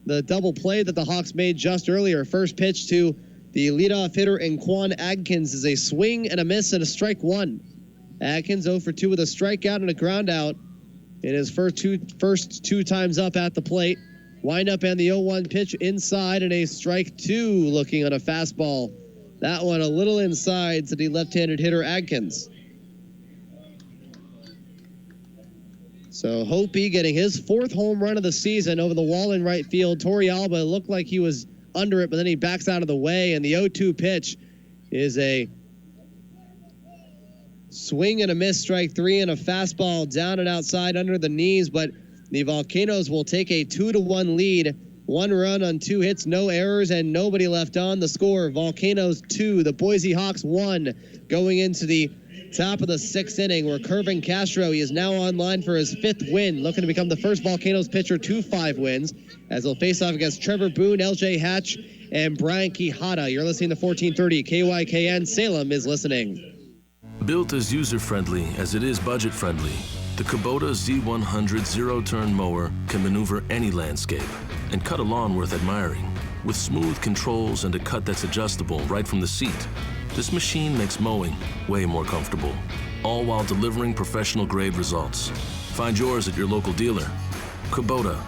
the double play that the Hawks made just earlier. First pitch to the leadoff hitter Quan Adkins is a swing and a miss and a strike one. Adkins 0 for 2 with a strikeout and a ground out in his first two times up at the plate. Windup and the 0-1 pitch inside and a strike two looking on a fastball. That one a little inside to the left-handed hitter Adkins. So Hopi getting his fourth home run of the season over the wall in right field. Torrealba looked like he was under it, but then he backs out of the way, and the 0-2 pitch is a swing and a miss, strike three, and a fastball down and outside under the knees, but the Volcanoes will take a 2-1 lead. 1 run on 2 hits, no errors, and nobody left on. The score, Volcanoes 2, the Boise Hawks 1, going into the top of the 6th inning, where Kervin Castro, he is now online for his 5th win, looking to become the first Volcanoes pitcher to 5 wins, as he'll face off against Trevor Boone, LJ Hatch, and Brian Quijada. You're listening to 1430 KYKN. Salem is listening. Built as user-friendly as it is budget-friendly, the Kubota Z100 zero-turn mower can maneuver any landscape and cut a lawn worth admiring. With smooth controls and a cut that's adjustable right from the seat, this machine makes mowing way more comfortable, all while delivering professional-grade results. Find yours at your local dealer. Kubota.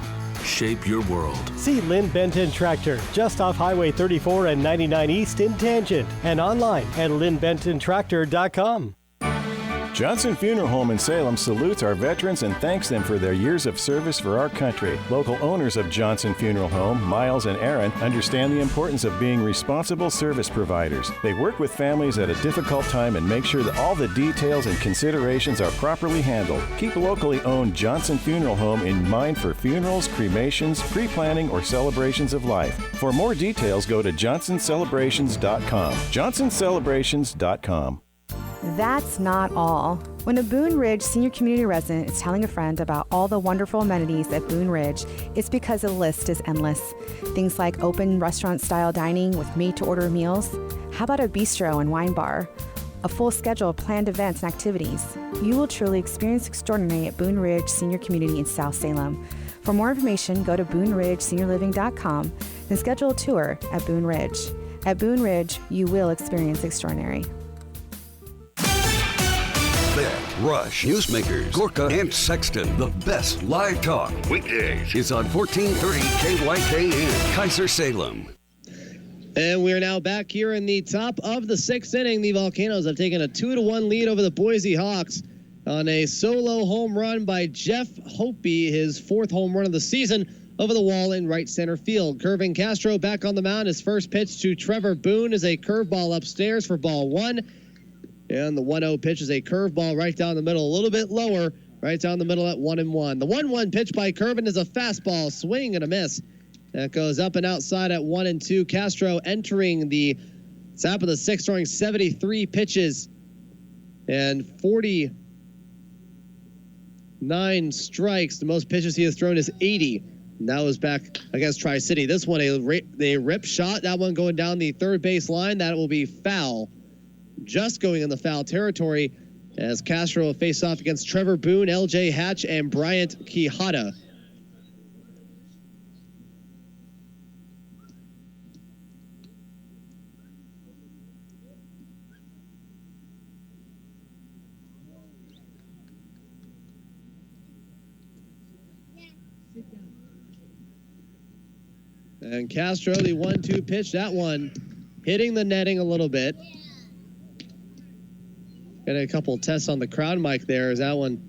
Shape your world. See Lynn Benton Tractor, just off Highway 34 and 99 East in Tangent, and online at lynnbentontractor.com. Johnson Funeral Home in Salem salutes our veterans and thanks them for their years of service for our country. Local owners of Johnson Funeral Home, Miles and Aaron, understand the importance of being responsible service providers. They work with families at a difficult time and make sure that all the details and considerations are properly handled. Keep locally owned Johnson Funeral Home in mind for funerals, cremations, pre-planning, or celebrations of life. For more details, go to johnsonscelebrations.com. johnsonscelebrations.com. That's not all. When a Boone Ridge senior community resident is telling a friend about all the wonderful amenities at Boone Ridge, it's because the list is endless. Things like open restaurant-style dining with made-to-order meals. How about a bistro and wine bar? A full schedule of planned events and activities. You will truly experience extraordinary at Boone Ridge Senior Community in South Salem. For more information, go to BooneRidgeSeniorLiving.com and schedule a tour at Boone Ridge. At Boone Ridge, you will experience extraordinary. Beck, Rush, Newsmakers, Gorka, and Sexton. The best live talk weekdays is on 1430 KYKN, Kaiser Salem. And we're now back here in the top of the 6th inning. The Volcanoes have taken a 2-1 lead over the Boise Hawks on a solo home run by Jeff Hope, his 4th home run of the season, over the wall in right center field. Kervin Castro back on the mound. His first pitch to Trevor Boone is a curveball upstairs for ball 1. And the 1-0 pitch is a curveball right down the middle, a little bit lower, right down the middle at 1-1. The 1-1 pitch by Kervin is a fastball, swing and a miss. That goes up and outside at 1-2. Castro entering the top of the 6th, throwing 73 pitches and 49 strikes. The most pitches he has thrown is 80. And that was back against Tri-City. This one, a rip shot. That one going down the third base line. That will be foul. Just going in the foul territory as Castro will face off against Trevor Boone, LJ Hatch, and Bryant Quijada. And Castro, the 1-2 pitch, that one hitting the netting a little bit. Got a couple tests on the crowd mic there as that one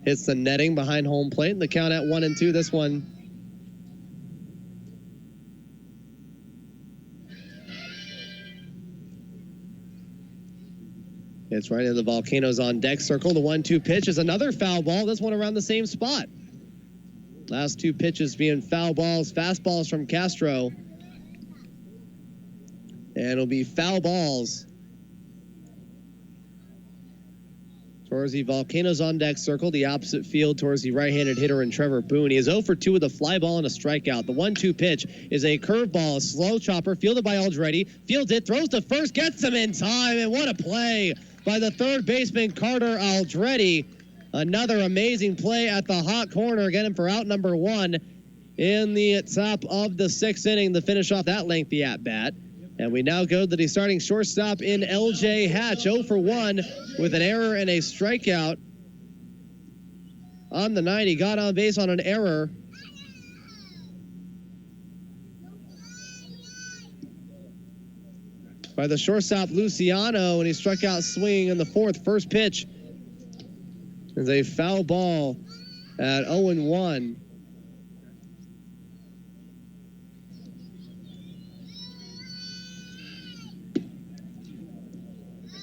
hits the netting behind home plate. And the count at 1-2. This one it's right into the Volcanoes on deck circle. The 1-2 pitch is another foul ball. This one around the same spot. Last 2 pitches being foul balls, fastballs from Castro. And it'll be foul balls towards the Volcanoes on deck circle, the opposite field towards the right-handed hitter in Trevor Boone. He is 0 for 2 with a fly ball and a strikeout. The 1-2 pitch is a curveball, a slow chopper, fielded by Aldretti. Fields it, throws to first, gets him in time, and what a play by the third baseman, Carter Aldretti. Another amazing play at the hot corner, getting him for out number 1 in the top of the 6th inning to finish off that lengthy at-bat. And we now go to the starting shortstop in LJ Hatch, 0 for 1 with an error and a strikeout. On the night, he got on base on an error. By the shortstop, Luciano, and he struck out swinging in the 4th. First pitch is a foul ball at 0-1.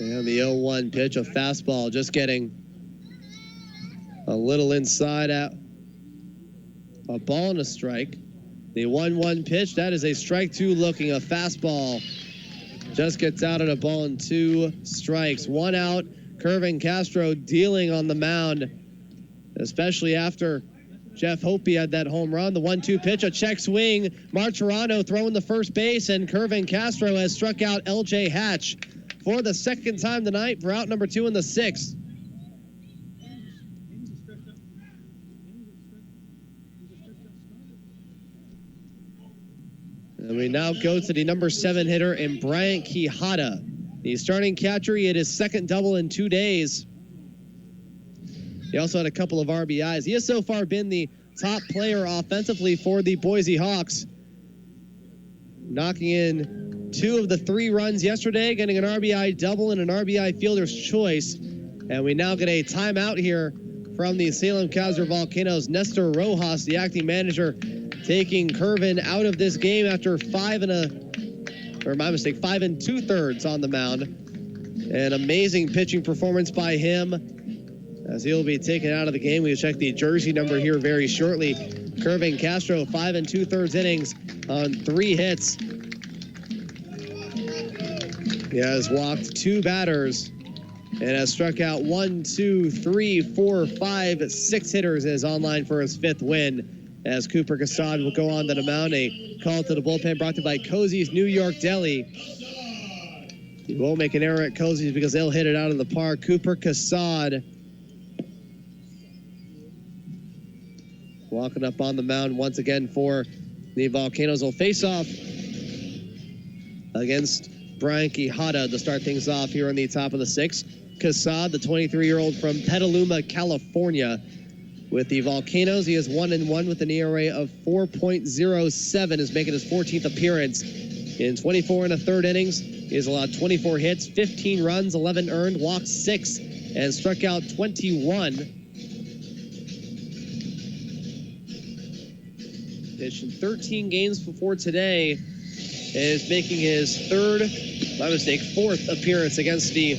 And the 0-1 pitch, a fastball, just getting a little inside at a ball and a strike. The 1-1 pitch, that is a strike 2 looking, a fastball. Just gets out at a ball and 2 strikes. 1 out. Kervin Castro dealing on the mound, especially after Jeff Hope had that home run. The 1-2 pitch, a check swing. Martirano throwing the first base, and Kervin Castro has struck out LJ Hatch for the 2nd time tonight for out number 2 in the 6th. And we now go to the number 7 hitter in Bryant Quijada. The starting catcher, he had his 2nd double in 2 days. He also had a couple of RBIs. He has so far been the top player offensively for the Boise Hawks, knocking in 2 of the 3 runs yesterday, getting an RBI double and an RBI fielder's choice. And we now get a timeout here from the Salem-Keizer Volcanoes. Nestor Rojas, the acting manager, taking Kervin out of this game after 5 2/3 on the mound. An amazing pitching performance by him as he'll be taken out of the game. We'll check the jersey number here very shortly. Kervin Castro, 5 2/3 innings on 3 hits. He has walked 2 batters and has struck out 1, 2, 3, 4, 5, 6 hitters and is online for his 5th win. As Cooper Cassad will go on to the mound. A call to the bullpen brought to you by Cozy's New York Deli. He won't make an error at Cozy's because they'll hit it out of the park. Cooper Cassad walking up on the mound once again for the Volcanoes. Will face off against Brian Quijada to start things off here on the top of the 6th. Cassad, the 23-year-old from Petaluma, California. With the Volcanoes, he is 1-1 with an ERA of 4.07, is making his 14th appearance in 24 1/3 innings. He has allowed 24 hits, 15 runs, 11 earned, walked 6, and struck out 21. Pitched in 13 games before today, is making his fourth appearance against the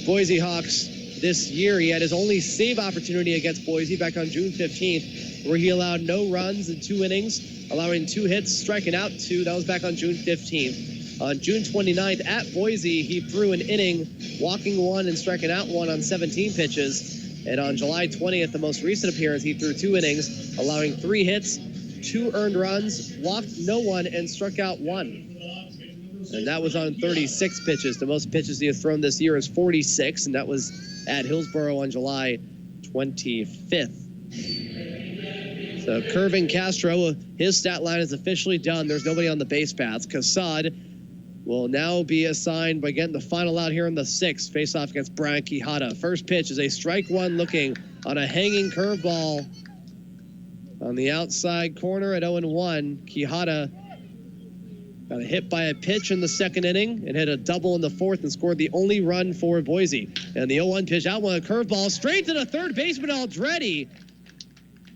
Boise Hawks this year. He had his only save opportunity against Boise back on June 15th, where he allowed no runs in 2 innings, allowing 2 hits, striking out 2. That was back on June 15th. On June 29th at Boise, he threw an inning, walking 1 and striking out 1 on 17 pitches. And on July 20th, the most recent appearance, he threw 2 innings, allowing 3 hits, 2 earned runs, walked no one, and struck out 1. And that was on 36 pitches. The most pitches he has thrown this year is 46, and that was at Hillsboro on July 25th. So Kervin Castro, his stat line is officially done. There's nobody on the base paths. Casad will now be assigned by getting the final out here in the 6th, face-off against Brian Quijada. First pitch is a strike 1 looking on a hanging curveball on the outside corner at 0-1. Quijada got a hit by a pitch in the 2nd inning and hit a double in the 4th and scored the only run for Boise. And the 0-1 pitch out, one, a curveball straight to the third baseman Aldretti.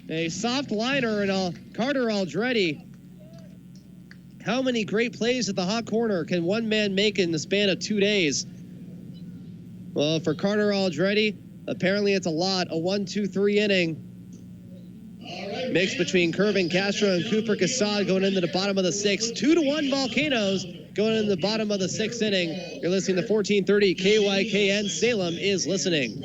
A soft liner and Carter Aldretti. How many great plays at the hot corner can one man make in the span of 2 days? Well, for Carter Aldretti, apparently it's a lot. A 1-2-3 inning. Mix between Kervin Castro and Cooper Casad going into the bottom of the 6th. 2-1 Volcanoes going into the bottom of the 6th inning. You're listening to 1430 KYKN. Salem is listening.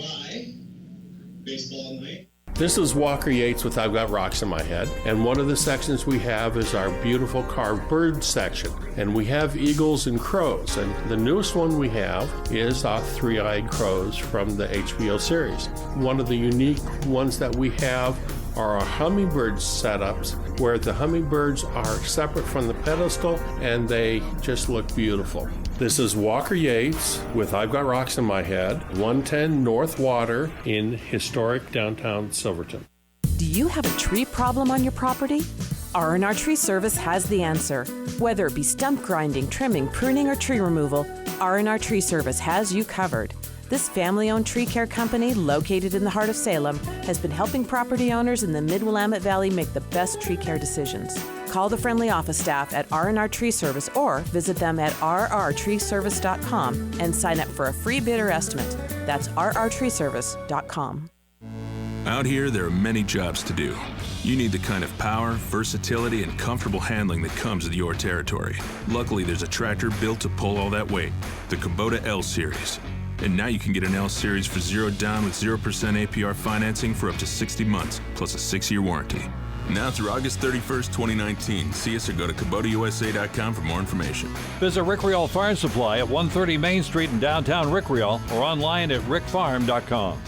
This is Walker Yates with I've Got Rocks in My Head, and one of the sections we have is our beautiful carved bird section, and we have eagles and crows, and the newest one we have is our three-eyed crows from the HBO series. One of the unique ones that we have are our hummingbird setups, where the hummingbirds are separate from the pedestal and they just look beautiful. This is Walker Yates with I've Got Rocks in My Head, 110 North Water in historic downtown Silverton. Do you have a tree problem on your property? R&R Tree Service has the answer. Whether it be stump grinding, trimming, pruning, or tree removal, R&R Tree Service has you covered. This family-owned tree care company, located in the heart of Salem, has been helping property owners in the Mid-Willamette Valley make the best tree care decisions. Call the friendly office staff at R&R Tree Service or visit them at rrtreeservice.com and sign up for a free bidder estimate. That's rrtreeservice.com. Out here, there are many jobs to do. You need the kind of power, versatility, and comfortable handling that comes with your territory. Luckily, there's a tractor built to pull all that weight, the Kubota L Series. And now you can get an L Series for 0 down with 0% APR financing for up to 60 months, plus a 6-year warranty. Now through August 31st, 2019. See us or go to KubotaUSA.com for more information. Visit Rick Rial Farm Supply at 130 Main Street in downtown Rick Rial or online at rickfarm.com.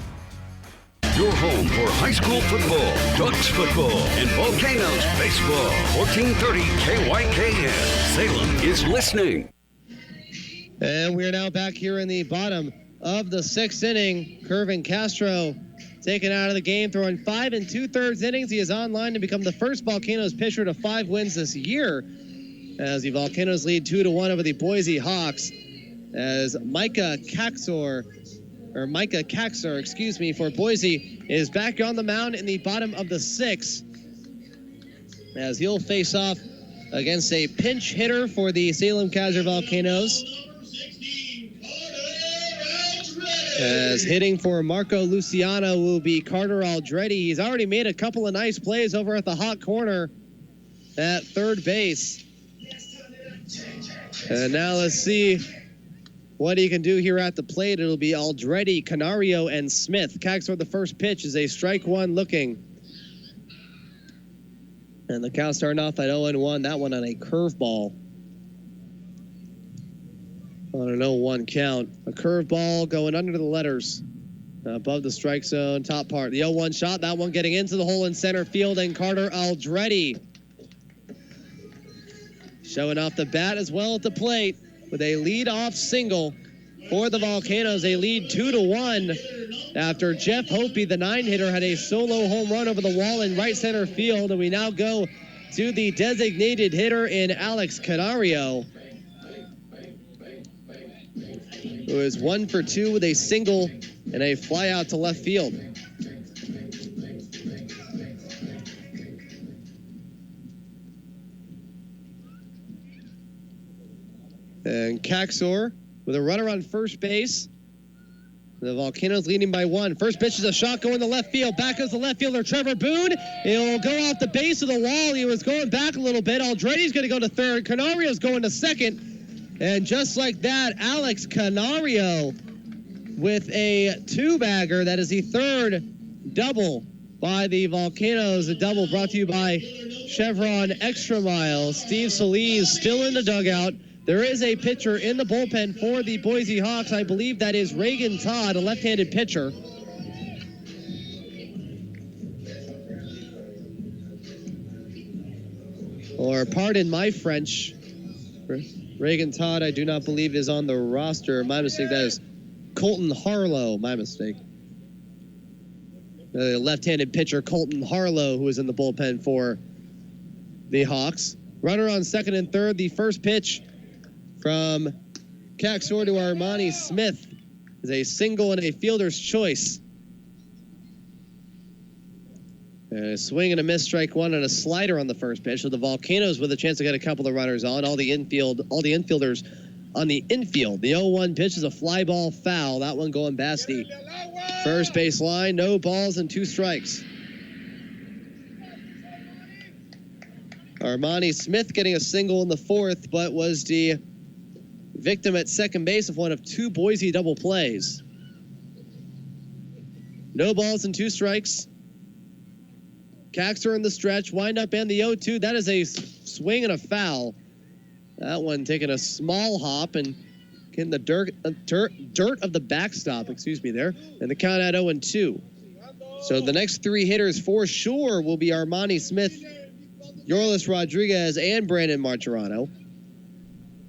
Your home for high school football, Ducks football, and Volcanoes baseball. 1430 KYKN. Salem is listening. And we're now back here in the bottom of the 6th inning. Kervin Castro taken out of the game, throwing 5 2/3 innings. He is online to become the first Volcanoes pitcher to 5 wins this year, as the Volcanoes lead 2-1 over the Boise Hawks, as Micah Kaxor, for Boise, is back on the mound in the bottom of the 6th, as he'll face off against a pinch hitter for the Salem-Keizer Volcanoes. As hitting for Marco Luciano will be Carter Aldretti. He's already made a couple of nice plays over at the hot corner at third base. And now let's see what he can do here at the plate. It'll be Aldretti, Canario, and Smith. Kaxor, the first pitch is a strike 1 looking. And the count starting off at 0-1. That one on a curveball. On an 0-1 count. A curveball going under the letters. Above the strike zone, top part. The 0-1 shot, that one getting into the hole in center field, and Carter Aldretti showing off the bat as well at the plate with a lead-off single for the Volcanoes. They lead 2-1 after Jeff Hopi, the 9-hitter, had a solo home run over the wall in right center field. And we now go to the designated hitter in Alex Canario. who is 1 for 2 with a single and a fly out to left field. And Keizer with a runner on first base. The Volcanoes leading by 1. First pitch is a shot going to left field. Back goes the left fielder, Trevor Boone. It'll go off the base of the wall. He was going back a little bit. Aldredi's going to go to third. Canario's going to second. And just like that, Alex Canario with a 2-bagger. That is the third double by the Volcanoes. A double brought to you by Chevron Extra Mile. Steve Solis still in the dugout. There is a pitcher in the bullpen for the Boise Hawks. I believe that is Reagan Todd, a left-handed pitcher. Or pardon my French. Reagan Todd, I do not believe, is on the roster. My mistake. That is Colton Harlow. My mistake. The left-handed pitcher, Colton Harlow, who is in the bullpen for the Hawks. Runner on second and third. The first pitch from Keizer to Armani Smith is a single and a fielder's choice. And a swing and a miss, strike one, and a slider on the first pitch. So the Volcanoes with a chance to get a couple of runners on. All the infielders on the infield. The 0-1 pitch is a fly ball foul. That one going Basti. First base line, no balls and 2 strikes. Armani Smith getting a single in the fourth, but was the victim at second base of one of 2 Boise double plays. No balls and 2 strikes. Keizer in the stretch, windup and the 0-2. That is a swing and a foul. That one taking a small hop and getting the dirt of the backstop, there. And the count at 0-2. So the next 3 hitters for sure will be Armani Smith, Yorlis Rodriguez, and Brandon Martirano.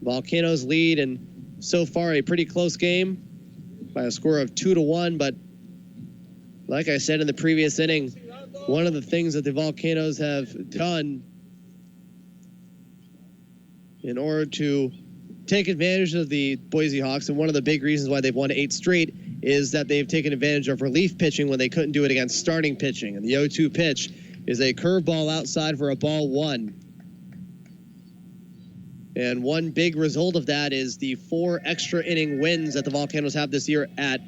Volcanoes lead, and so far a pretty close game by a score of 2-1. But like I said in the previous inning, one of the things that the Volcanoes have done in order to take advantage of the Boise Hawks, and one of the big reasons why they've won 8 straight, is that they've taken advantage of relief pitching when they couldn't do it against starting pitching. And the 0-2 pitch is a curveball outside for a ball 1. And one big result of that is the 4 extra inning wins that the Volcanoes have this year at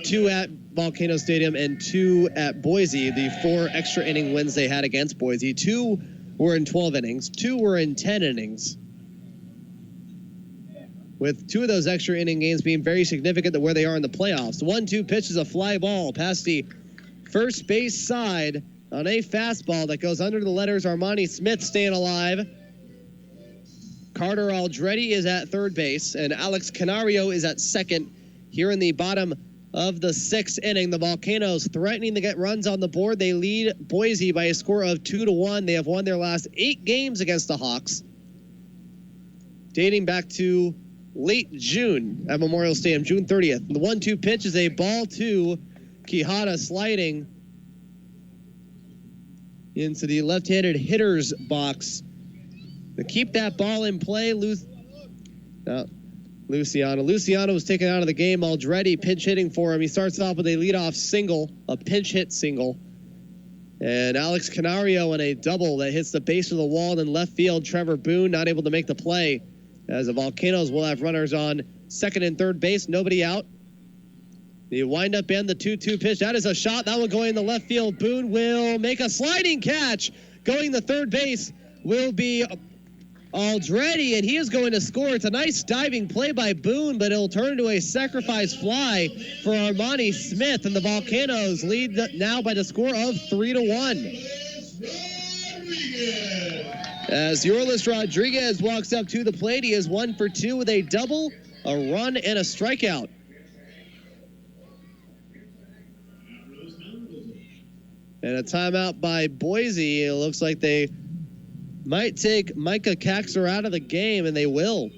2 at Volcano Stadium and 2 at Boise. The 4 extra inning wins they had against Boise. 2 were in 12 innings. 2 were in 10 innings. With 2 of those extra inning games being very significant to where they are in the playoffs. The 1-2 pitch is a fly ball past the first base side on a fastball that goes under the letters Armani Smith staying alive. Carter Aldredi is at third base, and Alex Canario is at second. Here in the bottom of the 6th inning, the Volcanoes threatening to get runs on the board. They lead Boise by a score of 2-1. They have won their last 8 games against the Hawks, dating back to late June at Memorial Stadium, June 30th. The 1-2 pitch is a ball to Quijada, sliding into the left-handed hitter's box. To keep that ball in play, Luciano was taken out of the game. Aldredi pinch hitting for him. He starts off with a leadoff single, a pinch hit single. And Alex Canario in a double that hits the base of the wall in left field. Trevor Boone not able to make the play, as the Volcanoes will have runners on second and third base. Nobody out. The windup and the 2-2 pitch. That is a shot. That one going in the left field. Boone will make a sliding catch. Going to third base will be Aldredi, and he is going to score. It's a nice diving play by Boone, but it'll turn into a sacrifice fly for Armani Smith, and the Volcanoes lead now by the score of 3-1. As Yorlis Rodriguez walks up to the plate, he is 1 for 2 with a double, a run, and a strikeout. And a timeout by Boise. It looks like they might take Micah Keizer out of the game, and they will.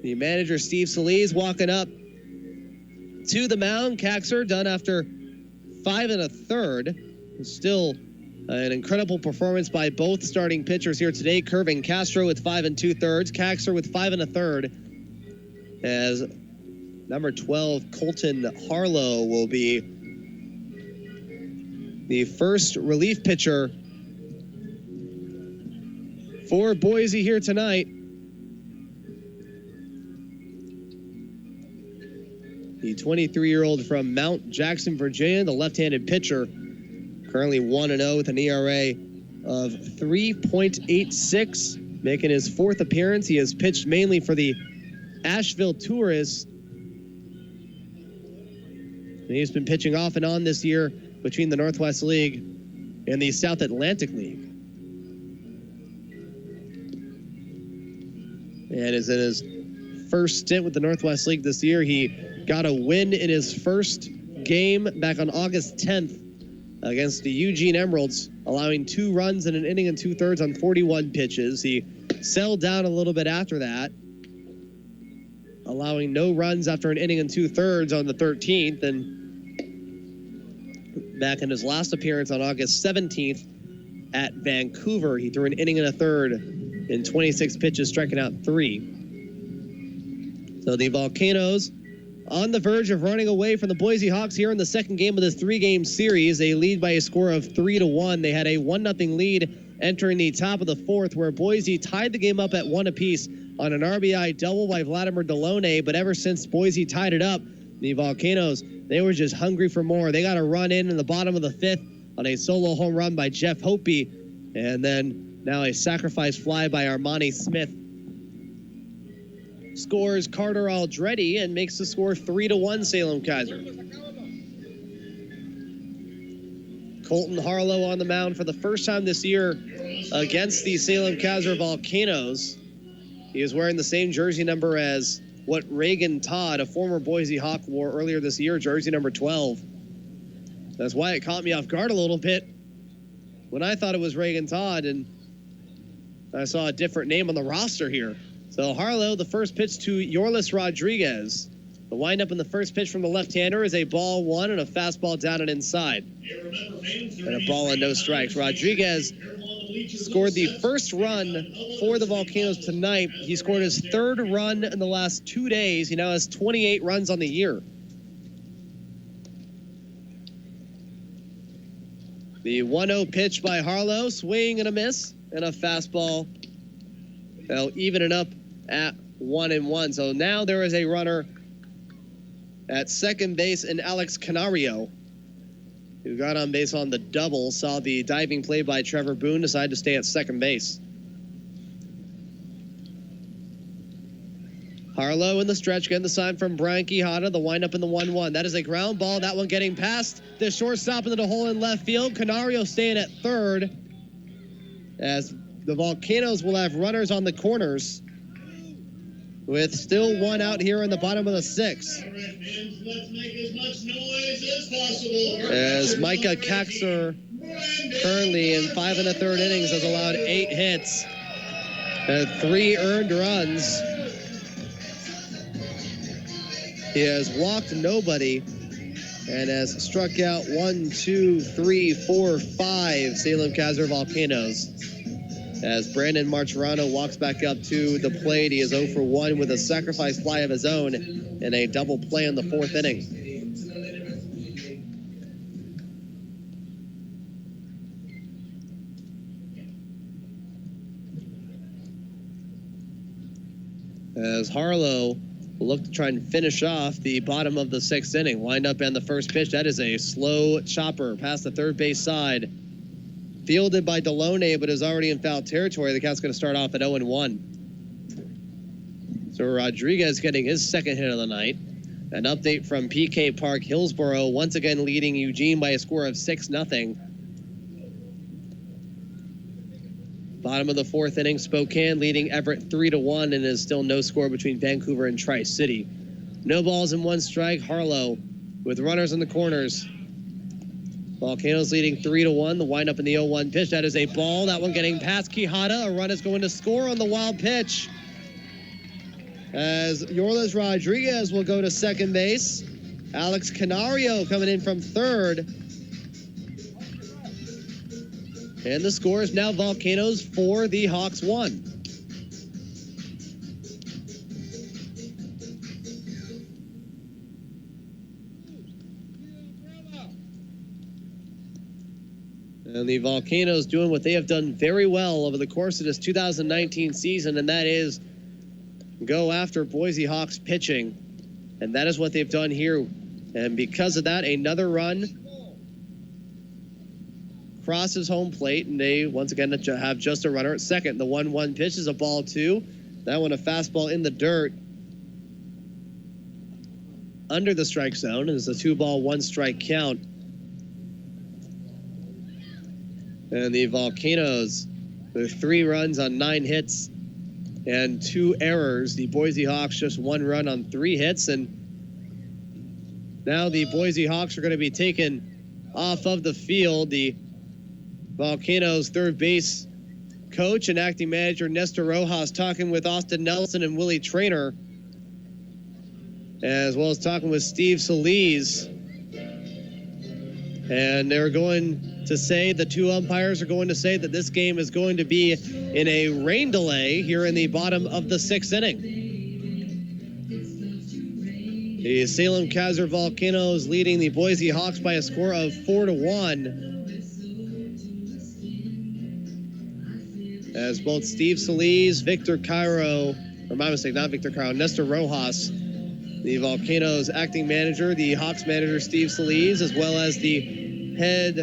The manager, Steve Solis, walking up to the mound. Keizer done after 5 1/3. Still An incredible performance by both starting pitchers here today. Curvin Castro with 5 2/3, Caxer with 5 1/3. As number 12, Colton Harlow, will be the first relief pitcher for Boise here tonight. The 23-year-old from Mount Jackson, Virginia, the left-handed pitcher, currently 1-0 with an ERA of 3.86, making his 4th appearance. He has pitched mainly for the Asheville Tourists. And he's been pitching off and on this year between the Northwest League and the South Atlantic League. And is in his first stint with the Northwest League this year. He got a win in his first game back on August 10th against the Eugene Emeralds, allowing 2 runs in an inning and 2/3 on 41 pitches. He settled down a little bit after that, allowing no runs after an inning and 2/3 on the 13th. And back in his last appearance on August 17th at Vancouver, he threw an inning and a third in 26 pitches, striking out 3. So the Volcanoes on the verge of running away from the Boise Hawks here in the second game of this 3-game series. They lead by a score of 3-1. They had a 1-0 lead entering the top of the 4th, where Boise tied the game up at 1 apiece on an RBI double by Vladimir Delone. But ever since Boise tied it up, the Volcanoes, they were just hungry for more. They got a run in the bottom of the 5th on a solo home run by Jeff Hoppe, and then now a sacrifice fly by Armani Smith. Scores Carter Aldretti and makes the score 3-1 Salem-Keizer. Colton Harlow on the mound for the first time this year against the Salem-Keizer Volcanoes. He is wearing the same jersey number as what Reagan Todd, a former Boise Hawk, wore earlier this year, jersey number 12. That's why it caught me off guard a little bit when I thought it was Reagan Todd and I saw a different name on the roster here. So Harlow, the first pitch to Yorlis Rodriguez. The windup in the first pitch from the left-hander is a ball 1 and a fastball down and inside. And a ball and no strikes. Rodriguez scored the first run for the Volcanoes tonight. He scored his 3rd run in the last 2 days. He now has 28 runs on the year. The 1-0 pitch by Harlow, swing and a miss, and a fastball. They'll even it up at 1-1. So now there is a runner at second base in Alex Canario, who got on base on the double, saw the diving play by Trevor Boone, decided to stay at second base. Harlow in the stretch, getting the sign from Brian Quijada, the windup in the 1-1. That is a ground ball, that one getting past the shortstop into the hole in left field. Canario staying at third, as the Volcanoes will have runners on the corners, with still 1 out here in the bottom of the 6th. As Micah Caxer, currently in 5 1/3 innings, has allowed 8 hits and 3 earned runs. He has walked nobody and has struck out 1, 2, 3, 4, 5 Salem-Keizer Volcanoes. As Brandon Marchirano walks back up to the plate, he is 0 for 1 with a sacrifice fly of his own and a double play in the 4th inning. As Harlow will look to try and finish off the bottom of the 6th inning. Wind up and the first pitch. That is a slow chopper past the third base side. Fielded by Delone, but is already in foul territory. The count's going to start off at 0-1. So Rodriguez getting his 2nd hit of the night. An update from PK Park, Hillsboro, once again leading Eugene by a score of 6-0. Bottom of the 4th inning, Spokane leading Everett 3-1, and is still no score between Vancouver and Tri-City. No balls and 1 strike. Harlow with runners in the corners. Volcanoes leading 3-1. The windup in the 0-1 pitch. That is a ball. That one getting past Quijada. A run is going to score on the wild pitch, as Yorlis Rodriguez will go to second base. Alex Canario coming in from third. And the score is now Volcanoes 4, the Hawks 1. And the Volcanoes doing what they have done very well over the course of this 2019 season, and that is go after Boise Hawks pitching. And that is what they've done here. And because of that, another run crosses home plate, and they once again have just a runner at second. The 1-1 pitch is a ball 2. That one a fastball in the dirt under the strike zone. It's a 2-ball, 1-strike count. And the Volcanoes with 3 runs on 9 hits and 2 errors. The Boise Hawks just 1 run on 3 hits. And now the Boise Hawks are going to be taken off of the field. The Volcanoes third base coach and acting manager Nestor Rojas talking with Austin Nelson and Willie Traynor, as well as talking with Steve Solis. And they're going to say, the 2 umpires are going to say that this game is going to be in a rain delay here in the bottom of the 6th inning. The Salem-Keizer Volcanoes leading the Boise Hawks by a score of 4-1. As both Steve Solis, Nestor Rojas, the Volcanoes acting manager, the Hawks manager Steve Solis, as well as the head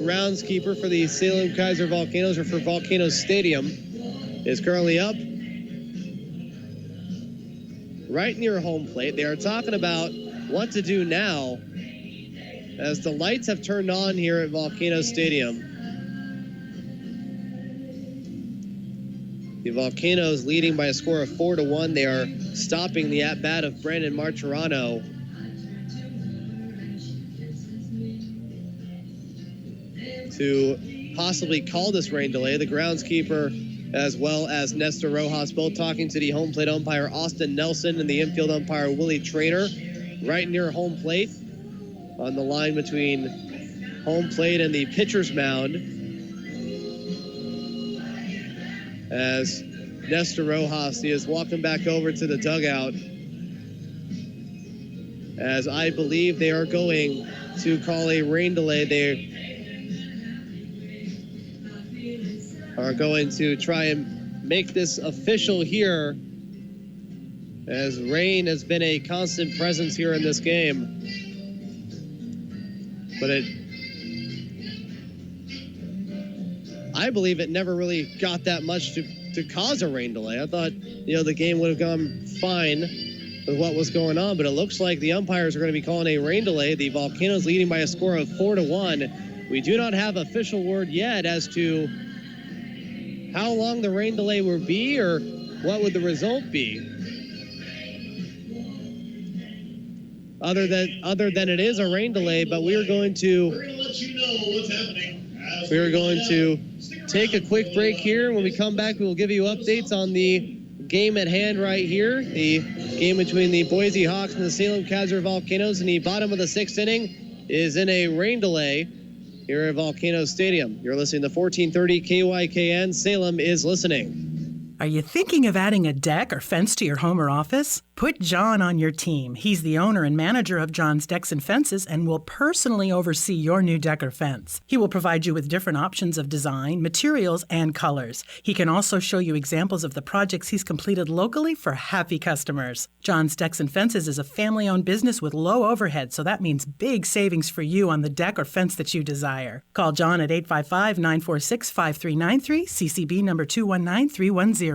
groundskeeper for the Salem-Keizer Volcanoes, or for Volcanoes Stadium, is currently up right near home plate. They are talking about what to do now as the lights have turned on here at Volcanoes Stadium. The Volcanoes leading by a score of 4-1. They are stopping the at-bat of Brandon Martirano. To possibly call this rain delay. The groundskeeper, as well as Nestor Rojas, both talking to the home plate umpire Austin Nelson and the infield umpire Willie Traynor, right near home plate, on the line between home plate and the pitcher's mound, as Nestor Rojas is walking back over to the dugout, as I believe they are going to call a rain delay. They are going to try and make this official here, as rain has been a constant presence here in this game. But I believe it never really got that much to cause a rain delay. I thought, the game would have gone fine with what was going on, but it looks like the umpires are going to be calling a rain delay. The Volcanoes leading by a score of 4-1. We do not have official word yet as to how long the rain delay will be or what would the result be. Other than it is a rain delay, but we are going to take a quick break here. When we come back, we will give you updates on the game at hand right here. The game between the Boise Hawks and the Salem-Keizer Volcanoes in the bottom of the 6th inning is in a rain delay here at Volcanoes Stadium. You're listening to 1430 KYKN. Salem is listening. Are you thinking of adding a deck or fence to your home or office? Put John on your team. He's the owner and manager of John's Decks and Fences and will personally oversee your new deck or fence. He will provide you with different options of design, materials, and colors. He can also show you examples of the projects he's completed locally for happy customers. John's Decks and Fences is a family-owned business with low overhead, so that means big savings for you on the deck or fence that you desire. Call John at 855-946-5393, CCB number 219310.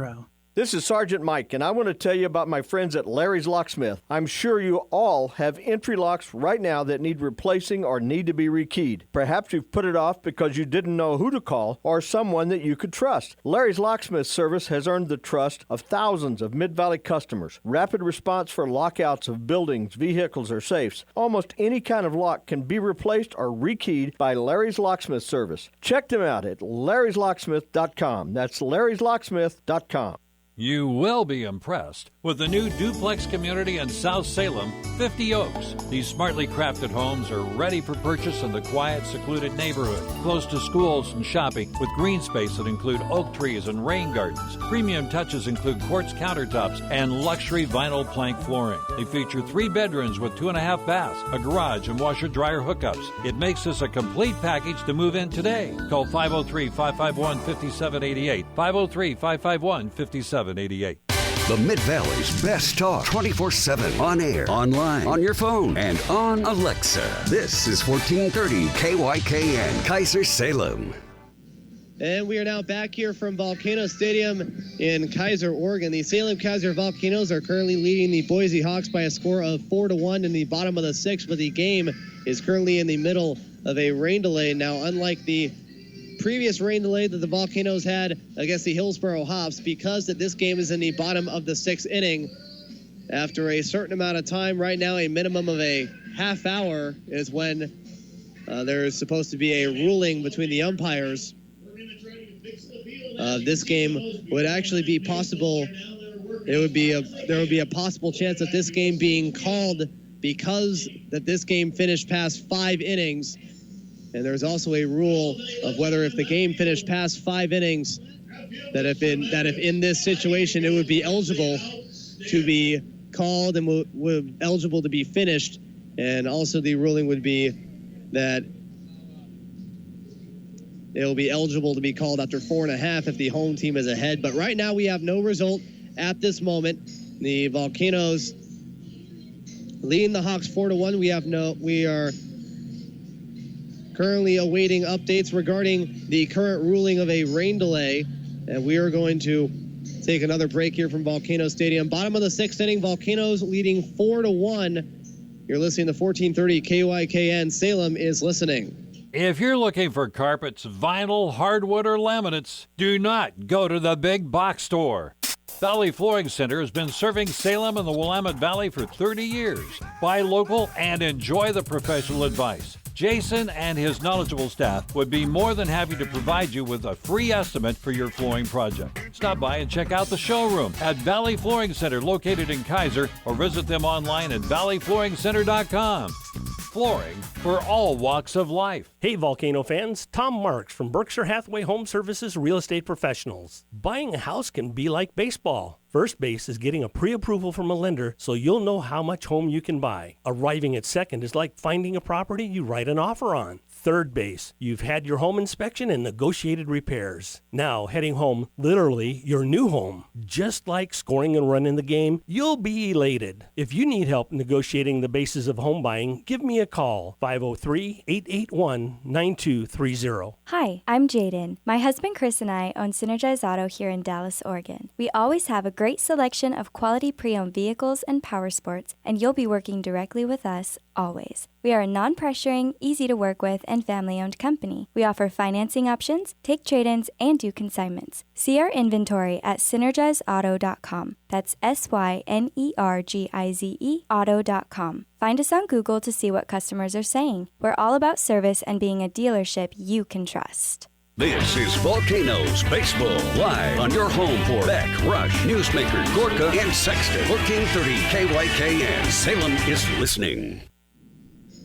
This is Sergeant Mike, and I want to tell you about my friends at Larry's Locksmith. I'm sure you all have entry locks right now that need replacing or need to be rekeyed. Perhaps you've put it off because you didn't know who to call or someone that you could trust. Larry's Locksmith service has earned the trust of thousands of Mid-Valley customers. Rapid response for lockouts of buildings, vehicles, or safes. Almost any kind of lock can be replaced or rekeyed by Larry's Locksmith service. Check them out at larryslocksmith.com. That's larryslocksmith.com. You will be impressed with the new duplex community in South Salem, 50 Oaks. These smartly crafted homes are ready for purchase in the quiet, secluded neighborhood, close to schools and shopping, with green space that include oak trees and rain gardens. Premium touches include quartz countertops and luxury vinyl plank flooring. They feature 3 bedrooms with 2.5 baths, a garage, and washer-dryer hookups. It makes this a complete package to move in today. Call 503-551-5788, 503-551-5788. The Mid-Valley's best talk 24/7 on air, online, on your phone, and on Alexa. This is 1430 KYKN, Keizer, Salem. And we are now back here from Volcano Stadium in Keizer, Oregon. The Salem-Keizer Volcanoes are currently leading the Boise Hawks by a score of 4-1 in the bottom of the 6th, but the game is currently in the middle of a rain delay. Now, unlike the previous rain delay that the Volcanoes had against the Hillsboro Hops, because that this game is in the bottom of the 6th inning, after a certain amount of time, right now a minimum of a half hour is when there is supposed to be a ruling between the umpires. This game would actually be possible. There would be a possible chance of this game being called because that this game finished past 5 innings. And there's also a rule of whether if the game finished past 5 innings, that if in this situation it would be eligible to be called and would eligible to be finished. And also the ruling would be that it will be eligible to be called after 4.5 if the home team is ahead. But right now we have no result at this moment. The Volcanoes leading the Hawks 4-1. We are currently awaiting updates regarding the current ruling of a rain delay, and we are going to take another break here from Volcano Stadium. Bottom of the 6th inning, Volcanoes leading 4-1. You're listening to 1430 KYKN. Salem is listening. If you're looking for carpets, vinyl, hardwood, or laminates, do not go to the big box store. Valley Flooring Center has been serving Salem and the Willamette Valley for 30 years. Buy local and enjoy the professional advice. Jason and his knowledgeable staff would be more than happy to provide you with a free estimate for your flooring project. Stop by and check out the showroom at Valley Flooring Center located in Keizer, or visit them online at valleyflooringcenter.com. Flooring for all walks of life. Hey Volcano fans, Tom Marks from Berkshire Hathaway Home Services Real Estate Professionals. Buying a house can be like baseball. First base is getting a pre-approval from a lender so you'll know how much home you can buy. Arriving at second is like finding a property you write an offer on. Third base, you've had your home inspection and negotiated repairs. Now heading home, literally your new home. Just like scoring a run in the game, you'll be elated. If you need help negotiating the basis of home buying, give me a call, 503-881-9230. Hi, I'm Jaden. My husband Chris and I own Synergize Auto here in Dallas, Oregon. We always have a great selection of quality pre-owned vehicles and power sports, and you'll be working directly with us always. We are a non-pressuring, easy to work with, and family-owned company. We offer financing options, take trade-ins, and do consignments. See our inventory at synergizeauto.com. That's SYNERGIZE auto.com. Find us on Google to see what customers are saying. We're all about service and being a dealership you can trust. This is Volcanoes Baseball, live on your home for Beck, Rush, Newsmaker, Gorka, and Sexton. 1430 KYKN. Salem is listening.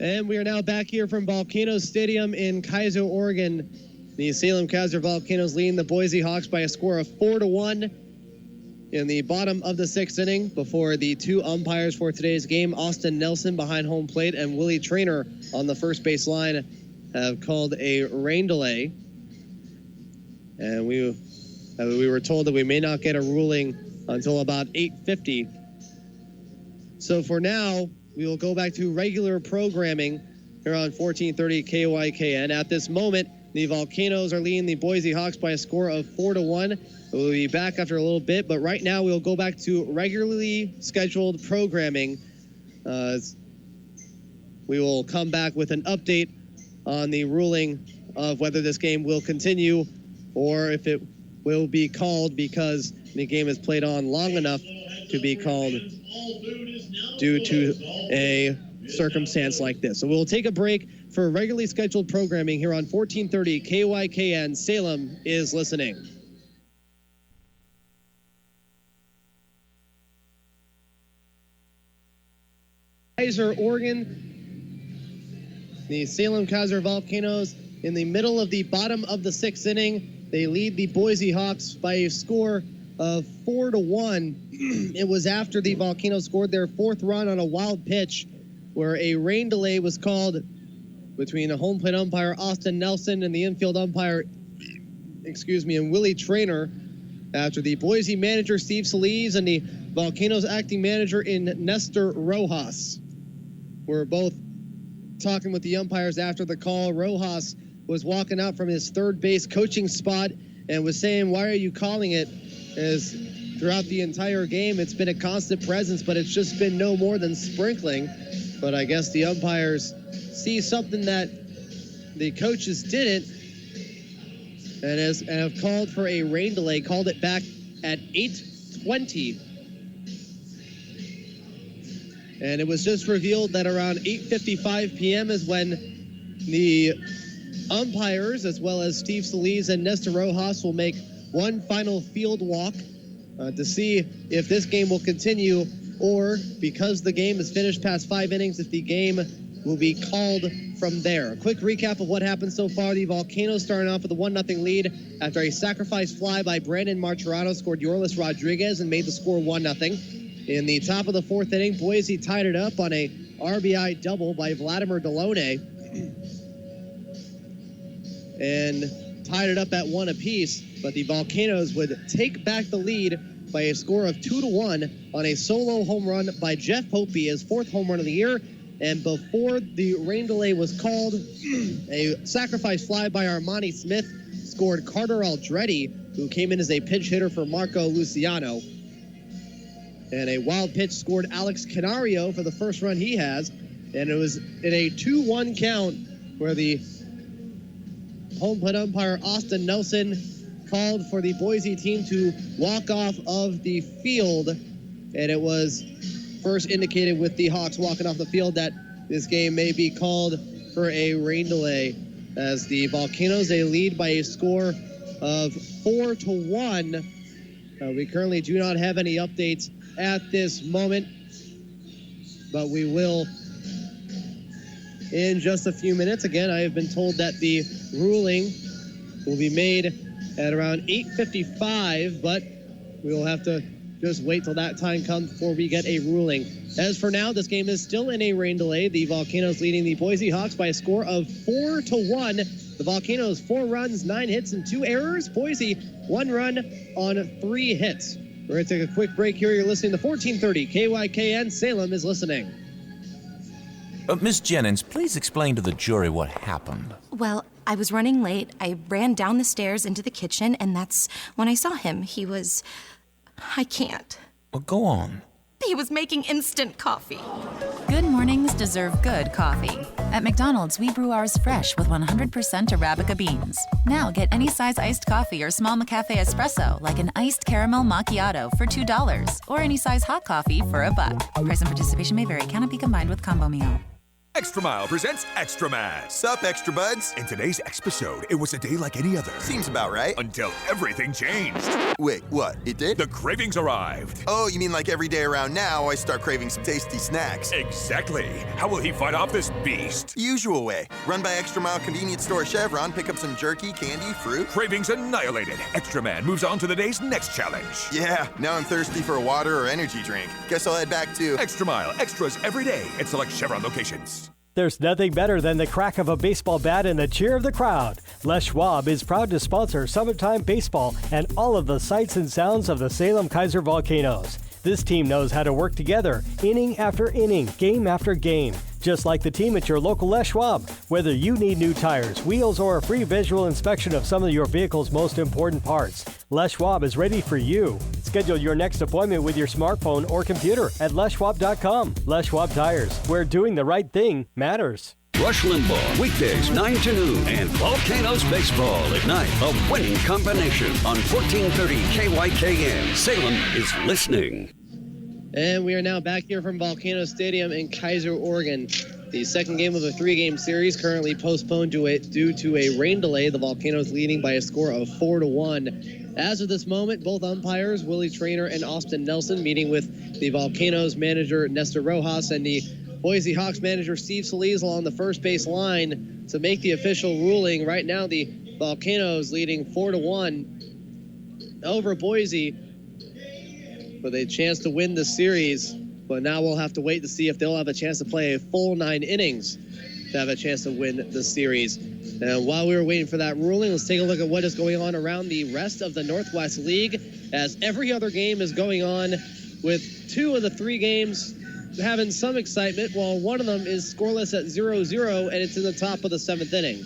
And we are now back here from Volcano Stadium in Keizer, Oregon. The Salem-Keizer Volcanoes leading the Boise Hawks by a score of 4-1 in the bottom of the 6th inning before the 2 umpires for today's game, Austin Nelson behind home plate and Willie Traynor on the first base line, have called a rain delay. And we were told that we may not get a ruling until about 8:50. So for now, we will go back to regular programming here on 1430 KYKN. At this moment, the Volcanoes are leading the Boise Hawks by a score of 4-1. We'll be back after a little bit, but right now we'll go back to regularly scheduled programming. We will come back with an update on the ruling of whether this game will continue or if it will be called because the game is played on long enough to be called due to a circumstance like this. So we'll take a break for regularly scheduled programming here on 1430 KYKN. Salem is listening. Keizer, Oregon. The Salem-Keizer Volcanoes in the middle of the bottom of the 6th inning. They lead the Boise Hawks by a score of 4-1. It was after the Volcanoes scored their 4th run on a wild pitch where a rain delay was called between the home plate umpire Austin Nelson and the infield umpire, and Willie Traynor, after the Boise manager Steve Solis and the Volcanoes acting manager Nestor Rojas were both talking with the umpires after the call. Rojas was walking out from his third base coaching spot and was saying, "Why are you calling it?" As throughout the entire game, it's been a constant presence, but it's just been no more than sprinkling. But I guess the umpires see something that the coaches didn't, and have called for a rain delay, called it back at 8:20. And it was just revealed that around 8:55 p.m. is when the umpires, as well as Steve Solis and Nestor Rojas, will make one final field walk to see if this game will continue, or because the game is finished past 5 innings, if the game will be called from there. A quick recap of what happened so far. The Volcanoes starting off with a 1-0 lead after a sacrifice fly by Brandon Martirano scored Yorlis Rodriguez and made the score 1-0. In the top of the 4th inning, Boise tied it up on a RBI double by Vladimir Delone and tied it up at 1 apiece. But the Volcanoes would take back the lead by a score of 2-1 on a solo home run by Jeff Popey, his 4th home run of the year. And before the rain delay was called, a sacrifice fly by Armani Smith scored Carter Aldretti, who came in as a pinch hitter for Marco Luciano. And a wild pitch scored Alex Canario for the first run he has. And it was in a 2-1 count where the home plate umpire Austin Nelson called for the Boise team to walk off of the field. And it was first indicated with the Hawks walking off the field that this game may be called for a rain delay, as the Volcanoes, they lead by a score of 4-1. We currently do not have any updates at this moment, but we will in just a few minutes. Again, I have been told that the ruling will be made at around 8:55, but we will have to just wait till that time comes before we get a ruling. As for now, this game is still in a rain delay. The Volcanoes leading the Boise Hawks by a score of 4-1. The Volcanoes 4 runs, 9 hits, and 2 errors. Boise 1 run on 3 hits. We're going to take a quick break here. You're listening to 1430 KYKN. Salem is listening. Miss Jennings, please explain to the jury what happened. Well, I was running late. I ran down the stairs into the kitchen, and that's when I saw him. I can't. Well, go on. He was making instant coffee. Good mornings deserve good coffee. At McDonald's, we brew ours fresh with 100% Arabica beans. Now get any size iced coffee or small McCafe espresso, like an iced caramel macchiato for $2, or any size hot coffee for $1. Price and participation may vary. Cannot be combined with combo meal. Extra Mile presents Extra Man. Sup, Extra Buds? In today's episode, it was a day like any other. Seems about right. Until everything changed. Wait, what? It did? The cravings arrived. Oh, you mean like every day around now, I start craving some tasty snacks? Exactly. How will he fight off this beast? Usual way. Run by Extra Mile convenience store Chevron, pick up some jerky, candy, fruit. Cravings annihilated. Extra Man moves on to the day's next challenge. Yeah, now I'm thirsty for a water or energy drink. Guess I'll head back to Extra Mile, extras every day at select Chevron locations. There's nothing better than the crack of a baseball bat and the cheer of the crowd. Les Schwab is proud to sponsor Summertime Baseball and all of the sights and sounds of the Salem-Keizer Volcanoes. This team knows how to work together, inning after inning, game after game, just like the team at your local Les Schwab. Whether you need new tires, wheels, or a free visual inspection of some of your vehicle's most important parts, Les Schwab is ready for you. Schedule your next appointment with your smartphone or computer at leschwab.com. Les Schwab Tires, where doing the right thing matters. Rush Limbaugh, weekdays 9 to noon, and Volcanoes Baseball at night. A winning combination on 1430 KYKN. Salem is listening. And we are now back here from Volcano Stadium in Keizer, Oregon. The second game of a 3-game series currently postponed due to a rain delay. The Volcanoes leading by a score of 4-1. As of this moment, both umpires, Willie Traynor and Austin Nelson, meeting with the Volcanoes manager Nestor Rojas and the Boise Hawks manager Steve Solis along the first base line to make the official ruling. Right now, the Volcanoes leading 4-1 over Boise with a chance to win the series. But now we'll have to wait to see if they'll have a chance to play a full 9 innings to have a chance to win the series. And while we were waiting for that ruling, let's take a look at what is going on around the rest of the Northwest League, as every other game is going on, with 2 of the 3 games having some excitement, while one of them is scoreless at 0-0, and it's in the top of the 7th inning.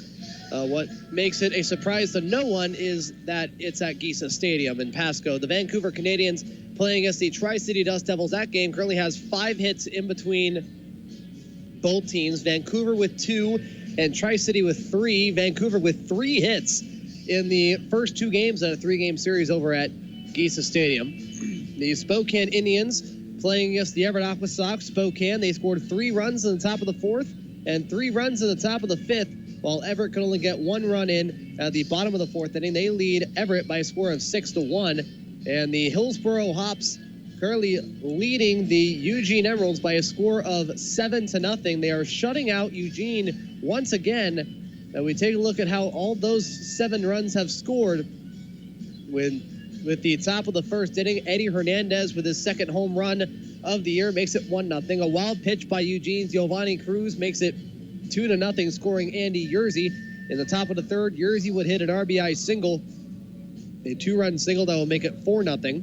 What makes it a surprise to no one is that it's at Giesa Stadium in Pasco. The Vancouver Canadians playing against the Tri-City Dust Devils. That game currently has 5 hits in between both teams. Vancouver with 2 and Tri-City with 3. Vancouver with 3 hits in the first 2 games in a 3-game series over at Giesa Stadium. The Spokane Indians playing against the Everett Aqua Sox. Spokane, they scored 3 runs in the top of the 4th and 3 runs in the top of the 5th, while Everett could only get 1 run in at the bottom of the 4th inning. They lead Everett by a score of 6-1. And the Hillsboro Hops currently leading the Eugene Emeralds by a score of 7-0. They are shutting out Eugene once again. And we take a look at how all those 7 runs have scored. With the top of the first inning, Eddie Hernandez with his 2nd home run of the year makes it 1-0. A wild pitch by Eugene's Giovanni Cruz makes it 2-0, scoring Andy Yerzy. In the top of the 3rd, Yerzy would hit an RBI single, a 2-run single that will make it 4-0.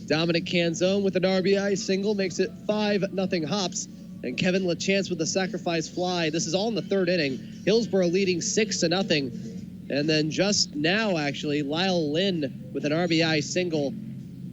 Dominic Canzone with an RBI single makes it 5-0 Hops. And Kevin LaChance with the sacrifice fly. This is all in the 3rd inning. Hillsboro leading 6-0. And then just now, actually, Lyle Lynn with an RBI single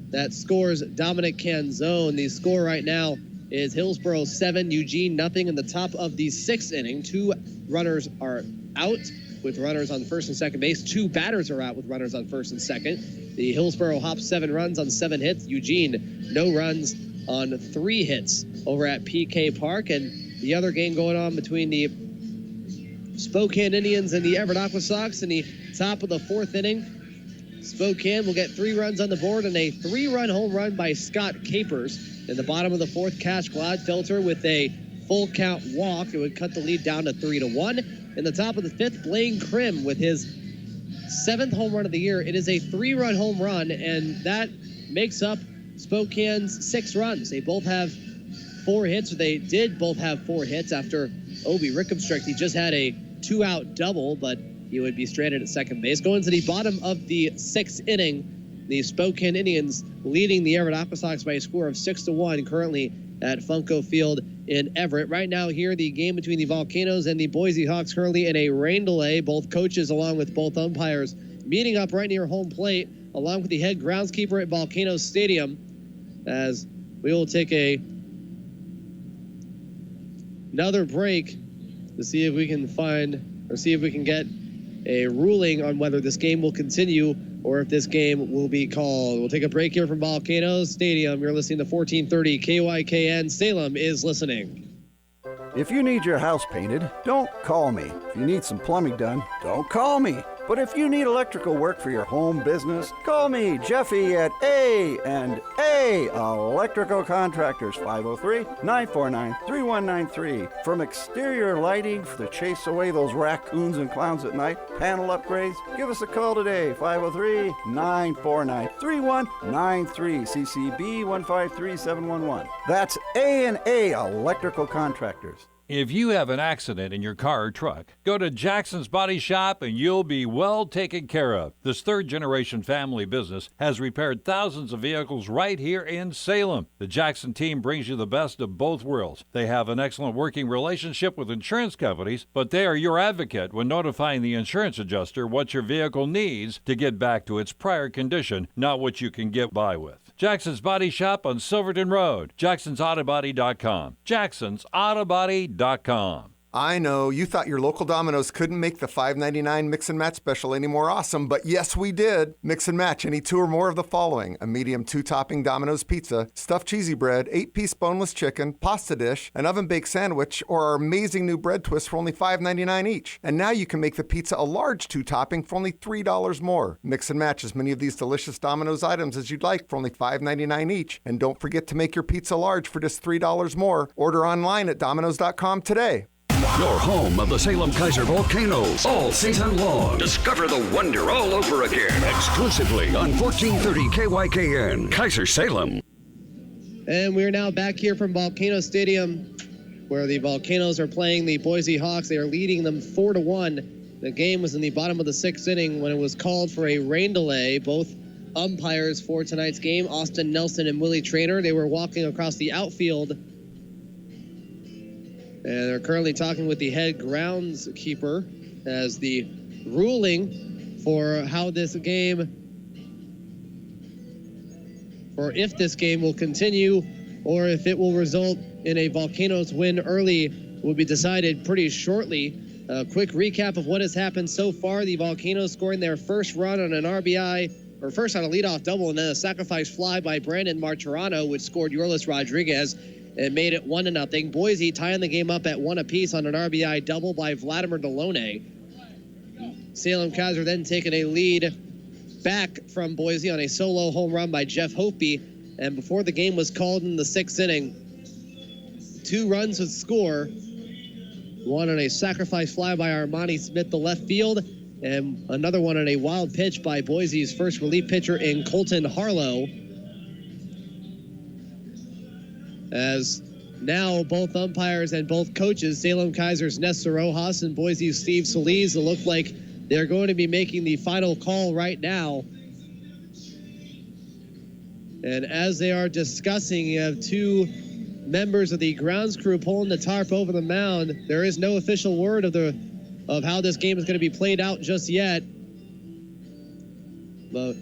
that scores Dominic Canzone. The score right now is Hillsboro 7, Eugene 0 in the top of the 6th inning. 2 runners are out with runners on first and second base. 2 batters are out with runners on first and second. The Hillsboro Hops 7 runs on 7 hits. Eugene, no runs on 3 hits over at PK Park. And the other game going on between the Spokane Indians and the Everett Aqua Sox in the top of the 4th inning. Spokane will get 3 runs on the board and a 3-run home run by Scott Capers. In the bottom of the 4th, Cash Gladfelter with a full count walk. It would cut the lead down to 3-1. In the top of the 5th, Blaine Krim with his 7th home run of the year. It is a 3-run home run, and that makes up Spokane's 6 runs. They both have 4 hits, or they did both have 4 hits after Obi Rickenstrick. He just had a 2-out double, but he would be stranded at second base. Going to the bottom of the 6th inning, the Spokane Indians leading the Everett Aqua Sox by a score of 6-1 currently at Funko Field in Everett. Right now here, the game between the Volcanoes and the Boise Hawks currently in a rain delay. Both coaches along with both umpires meeting up right near home plate along with the head groundskeeper at Volcanoes Stadium, as we will take another break to see if we can get a ruling on whether this game will continue or if this game will be called. We'll take a break here from Volcanoes Stadium. You're listening to 1430 KYKN. Salem is listening. If you need your house painted, don't call me. If you need some plumbing done, don't call me. But if you need electrical work for your home business, call me, Jeffy, at A&A Electrical Contractors, 503-949-3193. From exterior lighting to chase away those raccoons and clowns at night, panel upgrades, give us a call today, 503-949-3193, CCB 153711. That's A&A Electrical Contractors. If you have an accident in your car or truck, go to Jackson's Body Shop and you'll be well taken care of. This 3rd-generation family business has repaired thousands of vehicles right here in Salem. The Jackson team brings you the best of both worlds. They have an excellent working relationship with insurance companies, but they are your advocate when notifying the insurance adjuster what your vehicle needs to get back to its prior condition, not what you can get by with. Jackson's Body Shop on Silverton Road, jacksonsautobody.com, jacksonsautobody.com. I know, you thought your local Domino's couldn't make the $5.99 Mix and Match special any more awesome, but yes, we did. Mix and match any 2 or more of the following: a medium 2-topping Domino's pizza, stuffed cheesy bread, 8-piece boneless chicken, pasta dish, an oven-baked sandwich, or our amazing new bread twists for only $5.99 each. And now you can make the pizza a large 2-topping for only $3 more. Mix and match as many of these delicious Domino's items as you'd like for only $5.99 each. And don't forget to make your pizza large for just $3 more. Order online at Domino's.com today. Your home of the Salem-Keizer volcanoes all season long. Discover the wonder all over again. Exclusively on 1430 KYKN, Keizer Salem. And we're now back here from Volcano Stadium, where the Volcanoes are playing the Boise Hawks. They are leading them 4-1. The game was in the bottom of the 6th inning when it was called for a rain delay. Both umpires for tonight's game, Austin Nelson and Willie Traynor, they were walking across the outfield. And they're currently talking with the head groundskeeper as the ruling for how this game, or if this game will continue, or if it will result in a Volcanoes win early, will be decided pretty shortly. A quick recap of what has happened so far. The Volcanoes scoring their first run on an RBI, or first on a leadoff double, and then a sacrifice fly by Brandon Martirano, which scored Yorlis Rodriguez. It made it 1-0. Boise tying the game up at 1 apiece on an RBI double by Vladimir Delone. Salem-Keizer then taking a lead back from Boise on a solo home run by Jeff Hope. And before the game was called in the 6th inning, 2 runs would score. One on a sacrifice fly by Armani Smith, the left field, and another one on a wild pitch by Boise's first relief pitcher in Colton Harlow. As now both umpires and both coaches, Salem-Keizer's Nestor Rojas and Boise's Steve Solis, it look like they're going to be making the final call right now. And as they are discussing, you have 2 members of the grounds crew pulling the tarp over the mound. There is no official word of how this game is going to be played out just yet. But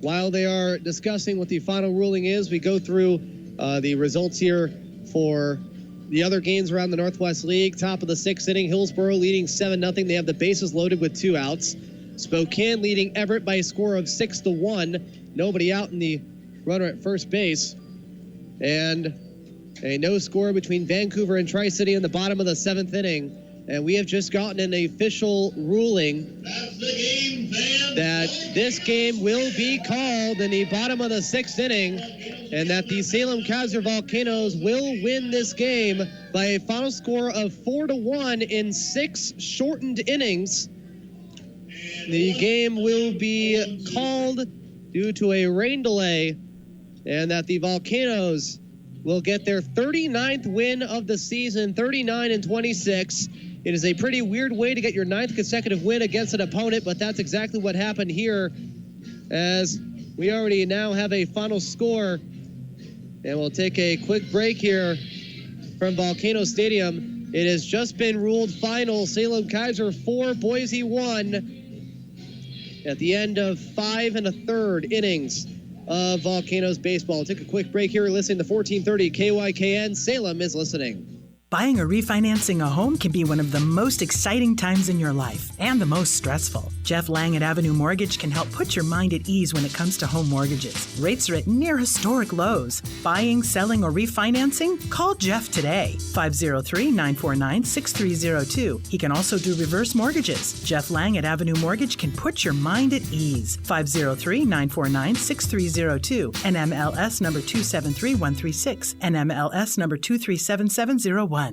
while they are discussing what the final ruling is, we go through the results here for the other games around the Northwest League. Top of the 6th inning, Hillsboro leading 7-0. They have the bases loaded with 2 outs. Spokane leading Everett by a score of 6-1. Nobody out in the runner at first base. And a no score between Vancouver and Tri-City in the bottom of the 7th inning. And we have just gotten an official ruling that this game will be called in the bottom of the 6th inning, and that the Salem-Keizer Volcanoes will win this game by a final score of 4-1 in 6 shortened innings. The game will be called due to a rain delay, and that the Volcanoes will get their 39th win of the season, 39-26. It is a pretty weird way to get your 9th consecutive win against an opponent, but that's exactly what happened here, as we already now have a final score. And we'll take a quick break here from Volcano Stadium. It has just been ruled final. Salem-Keizer 4, Boise 1 at the end of 5 1/3 innings of Volcanoes baseball. We'll take a quick break here. Listening to 1430 KYKN. Salem is listening. Buying or refinancing a home can be one of the most exciting times in your life and the most stressful. Jeff Lang at Avenue Mortgage can help put your mind at ease when it comes to home mortgages. Rates are at near historic lows. Buying, selling, or refinancing? Call Jeff today. 503-949-6302. He can also do reverse mortgages. Jeff Lang at Avenue Mortgage can put your mind at ease. 503-949-6302. NMLS number 273136. NMLS number 237701.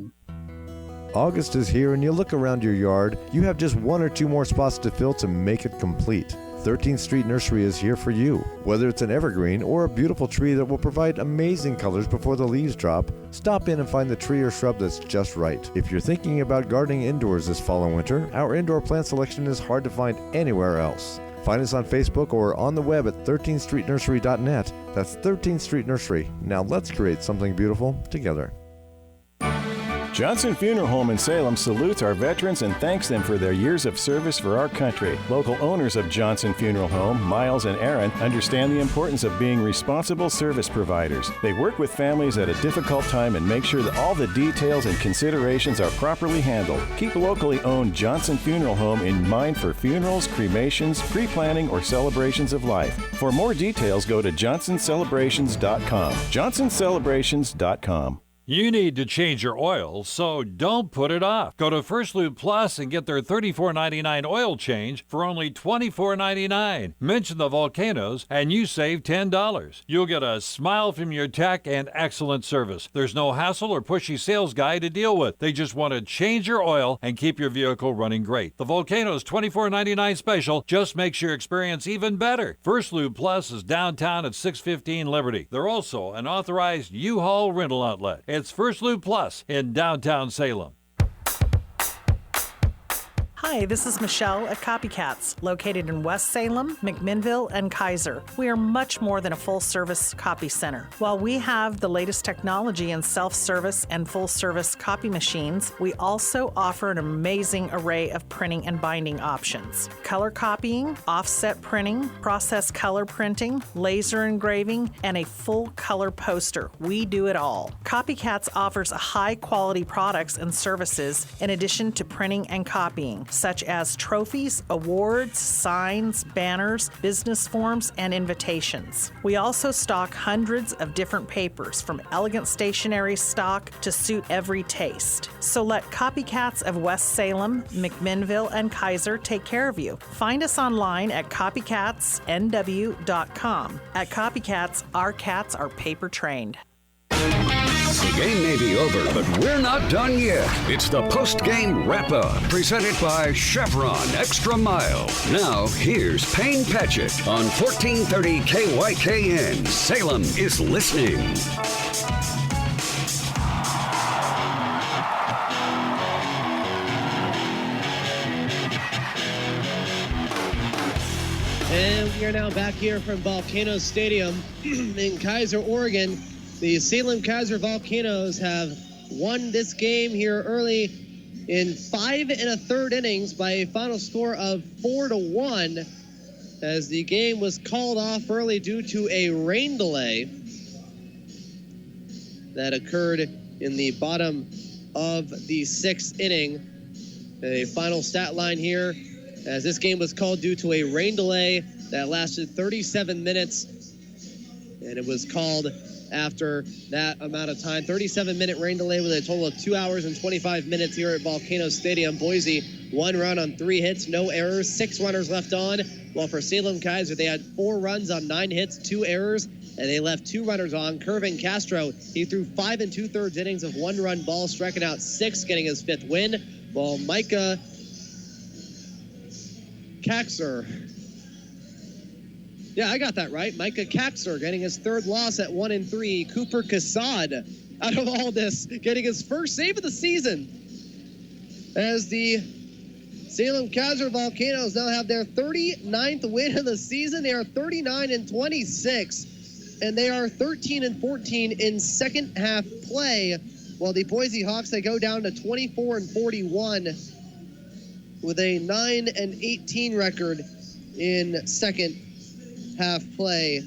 August is here and you look around your yard, you have just 1 or 2 more spots to fill to make it complete. 13th Street Nursery is here for you. Whether it's an evergreen or a beautiful tree that will provide amazing colors before the leaves drop, stop in and find the tree or shrub that's just right. If you're thinking about gardening indoors this fall and winter, our indoor plant selection is hard to find anywhere else. Find us on Facebook or on the web at 13thstreetnursery.net. That's 13th Street Nursery. Now let's create something beautiful together. Johnson Funeral Home in Salem salutes our veterans and thanks them for their years of service for our country. Local owners of Johnson Funeral Home, Miles and Aaron, understand the importance of being responsible service providers. They work with families at a difficult time and make sure that all the details and considerations are properly handled. Keep locally owned Johnson Funeral Home in mind for funerals, cremations, pre-planning, or celebrations of life. For more details, go to johnsonscelebrations.com. johnsonscelebrations.com. You need to change your oil, so don't put it off. Go to First Lube Plus and get their $34.99 oil change for only $24.99. Mention the Volcanoes and you save $10. You'll get a smile from your tech and excellent service. There's no hassle or pushy sales guy to deal with. They just want to change your oil and keep your vehicle running great. The Volcanoes $24.99 special just makes your experience even better. First Lube Plus is downtown at 615 Liberty. They're also an authorized U-Haul rental outlet. It's First Lube Plus in downtown Salem. Hi, this is Michelle at Copycats, located in West Salem, McMinnville, and Keizer. We are much more than a full-service copy center. While we have the latest technology in self-service and full-service copy machines, we also offer an amazing array of printing and binding options. Color copying, offset printing, process color printing, laser engraving, and a full-color poster. We do it all. Copycats offers high-quality products and services in addition to printing and copying, such as trophies, awards, signs, banners, business forms, and invitations. We also stock hundreds of different papers, from elegant stationery stock to suit every taste. So let Copycats of West Salem, McMinnville, and Keizer take care of you. Find us online at copycatsnw.com. At Copycats, our cats are paper trained. The game may be over, but we're not done yet. It's the post-game wrap-up, presented by Chevron Extra Mile. Now, here's Payne Patchett on 1430 KYKN. Salem is listening. And we are now back here from Volcano Stadium in Keizer, Oregon. The Salem-Keizer Volcanoes have won this game here early in 5 1/3 innings by a final score of 4-1, as the game was called off early due to a rain delay that occurred in the bottom of the 6th inning. A final stat line here, as this game was called due to a rain delay that lasted 37 minutes, and it was called after that amount of time. 37-minute rain delay with a total of 2 hours and 25 minutes here at Volcano Stadium. Boise, 1 run on 3 hits, no errors, 6 runners left on. While for Salem-Keizer, they had 4 runs on 9 hits, 2 errors, and they left 2 runners on. Kervin Castro, he threw 5 2/3 innings of 1-run balls, striking out 6, getting his 5th win. While Micah Kaxer, yeah, I got that right. Micah Kaxer getting his 3rd loss at 1-3. Cooper Cassad, out of all this, getting his first save of the season, as the Salem-Keizer Volcanoes now have their 39th win of the season. They are 39-26, and they are 13-14 in second half play, while the Boise Hawks, they go down to 24-41 with a 9-18 record in second half play.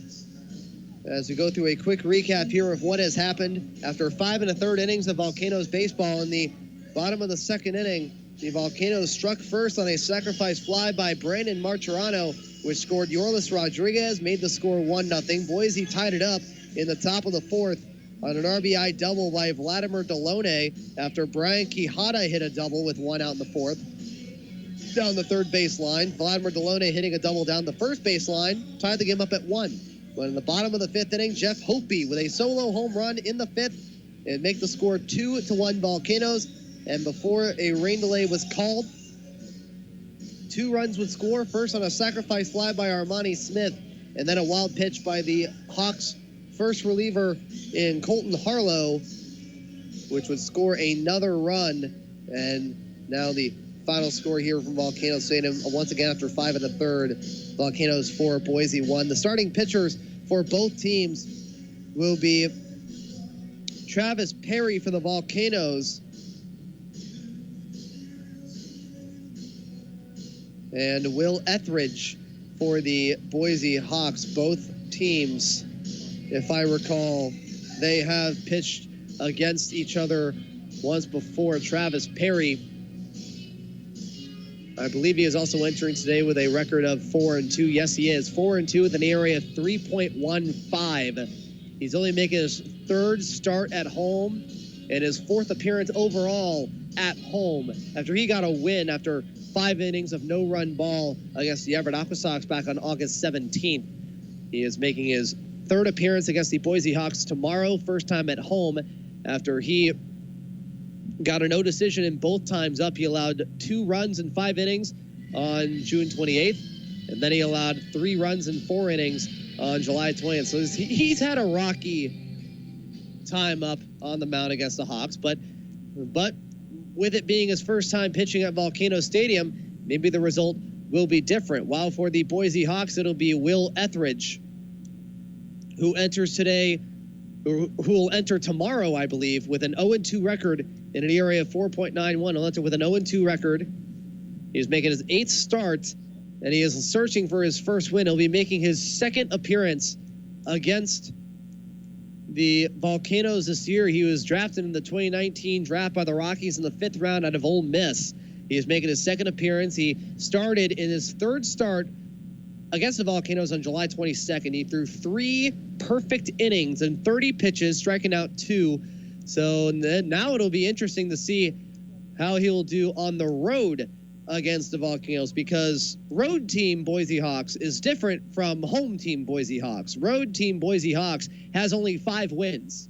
As we go through a quick recap here of what has happened after 5 1/3 innings of Volcanoes baseball. In the bottom of the 2nd inning, the Volcanoes struck first on a sacrifice fly by Brandon Martirano, which scored Yorlis Rodriguez, made the score 1-0. Boise tied it up in the top of the 4th on an RBI double by Vladimir Delone after Brian Quijada hit a double with 1 out in the 4th. Down the 3rd baseline, Vladimir Delone hitting a double down the 1st baseline, tied the game up at 1. But in the bottom of the 5th inning, Jeff Hope with a solo home run in the 5th and make the score 2-1 Volcanoes. And before a rain delay was called, 2 runs would score, first on a sacrifice fly by Armani Smith, and then a wild pitch by the Hawks' first reliever in Colton Harlow, which would score another run. And now the final score here from Volcano Stadium, once again after 5 1/3, Volcanoes 4, Boise 1. The starting pitchers for both teams will be Travis Perry for the Volcanoes, and Will Etheridge for the Boise Hawks. Both teams, if I recall, they have pitched against each other once before. Travis Perry, I believe he is also entering today with a record of 4-2. Yes, he is. 4-2 with an ERA of 3.15. He's only making his third start at home and his fourth appearance overall at home after he got a win after 5 innings of no-run ball against the Everett Aqua Sox back on August 17th. He is making his third appearance against the Boise Hawks tomorrow, first time at home after he got a no decision in both times up. He allowed 2 runs in 5 innings on June 28th, and then he allowed 3 runs in 4 innings on July 20th. So he's had a rocky time up on the mound against the Hawks, but with it being his first time pitching at Volcano Stadium, maybe the result will be different. While for the Boise Hawks, it'll be Will Etheridge, who enters today, who will enter tomorrow, I believe, with an 0-2 record in an ERA of 4.91. He'll enter with an 0-2 record. He's making his 8th start, and he is searching for his first win. He'll be making his second appearance against the Volcanoes this year. He was drafted in the 2019 draft by the Rockies in the 5th round out of Ole Miss. He is making his second appearance. He started in his third start against the Volcanoes on July 22nd. He threw 3 perfect innings and 30 pitches, striking out 2. So now it'll be interesting to see how he'll do on the road against the Volcanoes, because road team Boise Hawks is different from home team Boise Hawks. Road team Boise Hawks has only 5 wins,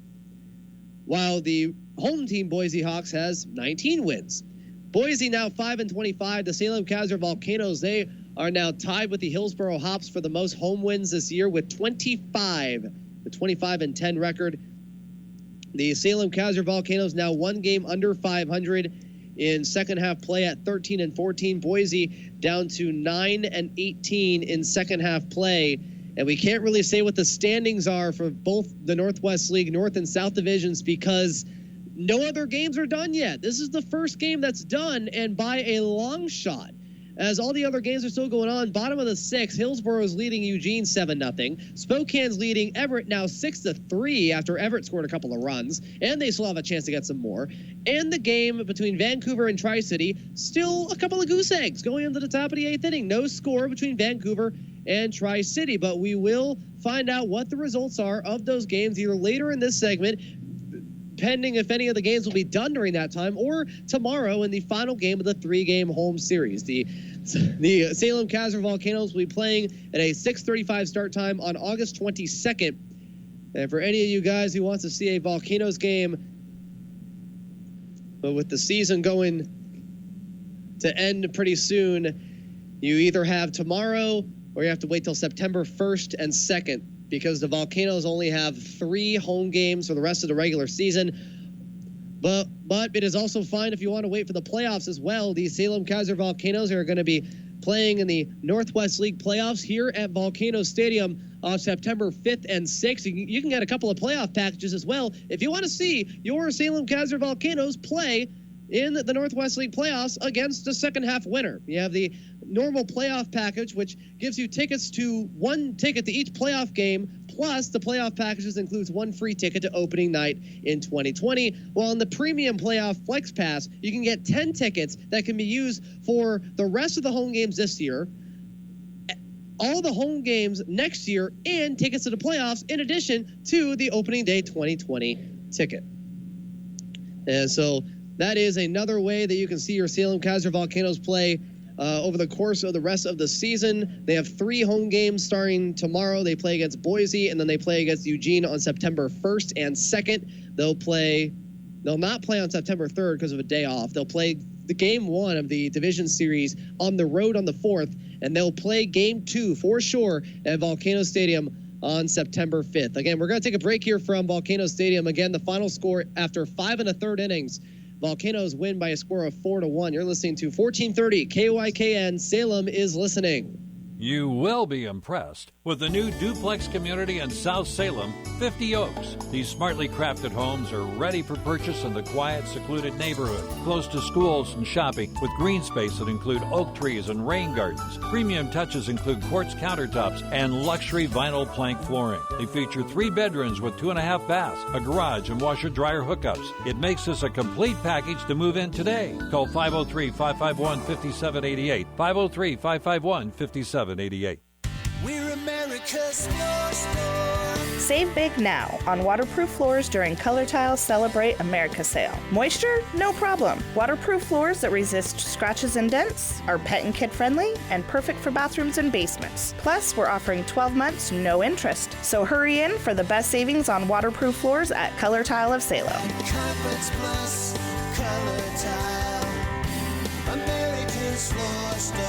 while the home team Boise Hawks has 19 wins. Boise now 5-25. The Salem-Keizer Volcanoes, they are now tied with the Hillsboro Hops for the most home wins this year with 25. The 25-10 record. The Salem-Keizer Volcanoes now 1 game under 500 in second half play at 13-14. Boise down to 9-18 in second half play. And we can't really say what the standings are for both the Northwest League North and South divisions because no other games are done yet. This is the first game that's done, and by a long shot. As all the other games are still going on, bottom of the 6th, Hillsboro is leading Eugene 7-0. Spokane's leading Everett now 6-3 after Everett scored a couple of runs, and they still have a chance to get some more. And the game between Vancouver and Tri-City, still a couple of goose eggs going into the top of the 8th inning. No score between Vancouver and Tri-City, but we will find out what the results are of those games either later in this segment, pending if any of the games will be done during that time, or tomorrow in the final game of the 3-game home series. The Salem-Keizer Volcanoes will be playing at a 6:35 start time on August 22nd. And for any of you guys who wants to see a Volcanoes game, but with the season going to end pretty soon, you either have tomorrow or you have to wait till September 1st and 2nd. Because the Volcanoes only have 3 home games for the rest of the regular season. But it is also fine if you want to wait for the playoffs as well. The Salem-Keizer Volcanoes are going to be playing in the Northwest League playoffs here at Volcano Stadium on September 5th and 6th. You can get a couple of playoff packages as well if you want to see your Salem-Keizer Volcanoes play in the Northwest League playoffs against the second half winner. You have the normal playoff package, which gives you tickets to 1 ticket to each playoff game, plus the playoff packages includes 1 free ticket to opening night in 2020. While in the premium playoff flex pass, you can get 10 tickets that can be used for the rest of the home games this year, all the home games next year, and tickets to the playoffs in addition to the opening day 2020 ticket. And so that is another way that you can see your Salem-Keizer Volcanoes play over the course of the rest of the season. They have 3 home games starting tomorrow. They play against Boise, and then they play against Eugene on September 1st and 2nd. They'll not play on September 3rd because of a day off. They'll play the game 1 of the division series on the road on the 4th, and they'll play game 2 for sure at Volcano Stadium on September 5th. Again, we're going to take a break here from Volcano Stadium. Again, the final score after 5 1/3 innings, Volcanoes win by a score of 4-1. You're listening to 1430 KYKN. Salem is listening. You will be impressed with the new duplex community in South Salem, 50 Oaks. These smartly crafted homes are ready for purchase in the quiet, secluded neighborhood, close to schools and shopping, with green space that include oak trees and rain gardens. Premium touches include quartz countertops and luxury vinyl plank flooring. They feature 3 bedrooms with 2.5 baths, a garage, and washer-dryer hookups. It makes this a complete package to move in today. Call 503-551-5788, 503-551-5788. We're America's floor store. Save big now on waterproof floors during Color Tile Celebrate America sale. Moisture? No problem. Waterproof floors that resist scratches and dents, are pet and kid friendly, and perfect for bathrooms and basements. Plus, we're offering 12 months, no interest. So hurry in for the best savings on waterproof floors at Color Tile of Salem. Carpets Plus, Color Tile, America's floor store.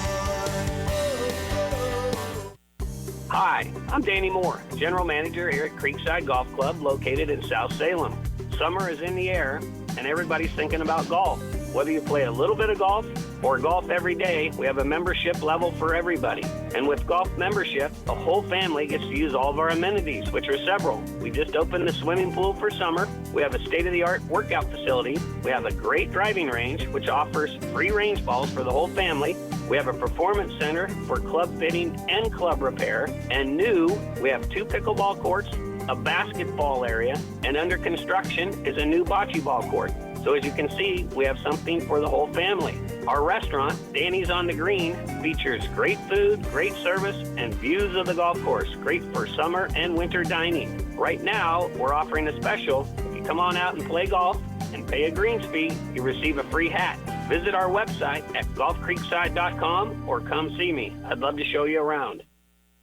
Hi, I'm Danny Moore, General Manager here at Creekside Golf Club located in South Salem. Summer is in the air and everybody's thinking about golf. Whether you play a little bit of golf or golf every day, we have a membership level for everybody. And with golf membership, the whole family gets to use all of our amenities, which are several. We just opened the swimming pool for summer. We have a state-of-the-art workout facility. We have a great driving range, which offers free range balls for the whole family. We have a performance center for club fitting and club repair. And new, we have 2 pickleball courts, a basketball area, and under construction is a new bocce ball court. So as you can see, we have something for the whole family. Our restaurant, Danny's on the Green, features great food, great service, and views of the golf course. Great for summer and winter dining. Right now, we're offering a special. If you come on out and play golf and pay a greens fee, you receive a free hat. Visit our website at golfcreekside.com or come see me. I'd love to show you around.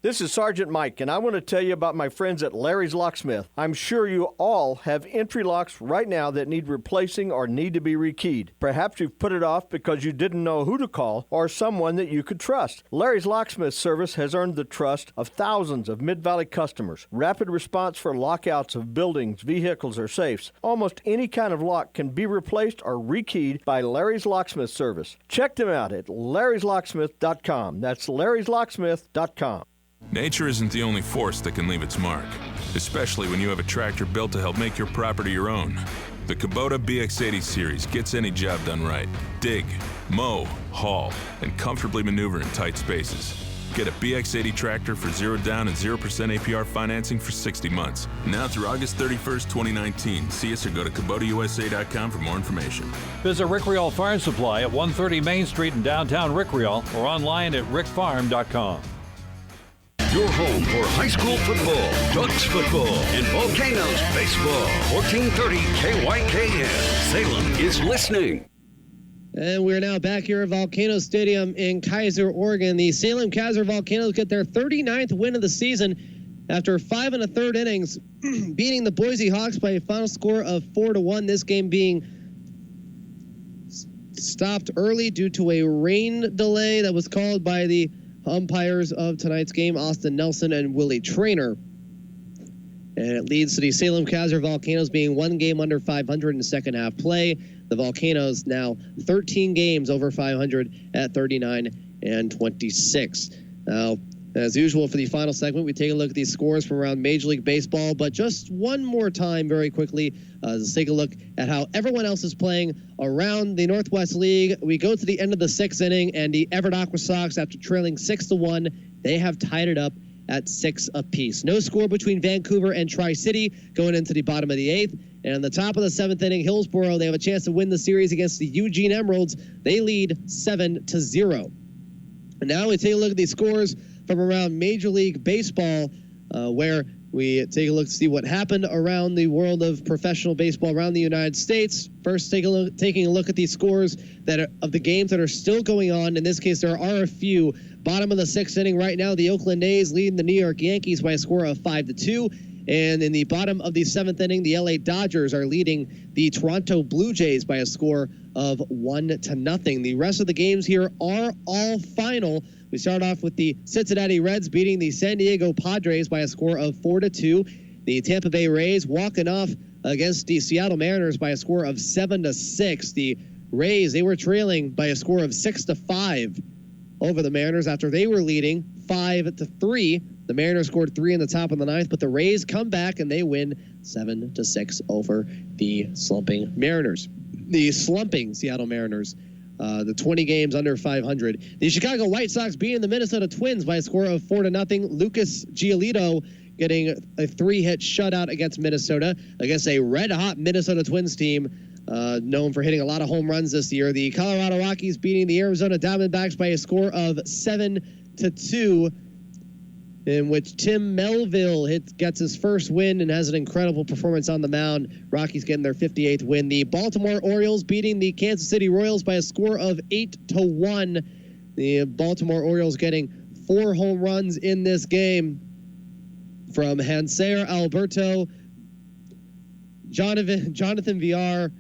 This is Sergeant Mike, and I want to tell you about my friends at Larry's Locksmith. I'm sure you all have entry locks right now that need replacing or need to be rekeyed. Perhaps you've put it off because you didn't know who to call or someone that you could trust. Larry's Locksmith service has earned the trust of thousands of Mid-Valley customers. Rapid response for lockouts of buildings, vehicles, or safes. Almost any kind of lock can be replaced or rekeyed by Larry's Locksmith service. Check them out at larryslocksmith.com. That's larryslocksmith.com. Nature isn't the only force that can leave its mark, especially when you have a tractor built to help make your property your own. The Kubota BX80 series gets any job done right. Dig, mow, haul, and comfortably maneuver in tight spaces. Get a BX80 tractor for 0 down and 0% APR financing for 60 months. Now through August 31st, 2019. See us or go to KubotaUSA.com for more information. Visit Rick Rial Farm Supply at 130 Main Street in downtown Rick Rial or online at rickfarm.com. Your home for high school football, Ducks football, and Volcanoes baseball. 1430 KYKN. Salem is listening. And we're now back here at Volcano Stadium in Keizer, Oregon. The Salem-Keizer Volcanoes get their 39th win of the season after 5 1/3 innings, beating the Boise Hawks by a final score of 4-1. This game being stopped early due to a rain delay that was called by the umpires of tonight's game, Austin Nelson and Willie Traynor. And it leads to the Salem-Keizer Volcanoes being 1 game under 500 in second half play. The Volcanoes now 13 games over 500 at 39-26. Now, as usual for the final segment, we take a look at these scores from around Major League Baseball, but just one more time very quickly, let's take a look at how everyone else is playing around the Northwest League. We go to the end of the 6th inning, and the Everett Aqua Sox, after trailing 6-1, they have tied it up at 6 apiece. No score between Vancouver and Tri-City going into the bottom of the 8th. And on the top of the 7th inning, Hillsboro, they have a chance to win the series against the Eugene Emeralds. They lead 7-0. And now we take a look at these scores from around Major League Baseball, where we take a look to see what happened around the world of professional baseball around the United States. First, taking a look at these scores of the games that are still going on. In this case, there are a few. Bottom of the 6th inning right now, the Oakland A's leading the New York Yankees by a score of 5-2. And in the bottom of the 7th inning, the LA Dodgers are leading the Toronto Blue Jays by a score of 1-0. The rest of the games here are all final. We start off with the Cincinnati Reds beating the San Diego Padres by a score of 4-2. The Tampa Bay Rays walking off against the Seattle Mariners by a score of 7-6. The Rays, they were trailing by a score of 6-5 over the Mariners after they were leading 5-3. The Mariners scored 3 in the top of the 9th, but the Rays come back and they win 7-6 over the slumping Mariners. The slumping Seattle Mariners. The 20 games under 500. The Chicago White Sox beating the Minnesota Twins by a score of 4-0. Lucas Giolito getting a 3-hit shutout against Minnesota, against a red-hot Minnesota Twins team known for hitting a lot of home runs this year. The Colorado Rockies beating the Arizona Diamondbacks by a score of 7-2, in which Tim Melville gets his first win and has an incredible performance on the mound. Rockies getting their 58th win. The Baltimore Orioles beating the Kansas City Royals by a score of 8-1. The Baltimore Orioles getting 4 home runs in this game from Hanser Alberto, Jonathan Villar,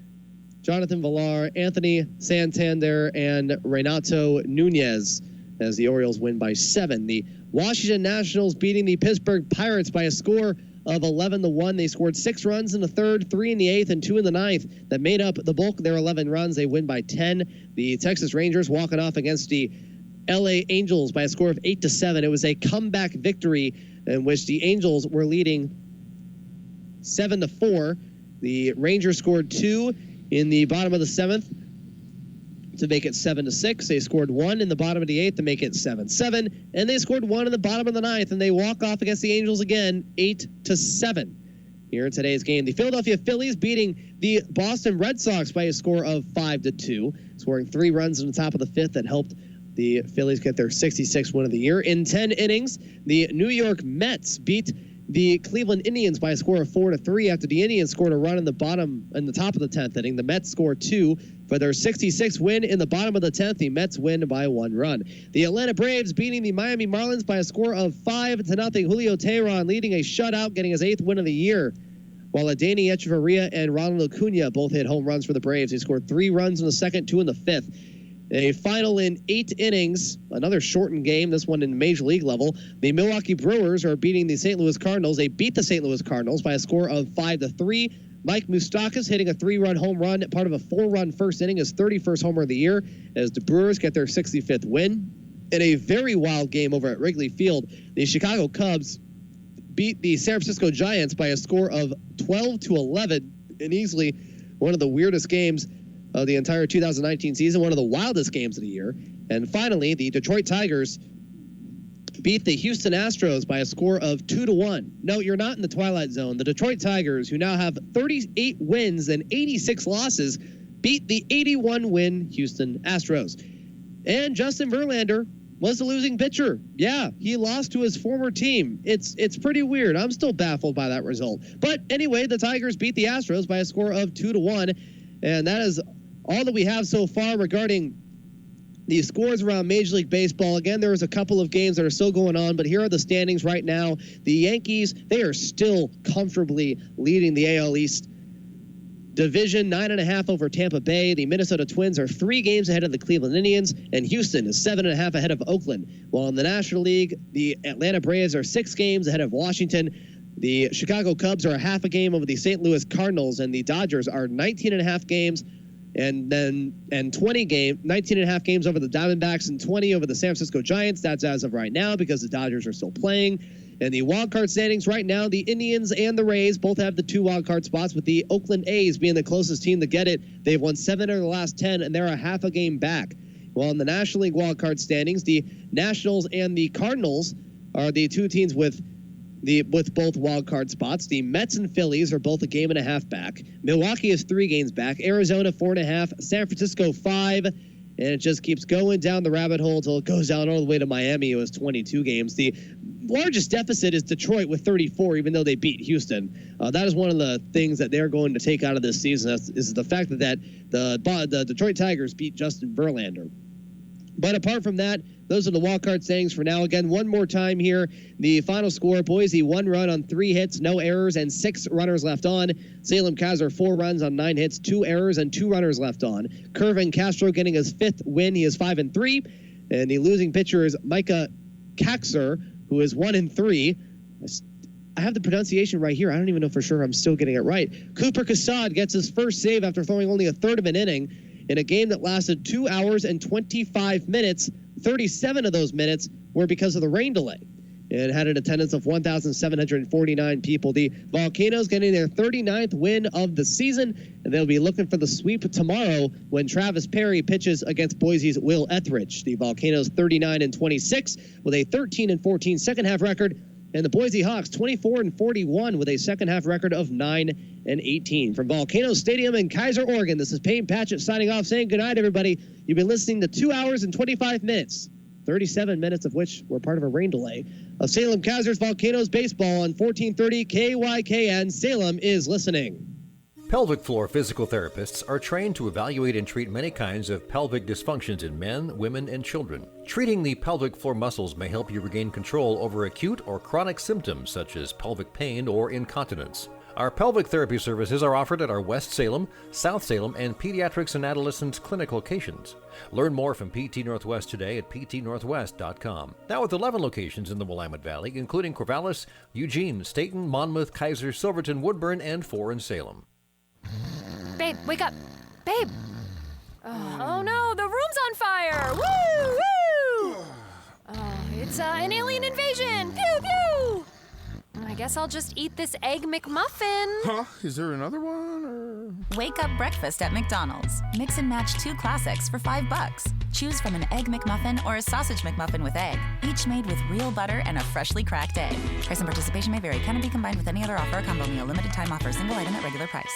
Anthony Santander, and Renato Nunez, as the Orioles win by 7. The Washington Nationals beating the Pittsburgh Pirates by a score of 11-1. They scored 6 runs in the 3rd, 3 in the 8th, and 2 in the 9th. That made up the bulk of their 11 runs. They win by 10. The Texas Rangers walking off against the LA Angels by a score of 8-7. It was a comeback victory in which the Angels were leading 7-4. The Rangers scored 2 in the bottom of the 7th to make it 7-6. They scored 1 in the bottom of the 8th to make it 7-7, and they scored 1 in the bottom of the 9th, and they walk off against the Angels again, 8-7. Here in today's game, the Philadelphia Phillies beating the Boston Red Sox by a score of 5-2, scoring 3 runs in the top of the 5th that helped the Phillies get their 66th win of the year. In 10 innings, the New York Mets beat the Cleveland Indians by a score of 4-3 after the Indians scored a run in the top of the 10th inning. The Mets scored 2 for their 66th win in the bottom of the 10th. The Mets win by 1 run. The Atlanta Braves beating the Miami Marlins by a score of 5-0. Julio Teheran leading a shutout, getting his 8th win of the year, while Adeiny Echeverria and Ronald Acuna both hit home runs for the Braves. They scored 3 runs in the 2nd, 2 in the 5th. A final in 8 innings, another shortened game, this one in Major League level. The Milwaukee Brewers are beating the St. Louis Cardinals. They beat the St. Louis Cardinals by a score of 5-3. Mike Moustakas hitting a 3-run home run, part of a 4-run first inning, his 31st homer of the year, as the Brewers get their 65th win. In a very wild game over at Wrigley Field, the Chicago Cubs beat the San Francisco Giants by a score of 12-11, and easily one of the weirdest games of the entire 2019 season, one of the wildest games of the year. And finally, the Detroit Tigers beat the Houston Astros by a score of 2-1. No, you're not in the twilight zone. The Detroit Tigers, who now have 38 wins and 86 losses, beat the 81-win Houston Astros. And Justin Verlander was the losing pitcher. Yeah, he lost to his former team. It's pretty weird. I'm still baffled by that result. But anyway, the Tigers beat the Astros by a score of 2-1. And that is all that we have so far regarding the scores around Major League Baseball. Again, there's a couple of games that are still going on, but here are the standings right now. The Yankees, they are still comfortably leading the AL East division, 9.5 over Tampa Bay. The Minnesota Twins are 3 games ahead of the Cleveland Indians, and Houston is 7.5 ahead of Oakland. While in the National League, the Atlanta Braves are 6 games ahead of Washington. The Chicago Cubs are a half a game over the St. Louis Cardinals, and the Dodgers are 19.5 games and 19.5 games over the Diamondbacks and 20 over the San Francisco Giants. That's as of right now because the Dodgers are still playing. And the wildcard standings right now, the Indians and the Rays both have the 2 wildcard spots, with the Oakland A's being the closest team to get it. They've won 7 of the last 10, and they're a half a game back. While in the National League wildcard standings, the Nationals and the Cardinals are the 2 teams with both wild card spots. The Mets and Phillies are both a game and a half back. Milwaukee is 3 games back. Arizona 4.5. San Francisco 5. And it just keeps going down the rabbit hole until it goes down all the way to Miami. It was 22 games. The largest deficit is Detroit with 34, even though they beat Houston. That is one of the things that they're going to take out of this season, is the fact that the Detroit Tigers beat Justin Verlander. But apart from that, those are the wildcard standings for now. Again, one more time here. The final score, Boise 1 run on 3 hits, no errors, and 6 runners left on. Salem-Keizer 4 runs on 9 hits, 2 errors, and 2 runners left on. Kervin Castro getting his 5th win. He is 5-3. And the losing pitcher is Micah Kaxer, who is 1-3. I have the pronunciation right here. I don't even know for sure I'm still getting it right. Cooper Cassad gets his first save after throwing only a third of an inning in a game that lasted 2 hours and 25 minutes. 37 of those minutes were because of the rain delay. It had an attendance of 1,749 people. The Volcanoes getting their 39th win of the season, and they'll be looking for the sweep tomorrow when Travis Perry pitches against Boise's Will Etheridge. The Volcanoes 39-26 with a 13-14 second-half record, and the Boise Hawks 24-41 with a second-half record of 9-18. From Volcano Stadium in Keizer, Oregon, this is Payne Patchett signing off, saying goodnight, everybody. You've been listening to 2 hours and 25 minutes. 37 minutes of which were part of a rain delay of Salem-Keizer's Volcanoes baseball on 1430 KYKN. Salem is listening. Pelvic floor physical therapists are trained to evaluate and treat many kinds of pelvic dysfunctions in men, women, and children. Treating the pelvic floor muscles may help you regain control over acute or chronic symptoms such as pelvic pain or incontinence. Our pelvic therapy services are offered at our West Salem, South Salem, and Pediatrics and Adolescents clinic locations. Learn more from PT Northwest today at ptnorthwest.com. Now with 11 locations in the Willamette Valley, including Corvallis, Eugene, Staten, Monmouth, Keizer, Silverton, Woodburn, and 4 in Salem. Babe, wake up. Babe. Oh no, the room's on fire. Woo! Woo! It's an alien invasion. Pew pew! I guess I'll just eat this Egg McMuffin. Huh? Is there another one? Or... Wake up breakfast at McDonald's. Mix and match 2 classics for $5. Choose from an Egg McMuffin or a Sausage McMuffin with egg, each made with real butter and a freshly cracked egg. Price and participation may vary. Cannot be combined with any other offer or combo meal. Limited time offer. Single item at regular price.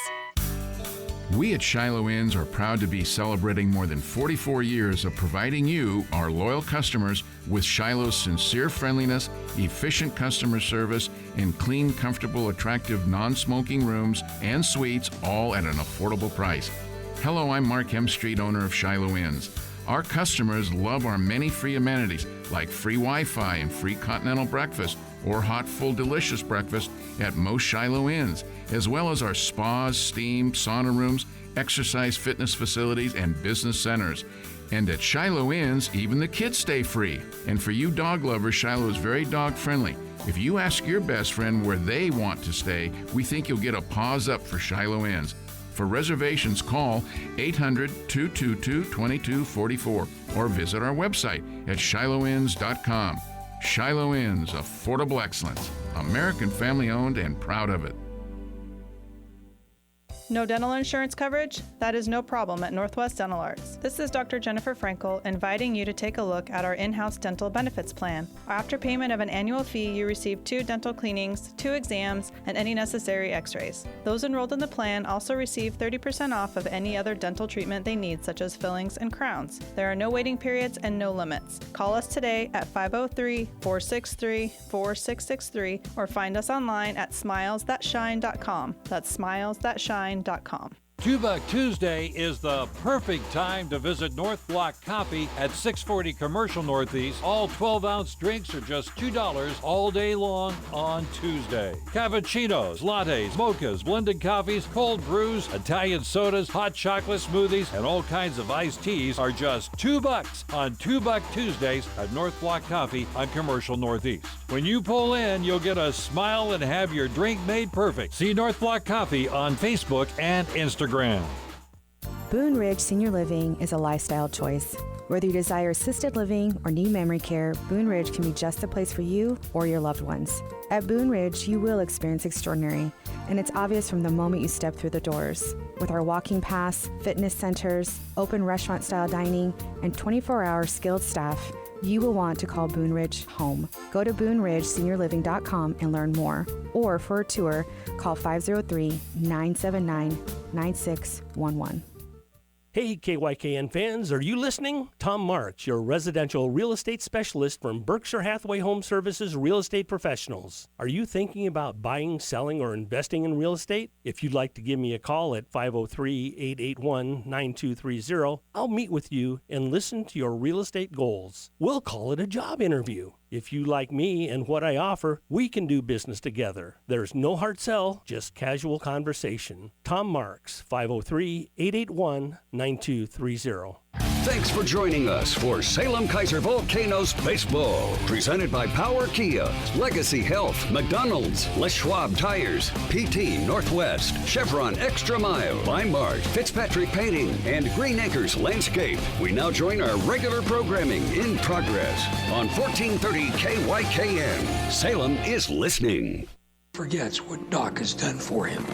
We at Shiloh Inns are proud to be celebrating more than 44 years of providing you, our loyal customers, with Shiloh's sincere friendliness, efficient customer service, and clean, comfortable, attractive, non-smoking rooms and suites, all at an affordable price. Hello, I'm Mark Hemstreet, owner of Shiloh Inns. Our customers love our many free amenities like free Wi-Fi and free continental breakfast or hot, full, delicious breakfast at most Shiloh Inns, as well as our spas, steam, sauna rooms, exercise fitness facilities, and business centers. And at Shiloh Inns, even the kids stay free. And for you dog lovers, Shiloh is very dog friendly. If you ask your best friend where they want to stay, we think you'll get a paws up for Shiloh Inns. For reservations, call 800-222-2244 or visit our website at shilohinns.com. Shiloh Inns, affordable excellence. American family owned and proud of it. No dental insurance coverage? That is no problem at Northwest Dental Arts. This is Dr. Jennifer Frankel inviting you to take a look at our in-house dental benefits plan. After payment of an annual fee, you receive 2 dental cleanings, 2 exams, and any necessary x-rays. Those enrolled in the plan also receive 30% off of any other dental treatment they need, such as fillings and crowns. There are no waiting periods and no limits. Call us today at 503-463-4663 or find us online at smilesthatshine.com. That's smilesthatshine.com. $2 Tuesday is the perfect time to visit North Block Coffee at 640 Commercial Northeast. All 12-ounce drinks are just $2 all day long on Tuesday. Cappuccinos, lattes, mochas, blended coffees, cold brews, Italian sodas, hot chocolate smoothies, and all kinds of iced teas are just $2 on $2 Tuesdays at North Block Coffee on Commercial Northeast. When you pull in, you'll get a smile and have your drink made perfect. See North Block Coffee on Facebook and Instagram. Boone Ridge Senior Living is a lifestyle choice. Whether you desire assisted living or need memory care, Boone Ridge can be just the place for you or your loved ones. At Boone Ridge, you will experience extraordinary, and it's obvious from the moment you step through the doors. With our walking paths, fitness centers, open restaurant-style dining, and 24-hour skilled staff, you will want to call Boone Ridge home. Go to BooneRidgeSeniorLiving.com and learn more. Or for a tour, call 503-979-9611. Hey, KYKN fans, are you listening? Tom Marks, your residential real estate specialist from Berkshire Hathaway Home Services Real Estate Professionals. Are you thinking about buying, selling, or investing in real estate? If you'd like to give me a call at 503-881-9230, I'll meet with you and listen to your real estate goals. We'll call it a job interview. If you like me and what I offer, we can do business together. There's no hard sell, just casual conversation. Tom Marks, 503-881-9230. Thanks for joining us for Salem-Keizer Volcanoes Baseball. Presented by Power Kia, Legacy Health, McDonald's, Les Schwab Tires, PT Northwest, Chevron Extra Mile, Weimart, Fitzpatrick Painting, and Green Acres Landscape. We now join our regular programming in progress on 1430 KYKN. Salem is listening. Forgets what Doc has done for him.